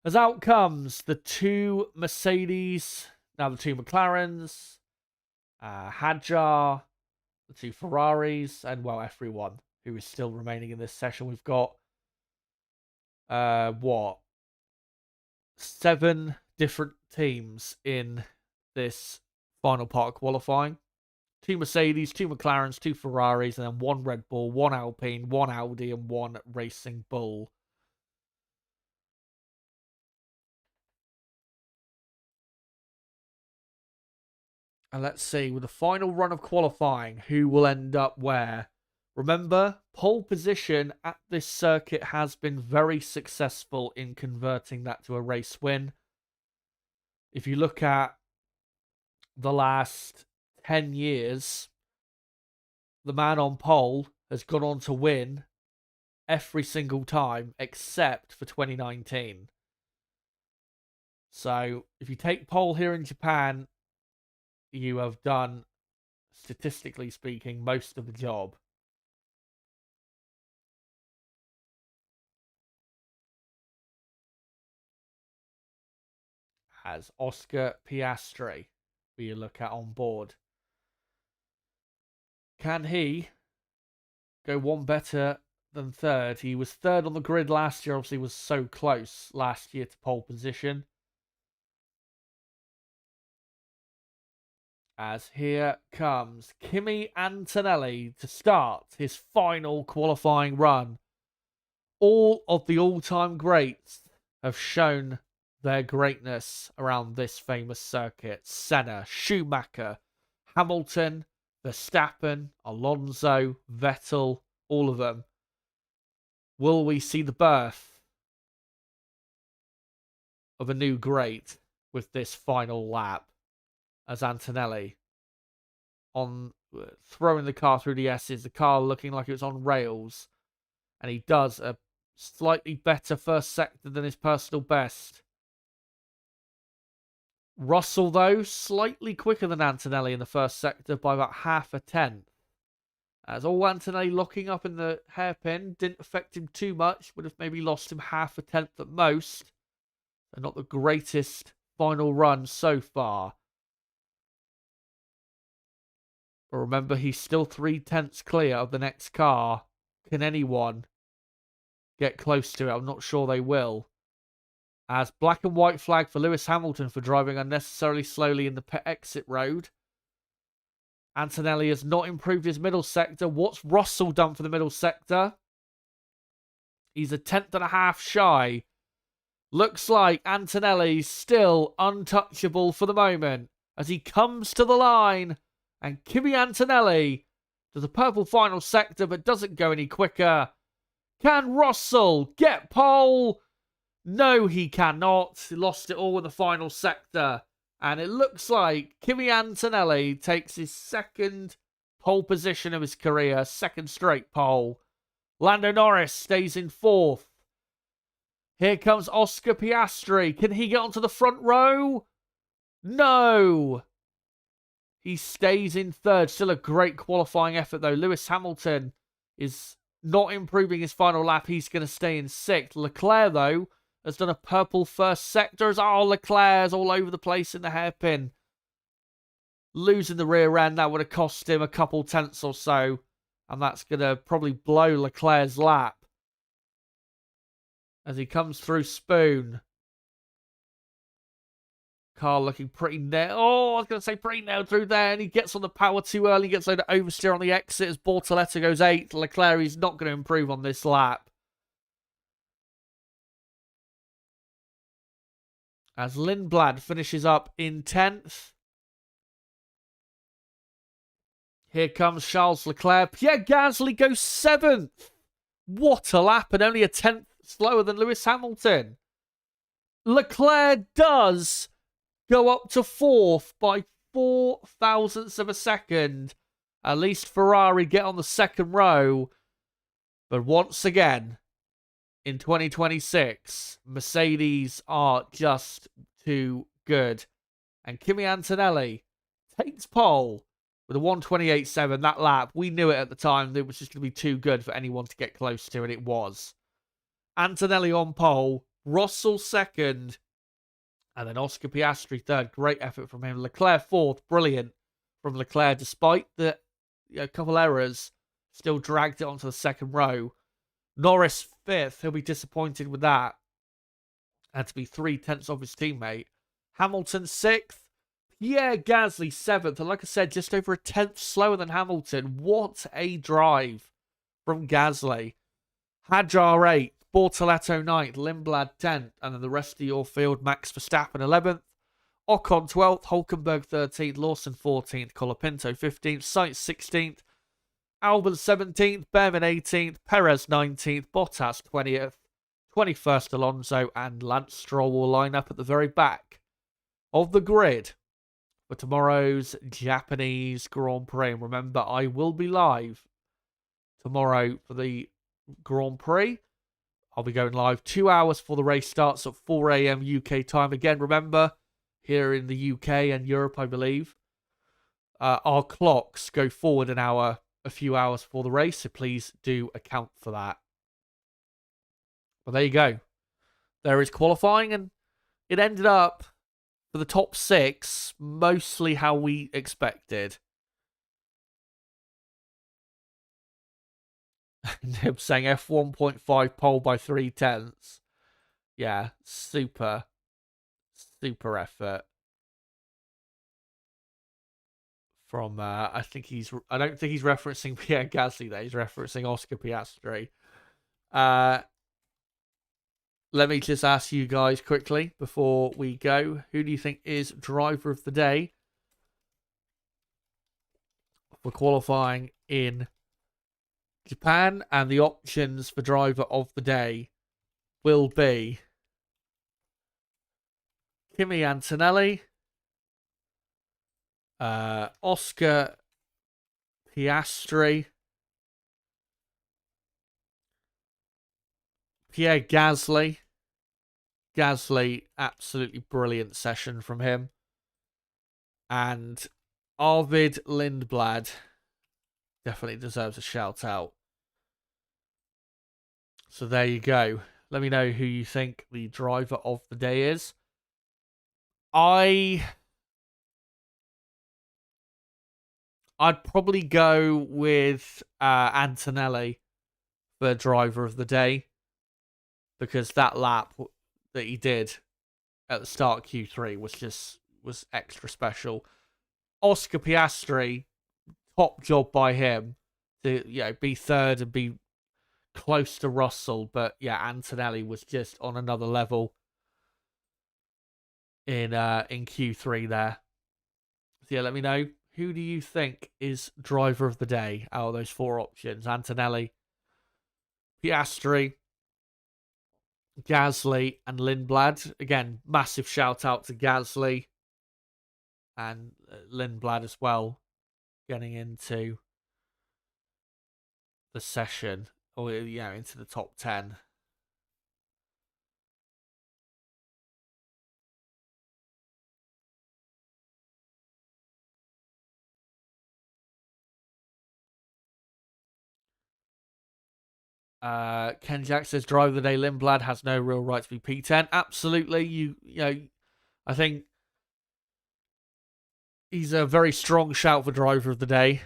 As out comes the 2 Mercedes, now the 2 McLarens, Hadjar, the 2 Ferraris, and, well, everyone who is still remaining in this session. We've got, 7 different teams in this final part of qualifying. 2 Mercedes, 2 McLarens, 2 Ferraris, and then 1 Red Bull, 1 Alpine, 1 Audi, and 1 Racing Bull. And let's see, with the final run of qualifying, who will end up where? Remember, pole position at this circuit has been very successful in converting that to a race win. If you look at the last 10 years, the man on pole has gone on to win every single time except for 2019. So if you take pole here in Japan, you have done, statistically speaking, most of the job. As Oscar Piastri, we look at on board. Can he go one better than third? He was third on the grid last year, obviously was so close last year to pole position. As here comes Kimi Antonelli to start his final qualifying run. All of the all-time greats have shown their greatness around this famous circuit. Senna, Schumacher, Hamilton, Verstappen, Alonso, Vettel, all of them. Will we see the birth of a new great with this final lap? As Antonelli on throwing the car through the S's, the car looking like it was on rails, and he does a slightly better first sector than his personal best. Russell, though, slightly quicker than Antonelli in the first sector by about half a tenth. As all Antonelli locking up in the hairpin didn't affect him too much, would have maybe lost him half a tenth at most. And not the greatest final run so far. But remember, he's still 3 tenths clear of the next car. Can anyone get close to it? I'm not sure they will. As black and white flag for Lewis Hamilton for driving unnecessarily slowly in the pit exit road. Antonelli has not improved his middle sector. What's Russell done for the middle sector? He's a tenth and a half shy. Looks like Antonelli's still untouchable for the moment as he comes to the line. And Kimi Antonelli to the purple final sector, but doesn't go any quicker. Can Russell get pole? No, he cannot. He lost it all in the final sector. And it looks like Kimi Antonelli takes his second pole position of his career, second straight pole. Lando Norris stays in fourth. Here comes Oscar Piastri. Can he get onto the front row? No. He stays in third. Still a great qualifying effort, though. Lewis Hamilton is not improving his final lap. He's going to stay in sixth. Leclerc, though, has done a purple first sector. Oh, Leclerc's all over the place in the hairpin. Losing the rear end, that would have cost him a couple tenths or so. And that's going to probably blow Leclerc's lap. As he comes through Spoon. Car looking pretty nailed. Oh, I was going to say pretty nailed through there. And he gets on the power too early. Gets over to oversteer on the exit as Bortoleto goes 8th. Leclerc is not going to improve on this lap. As Lindblad finishes up in 10th. Here comes Charles Leclerc. Pierre Gasly goes 7th. What a lap, and only a 10th slower than Lewis Hamilton. Leclerc does go up to 4th by 4 thousandths of a second. At least Ferrari get on the second row. But once again, in 2026, Mercedes are just too good. And Kimi Antonelli takes pole with a 1:28.7. That lap, we knew it at the time. It was just going to be too good for anyone to get close to, and it was. Antonelli on pole, Russell second, and then Oscar Piastri third. Great effort from him. Leclerc fourth, brilliant from Leclerc, despite the couple errors, still dragged it onto the second row. Norris fifth, he'll be disappointed with that. Had to be 3 tenths off his teammate. Hamilton sixth, Pierre Gasly seventh, and like I said, just over a tenth slower than Hamilton. What a drive from Gasly. Hadjar 8th, Bortoleto 9th, Lindblad 10th, and then the rest of your field, Max Verstappen 11th, Ocon 12th, Hulkenberg 13th, Lawson 14th, Colapinto 15th, Sainz 16th, Albon 17th, Behrman 18th, Perez 19th, Bottas 20th, 21st Alonso, and Lance Stroll will line up at the very back of the grid for tomorrow's Japanese Grand Prix. And remember, I will be live tomorrow for the Grand Prix. I'll be going live 2 hours before the race starts at 4 a.m. UK time. Again, remember, here in the UK and Europe, I believe, our clocks go forward an hour, a few hours before the race, so please do account for that. But there you go. There is qualifying, and it ended up for the top 6, mostly how we expected. Nib saying F1.5 pole by 3 tenths. Yeah, super effort from I don't think he's referencing Pierre Gasly there. He's referencing Oscar Piastri. Let me just ask you guys quickly before we go, who do you think is driver of the day for qualifying in Japan? And the options for driver of the day will be Kimi Antonelli, Oscar Piastri, Pierre Gasly. Gasly, absolutely brilliant session from him. And Arvid Lindblad definitely deserves a shout out. So there you go. Let me know who you think the driver of the day is. I'd probably go with Antonelli for driver of the day, because that lap that he did at the start of Q3 was extra special. Oscar Piastri, top job by him to be third and be close to Russell, but yeah, Antonelli was just on another level in Q3 there. So yeah, let me know, who do you think is driver of the day out of those 4 options? Antonelli, Piastri, Gasly, and Lindblad. Again, massive shout out to Gasly. and Lindblad as well, getting into the session, or into the top 10. Ken Jack says, driver of the day, Lindblad has no real right to be P10. Absolutely. I think he's a very strong shout for driver of the day.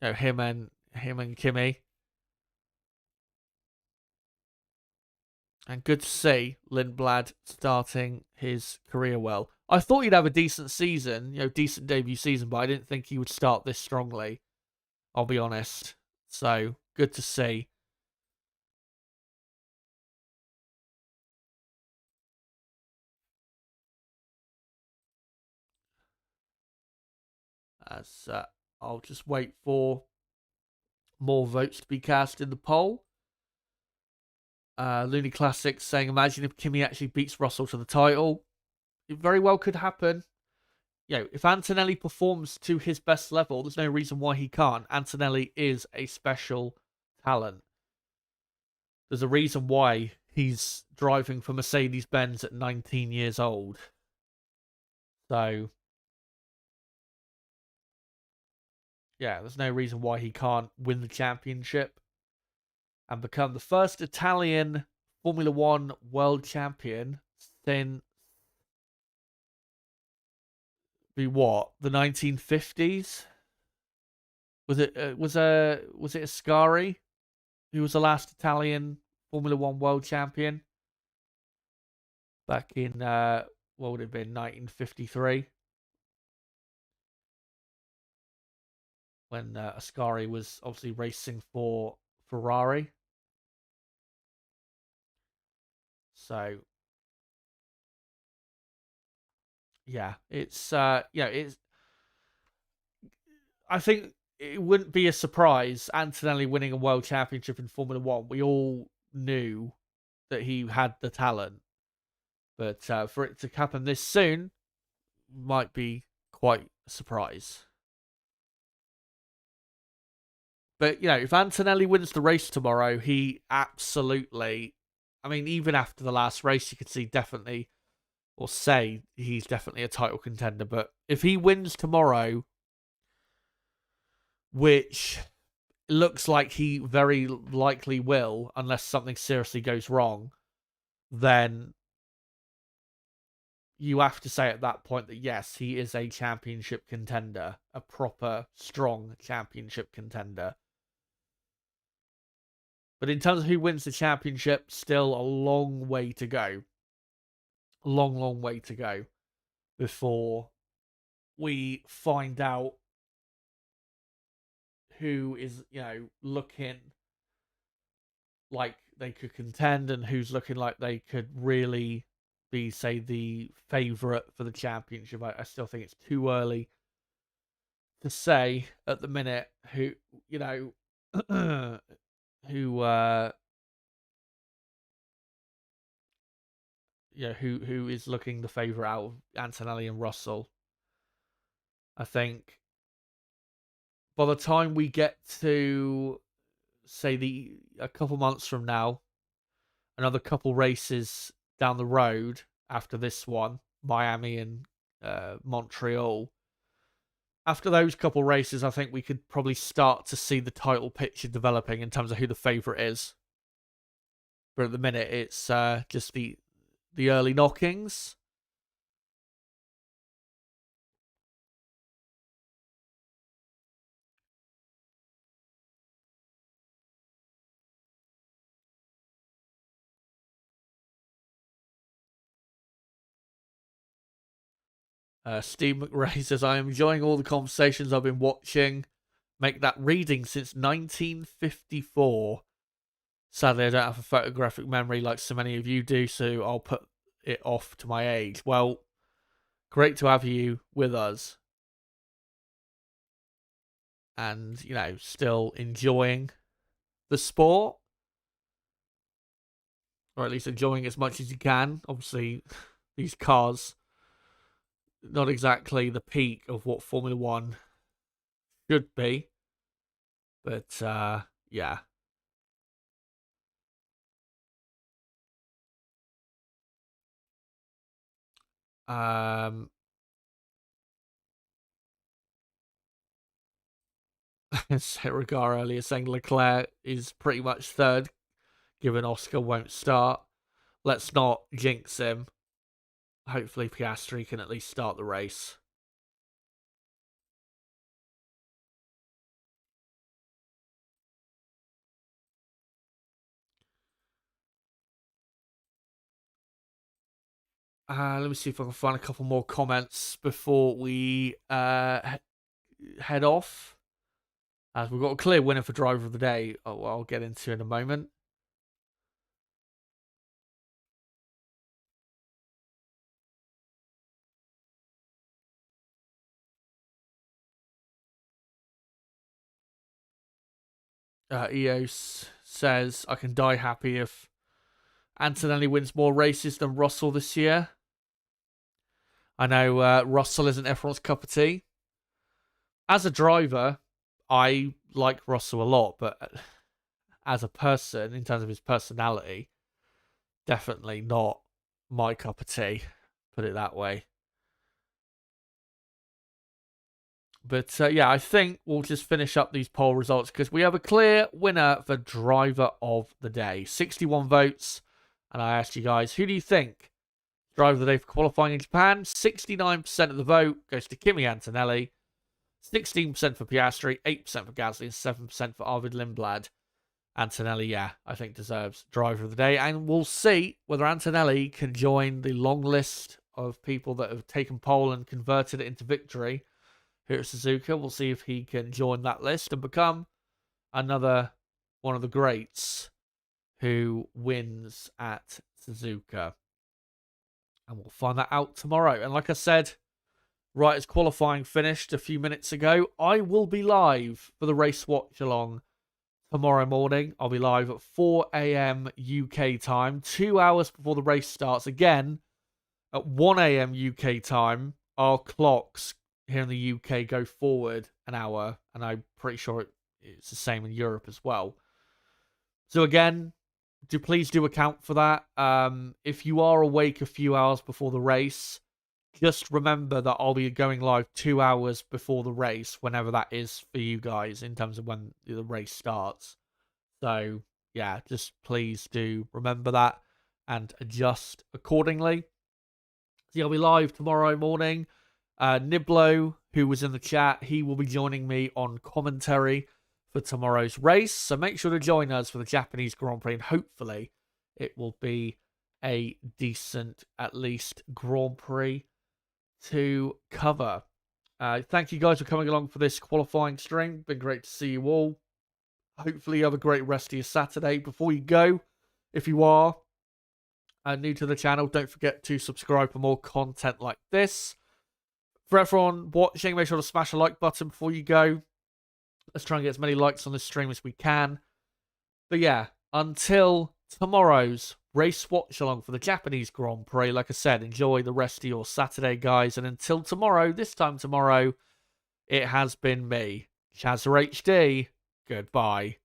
Him and Kimi. And good to see Lindblad starting his career well. I thought he'd have a decent season, decent debut season, but I didn't think he would start this strongly. I'll be honest. So, good to see. As I'll just wait for more votes to be cast in the poll. Looney Classics saying, imagine if Kimi actually beats Russell to the title. It very well could happen. If Antonelli performs to his best level, there's no reason why he can't. Antonelli is a special talent. There's a reason why he's driving for Mercedes-Benz at 19 years old. So, there's no reason why he can't win the championship and become the first Italian Formula One world champion since the 1950s? Was it Ascari who was the last Italian Formula One world champion back in what would it have been, 1953, when Ascari was obviously racing for Ferrari. So it's it's. I think it wouldn't be a surprise Antonelli winning a world championship in Formula One. We all knew that he had the talent, but for it to happen this soon might be quite a surprise. But if Antonelli wins the race tomorrow, he absolutely. I mean, even after the last race, you could see definitely, or say he's definitely a title contender. But if he wins tomorrow, which looks like he very likely will, unless something seriously goes wrong, then you have to say at that point that yes, he is a championship contender, a proper, strong championship contender. But in terms of who wins the championship, still a long way to go. Long, long way to go before we find out who is, looking like they could contend and who's looking like they could really be, say, the favourite for the championship. I still think it's too early to say at the minute who, who who is looking the favourite out of Antonelli and Russell. I think by the time we get to, say, a couple months from now, another couple races down the road after this one, Miami and Montreal, after those couple races, I think we could probably start to see the title picture developing in terms of who the favourite is. But at the minute, it's just the early knockings. Steve McRae says, I am enjoying all the conversations I've been watching. Make that reading since 1954. Sadly, I don't have a photographic memory like so many of you do, so I'll put it off to my age. Well, great to have you with us. And, still enjoying the sport. Or at least enjoying as much as you can. Obviously, these cars not exactly the peak of what Formula One should be. But, yeah. Regar earlier saying Leclerc is pretty much third, given Oscar won't start. Let's not jinx him. Hopefully Piastri can at least start the race. Let me see if I can find a couple more comments before we head off. As we've got a clear winner for driver of the day. Oh, I'll get into in a moment. EOS says, I can die happy if Antonelli wins more races than Russell this year. I know Russell isn't everyone's cup of tea. As a driver, I like Russell a lot, but as a person, in terms of his personality, definitely not my cup of tea. Put it that way. But yeah, I think we'll just finish up these poll results because we have a clear winner for driver of the day. 61 votes. And I asked you guys, who do you think driver of the day for qualifying in Japan? 69% of the vote goes to Kimi Antonelli. 16% for Piastri, 8% for Gasly, and 7% for Arvid Lindblad. Antonelli, yeah, I think deserves driver of the day. And we'll see whether Antonelli can join the long list of people that have taken pole and converted it into victory here at Suzuka. We'll see if he can join that list and become another one of the greats who wins at Suzuka. And we'll find that out tomorrow. And like I said, right as qualifying finished a few minutes ago, I will be live for the race watch along tomorrow morning. I'll be live at 4 a.m. UK time, 2 hours before the race starts. Again, at 1 a.m. UK time, our clocks here in the UK go forward an hour, and I'm pretty sure it's the same in Europe as well. So again, please do account for that. If you are awake a few hours before the race, just remember that I'll be going live 2 hours before the race, whenever that is for you guys, in terms of when the race starts. So, yeah, just please do remember that and adjust accordingly. So, yeah, I'll be live tomorrow morning. Niblo, who was in the chat, he will be joining me on commentary for tomorrow's race. So make sure to join us for the Japanese Grand Prix, and hopefully it will be a decent, at least, Grand Prix to cover. Thank you guys for coming along for this qualifying stream. Been great to see you all. Hopefully you have a great rest of your Saturday. Before you go, if you are new to the channel, don't forget to subscribe for more content like this. For everyone watching, make sure to smash a like button before you go. Let's try and get as many likes on this stream as we can. But yeah, until tomorrow's race watch along for the Japanese Grand Prix, like I said, enjoy the rest of your Saturday, guys. And until tomorrow, this time tomorrow, it has been me, Chazza HD. Goodbye.